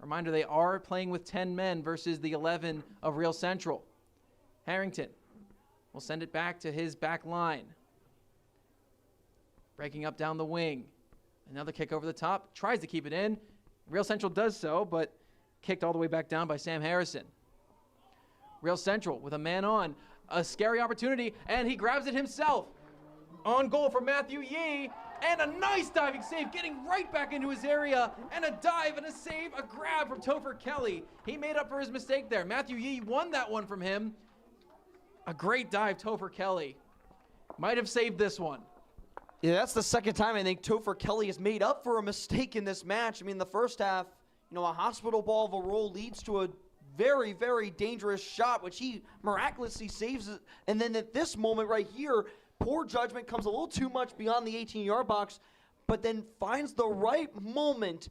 S3: Reminder, they are playing with 10 men versus the 11 of Real Central. Harrington will send it back to his back line. Breaking up down the wing. Another kick over the top. Tries to keep it in. Real Central does so, but kicked all the way back down by Sam Harrison. Real Central with a man on. A scary opportunity, and he grabs it himself. On goal for Matthew Yee. And a nice diving save, getting right back into his area. And a dive and a save, a grab from Topher Kelly. He made up for his mistake there. Matthew Yee won that one from him. A great dive, Topher Kelly. Might have saved this one.
S4: Yeah, that's the second time I think Topher Kelly has made up for a mistake in this match. I mean, the first half, a hospital ball of a roll leads to a very, very dangerous shot, which he miraculously saves it. And then at this moment right here, poor judgment comes a little too much beyond the 18-yard box, but then finds the right moment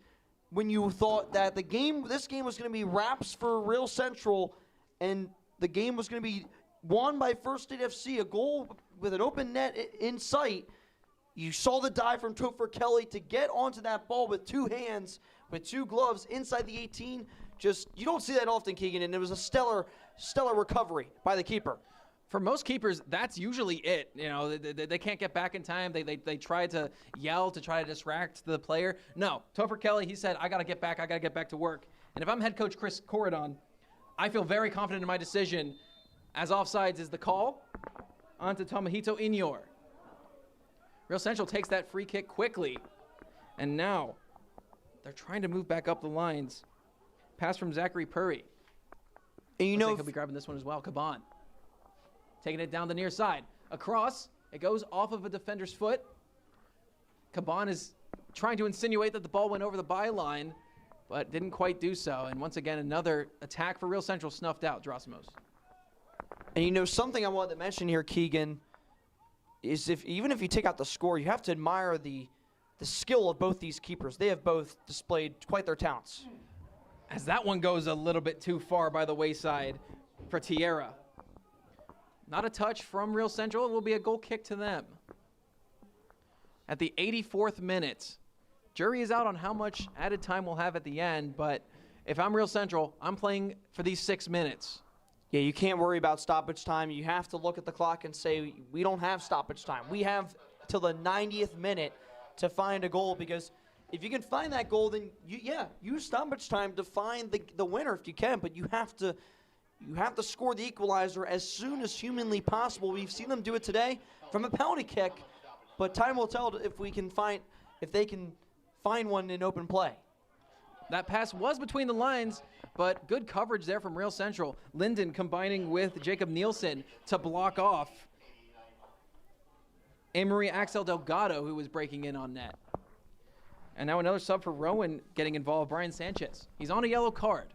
S4: when you thought that this game was going to be wraps for Real Central, and the game was going to be won by First State FC, a goal with an open net in sight. You saw the dive from Topher Kelly to get onto that ball with 2 hands, with 2 gloves inside the 18. You don't see that often, Keegan, and it was a stellar recovery by the keeper.
S3: For most keepers, that's usually it. They can't get back in time. They try to yell to try to distract the player. No, Topher Kelly, he said, I got to get back to work. And if I'm head coach Chris Corridon, I feel very confident in my decision, as offsides is the call onto Tomohito Inyor. Real Central takes that free kick quickly. And now they're trying to move back up the lines. Pass from Zachary Purry. And he'll be grabbing this one as well. Caban taking it down the near side. Across, it goes off of a defender's foot. Caban is trying to insinuate that the ball went over the byline, but didn't quite do so. And once again, another attack for Real Central snuffed out, Drosimos.
S4: And something I wanted to mention here, Keegan, is even if you take out the score, you have to admire the skill of both these keepers. They have both displayed quite their talents.
S3: As that one goes a little bit too far by the wayside for Tierra. Not a touch from Real Central. It will be a goal kick to them. At the 84th minute, jury is out on how much added time we'll have at the end, but if I'm Real Central, I'm playing for these 6 minutes.
S4: Yeah, you can't worry about stoppage time. You have to look at the clock and say, we don't have stoppage time. We have till the 90th minute to find a goal, because if you can find that goal, then use stoppage time to find the winner if you can, but you have to score the equalizer as soon as humanly possible. We've seen them do it today from a penalty kick, but time will tell if they can find one in open play.
S3: That pass was between the lines, but good coverage there from Real Central. Linden combining with Jacob Nielsen to block off Amory Axel Delgado, who was breaking in on net. And now another sub for Rowan getting involved, Brian Sanchez. He's on a yellow card.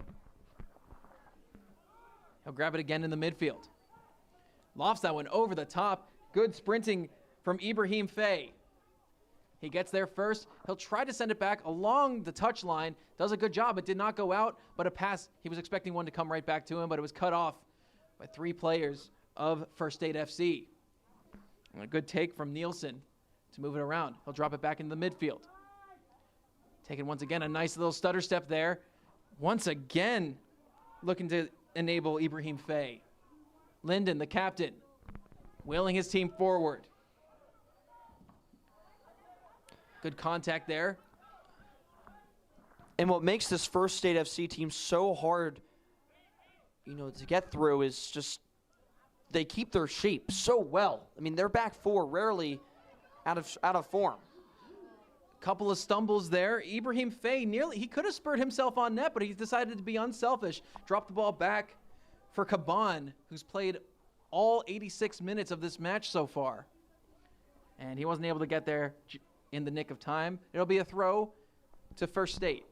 S3: He'll grab it again in the midfield. Lofts that one over the top. Good sprinting from Ibrahim Faye. He gets there first. He'll try to send it back along the touchline. Does a good job. It did not go out, but a pass. He was expecting one to come right back to him, but it was cut off by 3 players of First State FC. And a good take from Nielsen to move it around. He'll drop it back into the midfield. Taking once again a nice little stutter step there. Once again, looking to enable Ibrahim Faye. Linden, the captain, wheeling his team forward. Good contact there.
S4: And what makes this First State FC team so hard, to get through is just they keep their shape so well. I mean, their back four rarely out of form.
S3: Couple of stumbles there. Ibrahim Faye he could have spurred himself on net, but he decided to be unselfish. Dropped the ball back for Caban, who's played all 86 minutes of this match so far. And he wasn't able to get there in the nick of time. It'll be a throw to First State.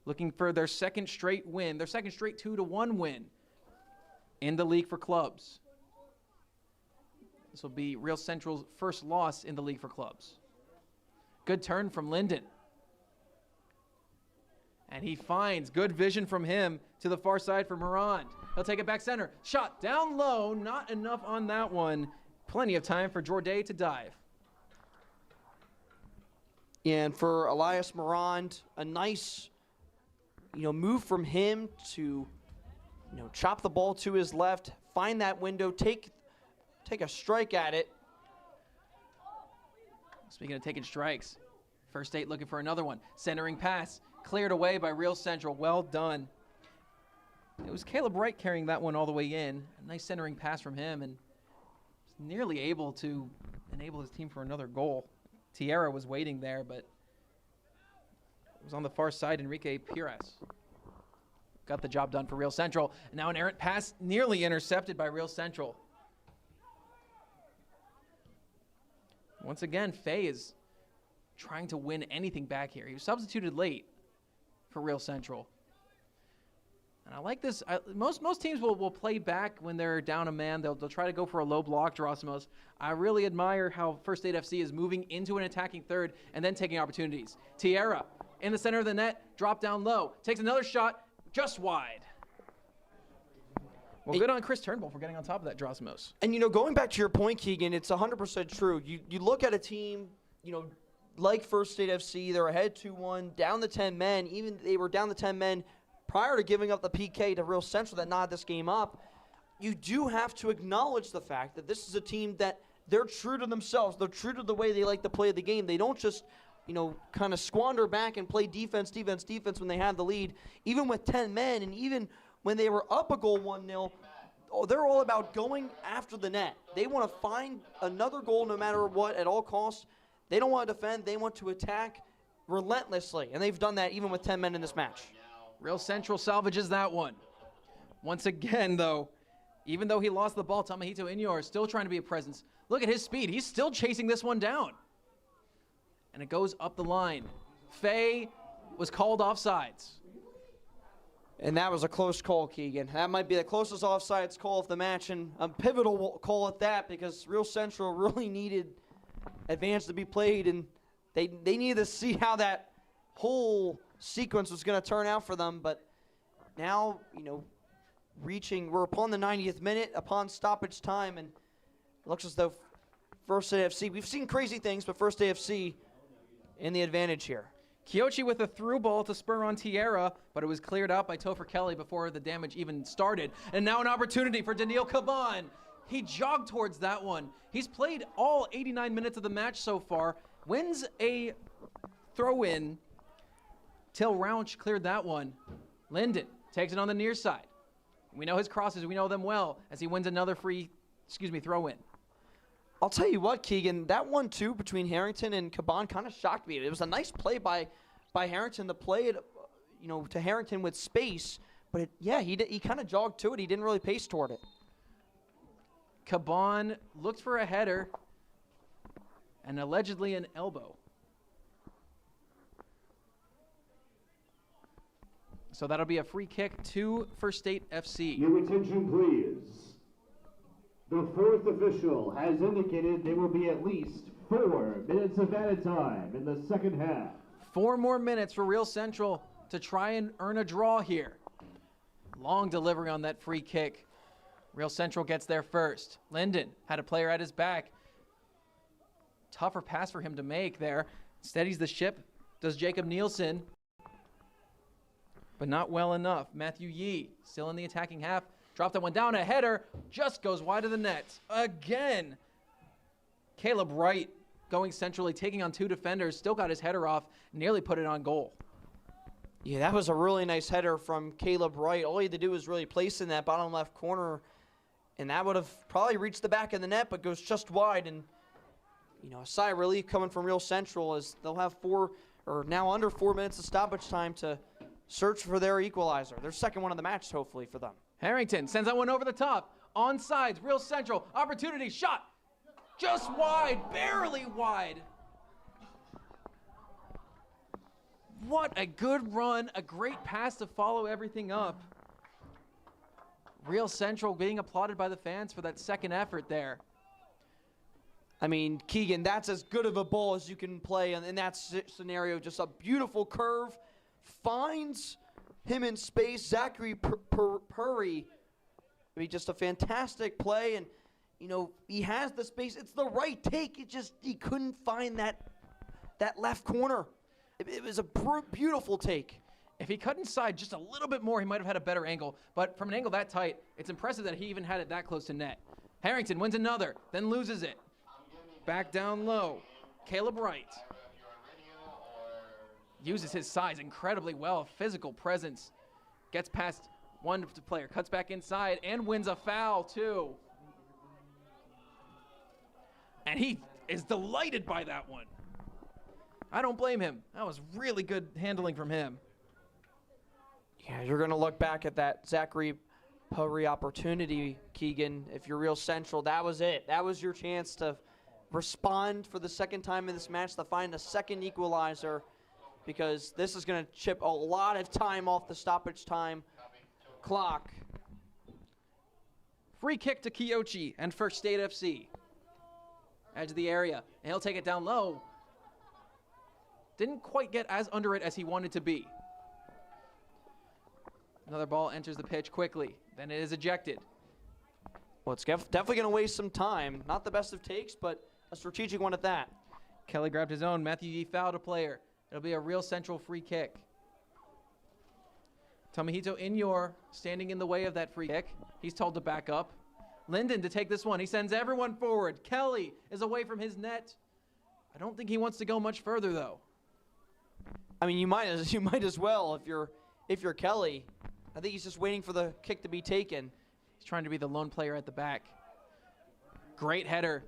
S3: Looking for their second straight win, their second straight 2-1 win in the league for clubs. This will be Real Central's first loss in the league for clubs. Good turn from Linden. And he finds good vision from him to the far side for Morand. He'll take it back center. Shot down low, not enough on that one. Plenty of time for Jorday to dive.
S4: And for Elias Morand, a nice move from him to chop the ball to his left, find that window, take a strike at it.
S3: Speaking of taking strikes, First State looking for another one. Centering pass, cleared away by Real Central. Well done. It was Caleb Wright carrying that one all the way in. A nice centering pass from him, and nearly able to enable his team for another goal. Tierra was waiting there, but it was on the far side. Enrique Pires got the job done for Real Central. And now an errant pass nearly intercepted by Real Central. Once again, Faye is trying to win anything back here. He was substituted late for Real Central. And I like this. Most teams will play back when they're down a man. They'll try to go for a low block, Gerasimos. I really admire how First State FC is moving into an attacking third and then taking opportunities. Tierra in the center of the net, drop down low, takes another shot, just wide. Well, good on Chris Turnbull for getting on top of that, Gerasimos.
S4: And, going back to your point, Keegan, it's 100% true. You look at a team, like First State FC, they're ahead 2-1, down the 10 men. Even they were down the 10 men prior to giving up the PK to Real Central that knotted this game up. You do have to acknowledge the fact that this is a team that they're true to themselves. They're true to the way they like to play the game. They don't just, kind of squander back and play defense when they have the lead. Even with 10 men and even when they were up a goal 1-0, they're all about going after the net. They want to find another goal no matter what at all costs. They don't want to defend. They want to attack relentlessly, and they've done that even with 10 men in this match.
S3: Real Central salvages that one. Once again, though, even though he lost the ball, Tamahito Inyor is still trying to be a presence. Look at his speed. He's still chasing this one down. And it goes up the line. Faye was called offsides.
S4: And that was a close call, Keegan. That might be the closest offsides call of the match, and a pivotal call at that, because Real Central really needed advance to be played, and they needed to see how that whole sequence was going to turn out for them. But now, we're upon the 90th minute, upon stoppage time, and it looks as though First State FC, we've seen crazy things, but First State FC in the advantage here.
S3: Kyochi with a through ball to spur on Tierra, but it was cleared out by Topher Kelly before the damage even started. And now an opportunity for Daniil Caban. He jogged towards that one. He's played all 89 minutes of the match so far. Wins a throw-in. Till Rounch cleared that one. Linden takes it on the near side. We know his crosses. We know them well as he wins another throw-in.
S4: I'll tell you what, Keegan, that 1-2 between Harrington and Caban kind of shocked me. It was a nice play by Harrington to play it, to Harrington with space. But he kind of jogged to it. He didn't really pace toward it.
S3: Caban looked for a header and allegedly an elbow. So that'll be a free kick to First State FC.
S5: Your attention, please. The fourth official has indicated there will be at least 4 minutes of added time in the second half.
S3: 4 more minutes for Real Central to try and earn a draw here. Long delivery on that free kick. Real Central gets there first. Linden had a player at his back. Tougher pass for him to make there. Steadies the ship, does Jacob Nielsen. but not well enough. Matthew Yee, still in the attacking half, dropped that one down. A header just goes wide of the net. Again, Caleb Wright going centrally, taking on 2 defenders, still got his header off, nearly put it on goal.
S4: Yeah, that was a really nice header from Caleb Wright. All he had to do was really place in that bottom left corner, and that would have probably reached the back of the net, but goes just wide. And, you know, a sigh of relief coming from Real Central as they'll have now under 4 minutes of stoppage time to search for their equalizer. Their second one of the match, hopefully, for them.
S3: Harrington sends that one over the top. Onside, Real Central, opportunity, shot. Just wide, barely wide. What a good run, a great pass to follow everything up. Real Central being applauded by the fans for that second effort there.
S4: I mean, Keegan, that's as good of a ball as you can play in that scenario. Just a beautiful curve. Finds him in space. Zachary Purry. I mean, just a fantastic play. And, you know, he has the space. It's the right take. He couldn't find that left corner. It was a beautiful take.
S3: If he cut inside just a little bit more, he might have had a better angle. But from an angle that tight, it's impressive that he even had it that close to net. Harrington wins another, then loses it. Back down low. Caleb Wright uses his size incredibly well. Physical presence. Gets past one player, cuts back inside, and wins a foul, too. And he is delighted by that one. I don't blame him. That was really good handling from him.
S4: Yeah, you're going to look back at that Zachary Purry opportunity, Keegan. If you're Real Central, that was it. That was your chance to respond for the second time in this match, to find a second equalizer, because this is going to chip a lot of time off the stoppage time clock.
S3: Free kick to Kyochi and First State FC. Edge of the area, and he'll take it down low. Didn't quite get as under it as he wanted to be. Another ball enters the pitch quickly. Then it is ejected.
S4: Well, it's definitely going to waste some time. Not the best of takes, but a strategic one at that.
S3: Kelly grabbed his own. Matthew Yee fouled a player. It'll be a Real Central free kick. Tomohito Inyor standing in the way of that free kick. He's told to back up. Linden to take this one. He sends everyone forward. Kelly is away from his net. I don't think he wants to go much further, though.
S4: I mean, you might as well if you're Kelly. I think he's just waiting for the kick to be taken.
S3: He's trying to be the lone player at the back. Great header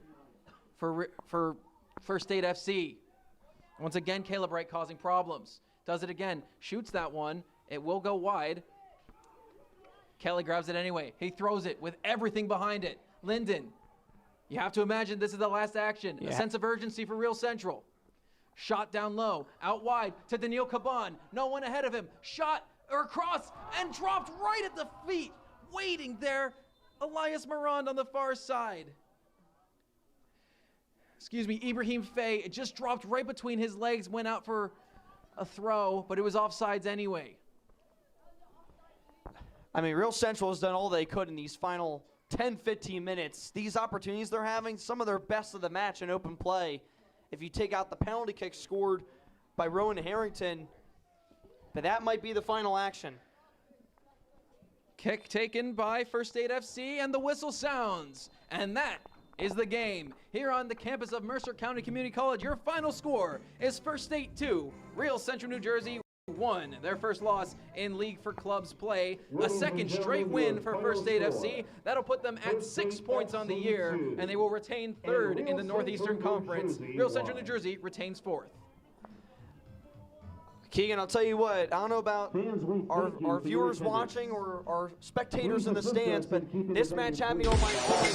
S3: for First State FC. Once again, Caleb Wright causing problems. Does it again. Shoots that one. It will go wide. Kelly grabs it anyway. He throws it with everything behind it. Linden. You have to imagine this is the last action. Yeah. A sense of urgency for Real Central. Shot down low, out wide to Daniil Caban. No one ahead of him. Shot or cross and dropped right at the feet. Waiting there, Elias Morand on the far side. Excuse me, Ibrahim Faye. It just dropped right between his legs, went out for a throw, but it was offsides anyway.
S4: I mean, Real Central has done all they could in these final 10, 15 minutes. These opportunities they're having, some of their best of the match in open play. If you take out the penalty kick scored by Rowan Harrington, but that might be the final action.
S3: Kick taken by First State FC, and the whistle sounds. And that is the game. Here on the campus of Mercer County Community College, your final score is First State 2, Real Central New Jersey 1. Their first loss in League for Clubs play. A second straight win for First State FC. That'll put them at 6 points on the year, and they will retain third in the Northeastern Conference. Real Central New Jersey retains fourth.
S4: Keegan, I'll tell you what, I don't know about our viewers watching or our spectators in the stands, but this match had me on my own.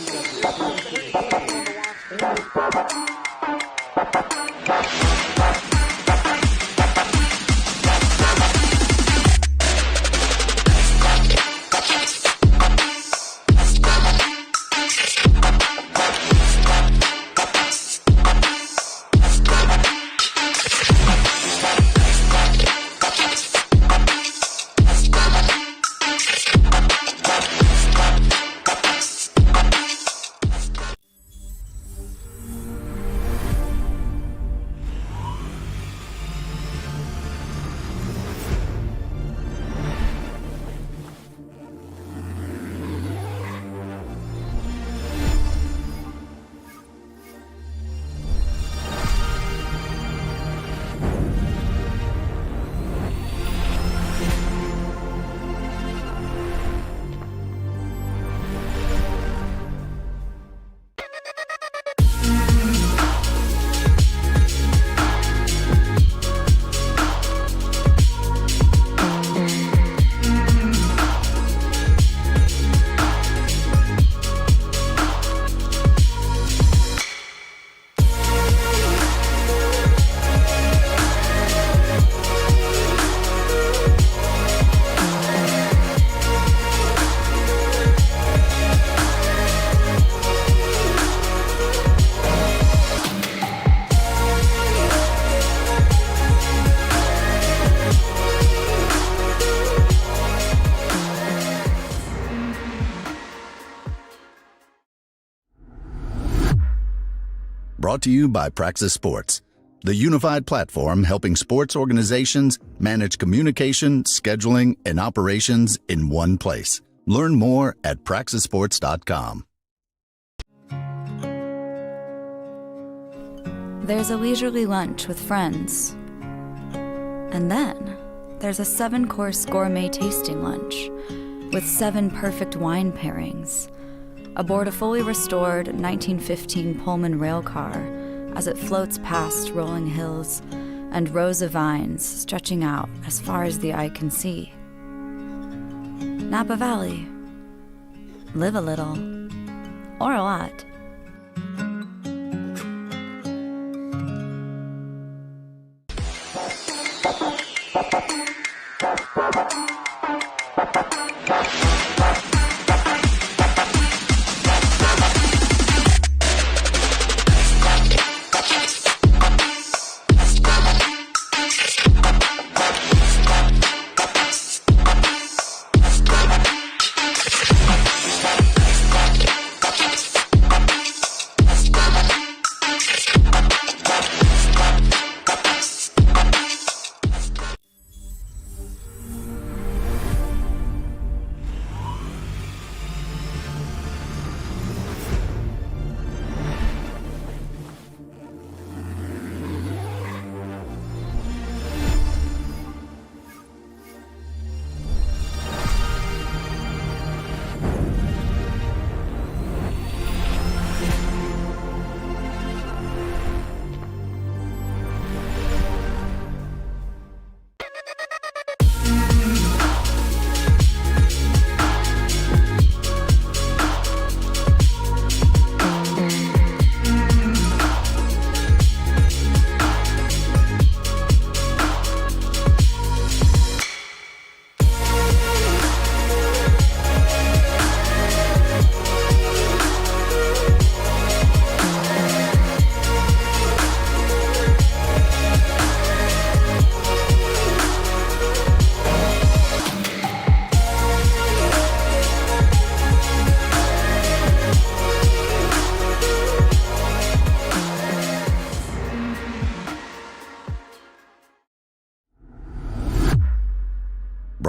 S1: Brought to you by Praxis Sports, the unified platform helping sports organizations manage communication, scheduling, and operations in one place. Learn more at praxisports.com.
S2: There's a leisurely lunch with friends. And then there's a 7-course gourmet tasting lunch with 7 perfect wine pairings aboard a fully restored 1915 Pullman rail car as it floats past rolling hills and rows of vines stretching out as far as the eye can see. Napa Valley. Live a little, or a lot.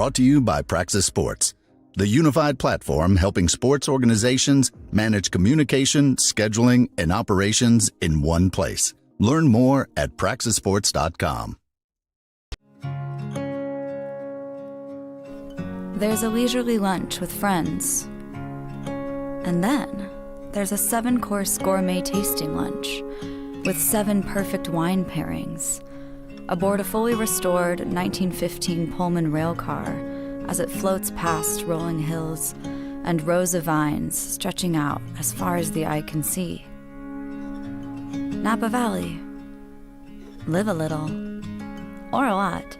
S1: Brought to you by Praxis Sports, the unified platform helping sports organizations manage communication, scheduling, and operations in one place. Learn more at praxisports.com.
S2: There's a leisurely lunch with friends. And then there's a 7-course gourmet tasting lunch with 7 perfect wine pairings aboard a fully restored 1915 Pullman rail car as it floats past rolling hills and rows of vines stretching out as far as the eye can see. Napa Valley. Live a little, or a lot.